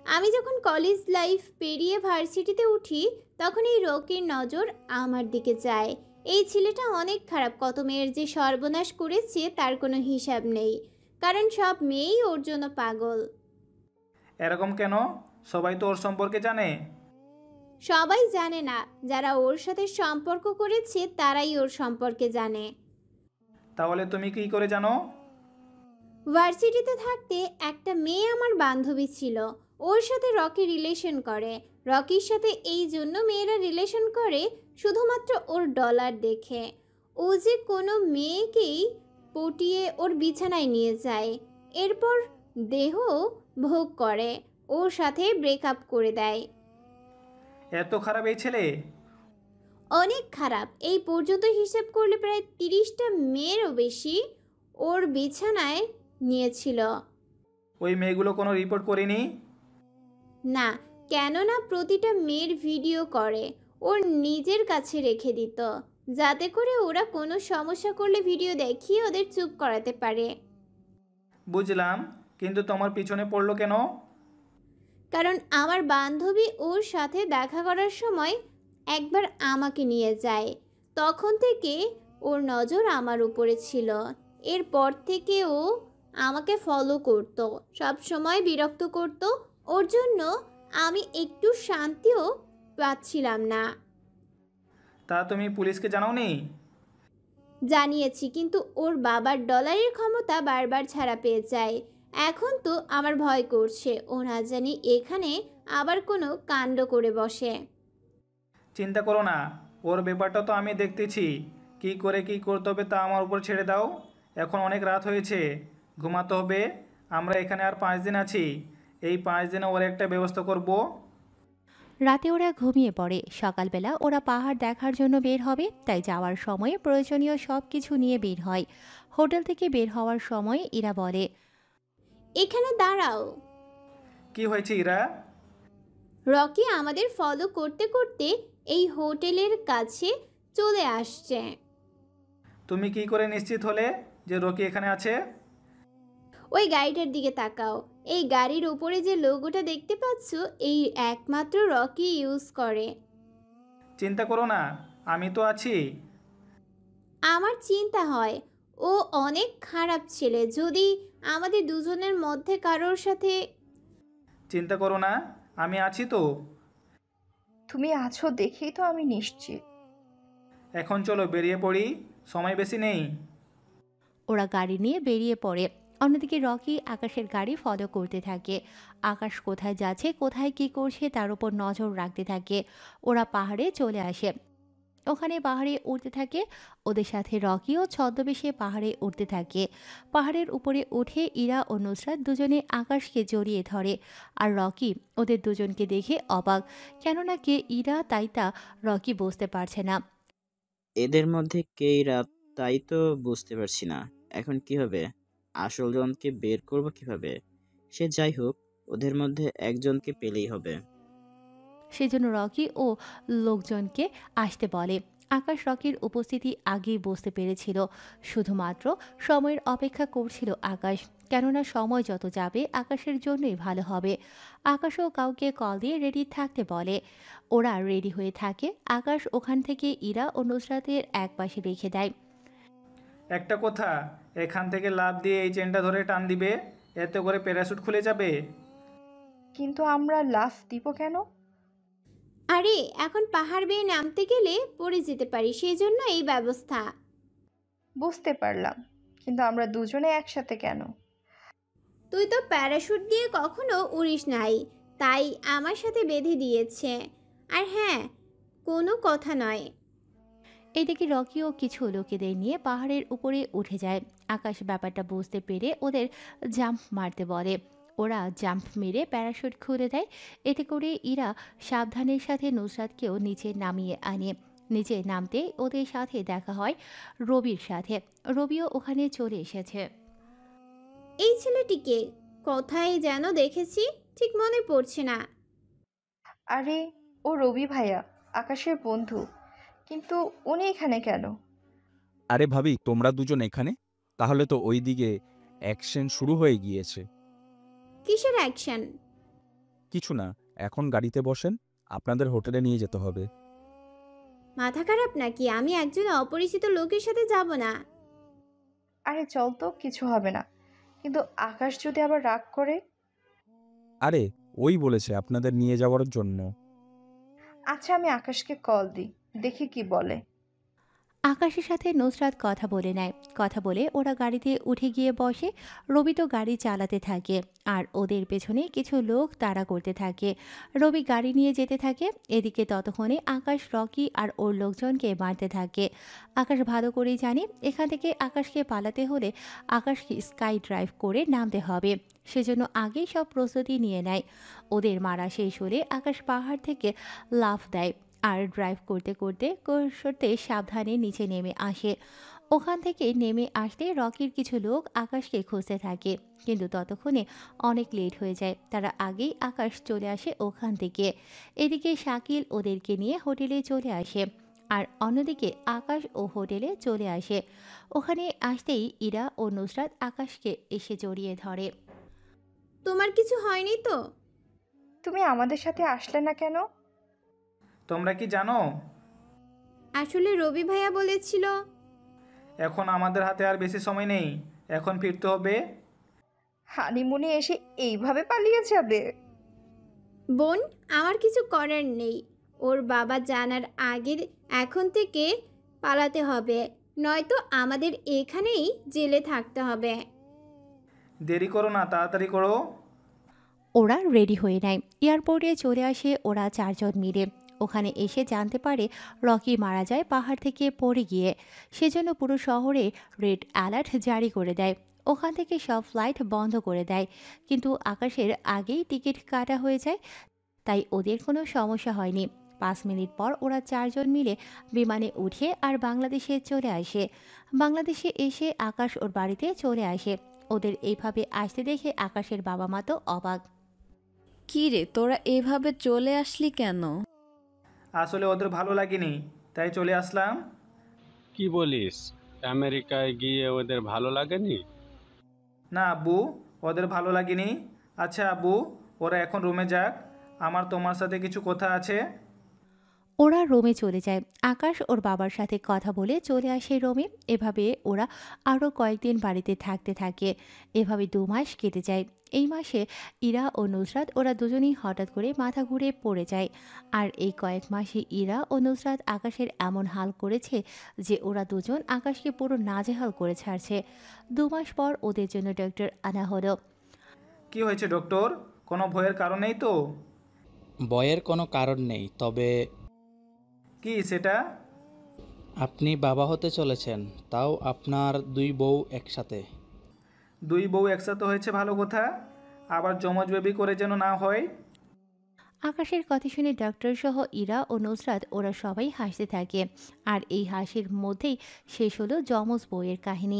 আমি যখন কলেজ লাইফ পেরিয়ে ভার্সিটিতে উঠি, তখন এই রকির নজর আমার দিকে যায়। এই ছেলেটা অনেক খারাপ, কত মেয়ের যে সর্বনাশ করেছে তার কোনো হিসাব নেই, কারণ সব মেয়েই ওর জন্য পাগল। এরকম কেন? সবাই তো ওর সম্পর্কে জানে। সবাই জানে না, যারা ওর সাথে সম্পর্ক করেছে তারাই ওর সম্পর্কে জানে। তাহলে তুমি কি করে জানো? ভার্সিটিতে থাকতে একটা মেয়ে আমার বান্ধবী ছিল, ওর সাথে রকি রিলেশন করে। রকির সাথে এই জন্য মেয়েরা রিলেশন করে শুধুমাত্র ওর ডলার দেখে। ও যে কোনো মেয়েকেই পটিয়ে ওর বিছানায় নিয়ে যায়, এরপর দেহ ভোগ করে, ওর সাথে ব্রেকআপ করে দেয়। এত খারাপ এই ছেলে? অনেক খারাপ। এই পর্যন্ত হিসাব করলে প্রায় 30টা মেয়েরও বেশি ওর বিছানায় নিয়েছিল। ওই মেয়েগুলো কোনো রিপোর্ট করেনি? না, কেননা প্রতিটা মেয়ের ভিডিও করে ওর নিজের কাছে রেখে দিত, যাতে করে ওরা কোনো সমস্যা করলে ভিডিও দেখিয়ে ওদের চুপ করাতে পারে। বুঝলাম, কিন্তু তোমার পিছনে পড়লো কেন? কারণ আমার বান্ধবী ওর সাথে দেখা করার সময় একবার আমাকে নিয়ে যায়, তখন থেকে ওর নজর আমার উপরে ছিল। এরপর থেকে ও আমাকে ফলো করতো, সব সময় বিরক্ত করত। ওর জন্য আমি একটু শান্তিও পাচ্ছিলাম না। তা তুমি পুলিশকে জানাওনি? জানিয়েছি, কিন্তু ওর বাবার ডলারের ক্ষমতা বারবার ছাড়া পেয়ে যায়। এখন তো আমার ভয় করছে ও না জানি এখানে আবার কোনো কাণ্ড করে বসে। চিন্তা করো না, ওর ব্যাপারটা তো আমি দেখতেছি। কি করে কি করতে হবে তা আমার উপর ছেড়ে দাও। এখন অনেক রাত হয়েছে, ঘুমাতে হবে। আমরা এখানে আর 5 দিন আছি। এই 5 দিনে ওর একটা ব্যবস্থা করব। রাতে ওরা ঘুমিয়ে পড়ে। সকালবেলা ওরা পাহাড় দেখার জন্য বের হবে, তাই যাওয়ার সময় প্রয়োজনীয় সব কিছু নিয়ে বের হয়। হোটেল থেকে বের হওয়ার সময় ইরা বলে, এখানে দাঁড়াও। কি হয়েছে ইরা? রকি আমাদের ফলো করতে করতে এই হোটেলের কাছে চলে আসছে। তুমি কি করে নিশ্চিত হলে যে রকি এখানে আছে? ওই গাড়িটার দিকে তাকাও। এই গাড়ির উপরে যে লোগোটা দেখতে পাচ্ছ, এই একমাত্র রকি ইউজ করে। চিন্তা করো না, আমি তো আছি। আমার চিন্তা হয় ও অনেক খারাপ ছেলে। যদি আমাদের দুজনের মধ্যে কারোর সাথে। চিন্তা করো না, আমি আছি তো। তুমি আছো দেখেই তো আমি নিশ্চিত। এখন চলো বেরিয়ে পড়ি, সময় বেশি নেই। ওরা গাড়ি নিয়ে বেরিয়ে পড়ে। অন্যদিকে রকি আকাশের গাড়ি ফলো করতে থাকে। আকাশ কোথায় যাচ্ছে, কোথায় কি করছে তার উপর নজর রাখতে থাকে। ওরা পাহাড়ে চলে আসে। ওখানে পাহাড়ে উঠতে থাকে। ওদের সাথে রকিও ছদ্মবেশে পাহাড়ে উঠতে থাকে। পাহাড়ের উপরে উঠে ইরা ও নুসরাত দুজনে আকাশকে জড়িয়ে ধরে। আর রকি ওদের দুজনকে দেখে অবাক, কেননা কে ইরা তাই তা রকি বুঝতে পারছে না। এদের মধ্যে কেই রাত, তাই তো বুঝতে পারছি না। এখন কি হবে? আসল জনকে বের করব কিভাবে? সে যাই হোক, ওদের মধ্যে একজনকে পেলেই হবে। সেজন্য রকি ও লোকজনকে আসতে বলে। আকাশ রকির উপস্থিতি আগেই বুঝতে পেরেছিল। শুধুমাত্র সময়ের অপেক্ষা করছিল আকাশ, কেননা সময় যত যাবে আকাশের জন্যই ভালো হবে। আকাশও কাউকে কল দিয়ে রেডি থাকতে বলে। ওরা রেডি হয়ে থাকে। আকাশ ওখান থেকে ইরা ও নুসরাতের এক পাশে রেখে দেয়। একটা কথা, এখান থেকে লাফ দিয়ে এই চেনটা ধরে টান দিবে, এতে করে প্যারাশুট খুলে যাবে। কিন্তু আমরা লাফ দিব কেন? আরে এখন পাহাড় বেয়ে নামতে গেলে পড়ে যেতে পারি, সেই জন্য এই ব্যবস্থা। বুঝতে পারলাম, কিন্তু আমরা দুজনে একসাথে কেন? তুই তো প্যারাশুট দিয়ে কখনো উড়িস নাই, তাই আমার সাথে বেঁধে দিয়েছে। আর হ্যাঁ, কোনো কথা নয়। এদিকে রকিও কিছু লোকেদের নিয়ে পাহাড়ের উপরে উঠে যায়। আকাশ ব্যাপারটা বুঝতে পেরে ওদের জাম্প মারতে বলে। ওরা জাম্প মেরে প্যারাশুট খুলে দেয়। এতে করে ইরা সাবধানের সাথে নুসরাতকেও নিচে নামিয়ে আনে। নিচে নামতে ওদের সাথে দেখা হয় রবির সাথে। রবিও ওখানে চলে এসেছে। এই ছেলেটিকে কোথায় যেন দেখেছি, ঠিক মনে পড়ছে না। আরে ও রবি ভাইয়া, আকাশের বন্ধু। কিন্তু উনি এখানে কেন? আরে ভাবি, তোমরা দুজন এখানে? তাহলে তো ওই দিকে অ্যাকশন শুরু হয়ে গিয়েছে। কিসের অ্যাকশন? কিছু না, এখন গাড়িতে বসেন, আপনাদের হোটেলে নিয়ে যেতে হবে। মাথা খারাপ নাকি? আমি একজন অপরিচিত লোকের সাথে যাব না। আরে চল তো, কিছু হবে না। কিন্তু আকাশ যদি আবার রাগ করে? আরে ওই বলেছে আপনাদের নিয়ে যাওয়ার জন্য। আচ্ছা, আমি আকাশকে কল দিই, দেখি কি বলে। আকাশের সাথে নুসরাত কথা বলে নেয়। কথা বলে ওরা গাড়িতে উঠে গিয়ে বসে। রবি তো গাড়ি চালাতে থাকে আর ওদের পেছনে কিছু লোক তাড়া করতে থাকে। রবি গাড়ি নিয়ে যেতে থাকে। এদিকে ততক্ষণে আকাশ রকি আর ওর লোকজনকে মারতে থাকে। আকাশ ভালো করেই জানে এখান থেকে আকাশকে পালাতে হলে আকাশকে স্কাই ড্রাইভ করে নামতে হবে। সেজন্য আগেই সব প্রস্তুতি নিয়ে নেয়। ওদের মারা শেষ হলে আকাশ পাহাড় থেকে লাফ দেয় আর ড্রাইভ করতে করতে করতে সাবধানে নিচে নেমে আসে। ওখান থেকে নেমে আসলে রকির কিছু লোক আকাশকে খুঁজতে থাকে, কিন্তু ততক্ষণে অনেক লেট হয়ে যায়। তারা আগেই আকাশ চলে আসে ওখান থেকে। এদিকে শাকিল ওদেরকে নিয়ে হোটেলে চলে আসে আর অন্যদিকে আকাশ ও হোটেলে চলে আসে। ওখানে আসতেই ইরা ও নুসরাত আকাশকে এসে জড়িয়ে ধরে। তোমার কিছু হয়নি তো? তুমি আমাদের সাথে আসলে না কেন? তোমরা কি জানো, আসলে রবি ভাইয়া বলেছিল। এখন আমাদের হাতে আর বেশি সময় নেই, এখন ফিরতে হবে। হানিমুনে এসে এইভাবে পালিয়ে যাবে? বোন, আমার কিছু করার নেই। ওর বাবা জানার আগে এখন থেকে পালাতে হবে, নয়তো আমাদের এখানেই জেলে থাকতে হবে। দেরি করো না, তাড়াতাড়ি করো। ওরা রেডি হয়ে নেয়। এয়ারপোর্টে চলে আসে ওরা চারজন মিলে। ওখানে এসে জানতে পারে রকি মারা যায় পাহাড় থেকে পড়ে গিয়ে। সেজন্য পুরো শহরে রেড অ্যালার্ট জারি করে দেয়। ওখান থেকে সব ফ্লাইট বন্ধ করে দেয়। কিন্তু আকাশের আগেই টিকিট কাটা হয়ে যায়, তাই ওদের কোনো সমস্যা হয়নি। 5 মিনিট পর ওরা চারজন মিলে বিমানে উঠে আর বাংলাদেশে চলে আসে। বাংলাদেশে এসে আকাশ ওর বাড়িতে চলে আসে। ওদের এইভাবে আসতে দেখে আকাশের বাবা মা তো অবাক। কি রে, তোরা এভাবে চলে আসলি কেন? আসলে ওদের ভালো লাগেনি, তাই চলে আসলাম। কি বলিস, আমেরিকায় গিয়ে ওদের ভালো লাগেনি? না আব্বু, ওদের ভালো লাগেনি। আচ্ছা আব্বু, ওরা এখন রুমে যাক, আমার তোমার সাথে কিছু কথা আছে। ওরা রোমে চলে যায়। আকাশ ওর বাবার সাথে কথা বলে চলে আসে রোমে। এভাবে ওরা আরও কয়েকদিন বাড়িতে থাকতে থাকে। এভাবে 2 মাস কেটে যায়। এই মাসে ইরা ও নুসরাত ওরা দুজনেই হঠাৎ করে মাথা ঘুরে পড়ে যায়। আর এই কয়েক মাসে ইরা ও নুসরাত আকাশের এমন হাল করেছে যে ওরা দুজন আকাশকে পুরো নাজেহাল করে ছাড়ছে। 2 মাস পর ওদের জন্য ডক্টর আনা হলো। কি হয়েছে ডক্টর? কোনো ভয়ের কারণ নেই তো? ভয়ের কোনো কারণ নেই, তবে কি সেটা? আপনি বাবা হতে চলেছেন, তাও আপনার 2 বউ একসাথে। 2 বউ একসাথে হয়েছে ভালো কথা, আবার যমজ বেবি করে যেন না হয়। আকাশের কথা শুনে ডক্টর সহ ইরা ও নুসরাত ওরা সবাই হাসতে থাকে। আর এই হাসির মধ্যেই শেষ হলো যমজ বউয়ের কাহিনী।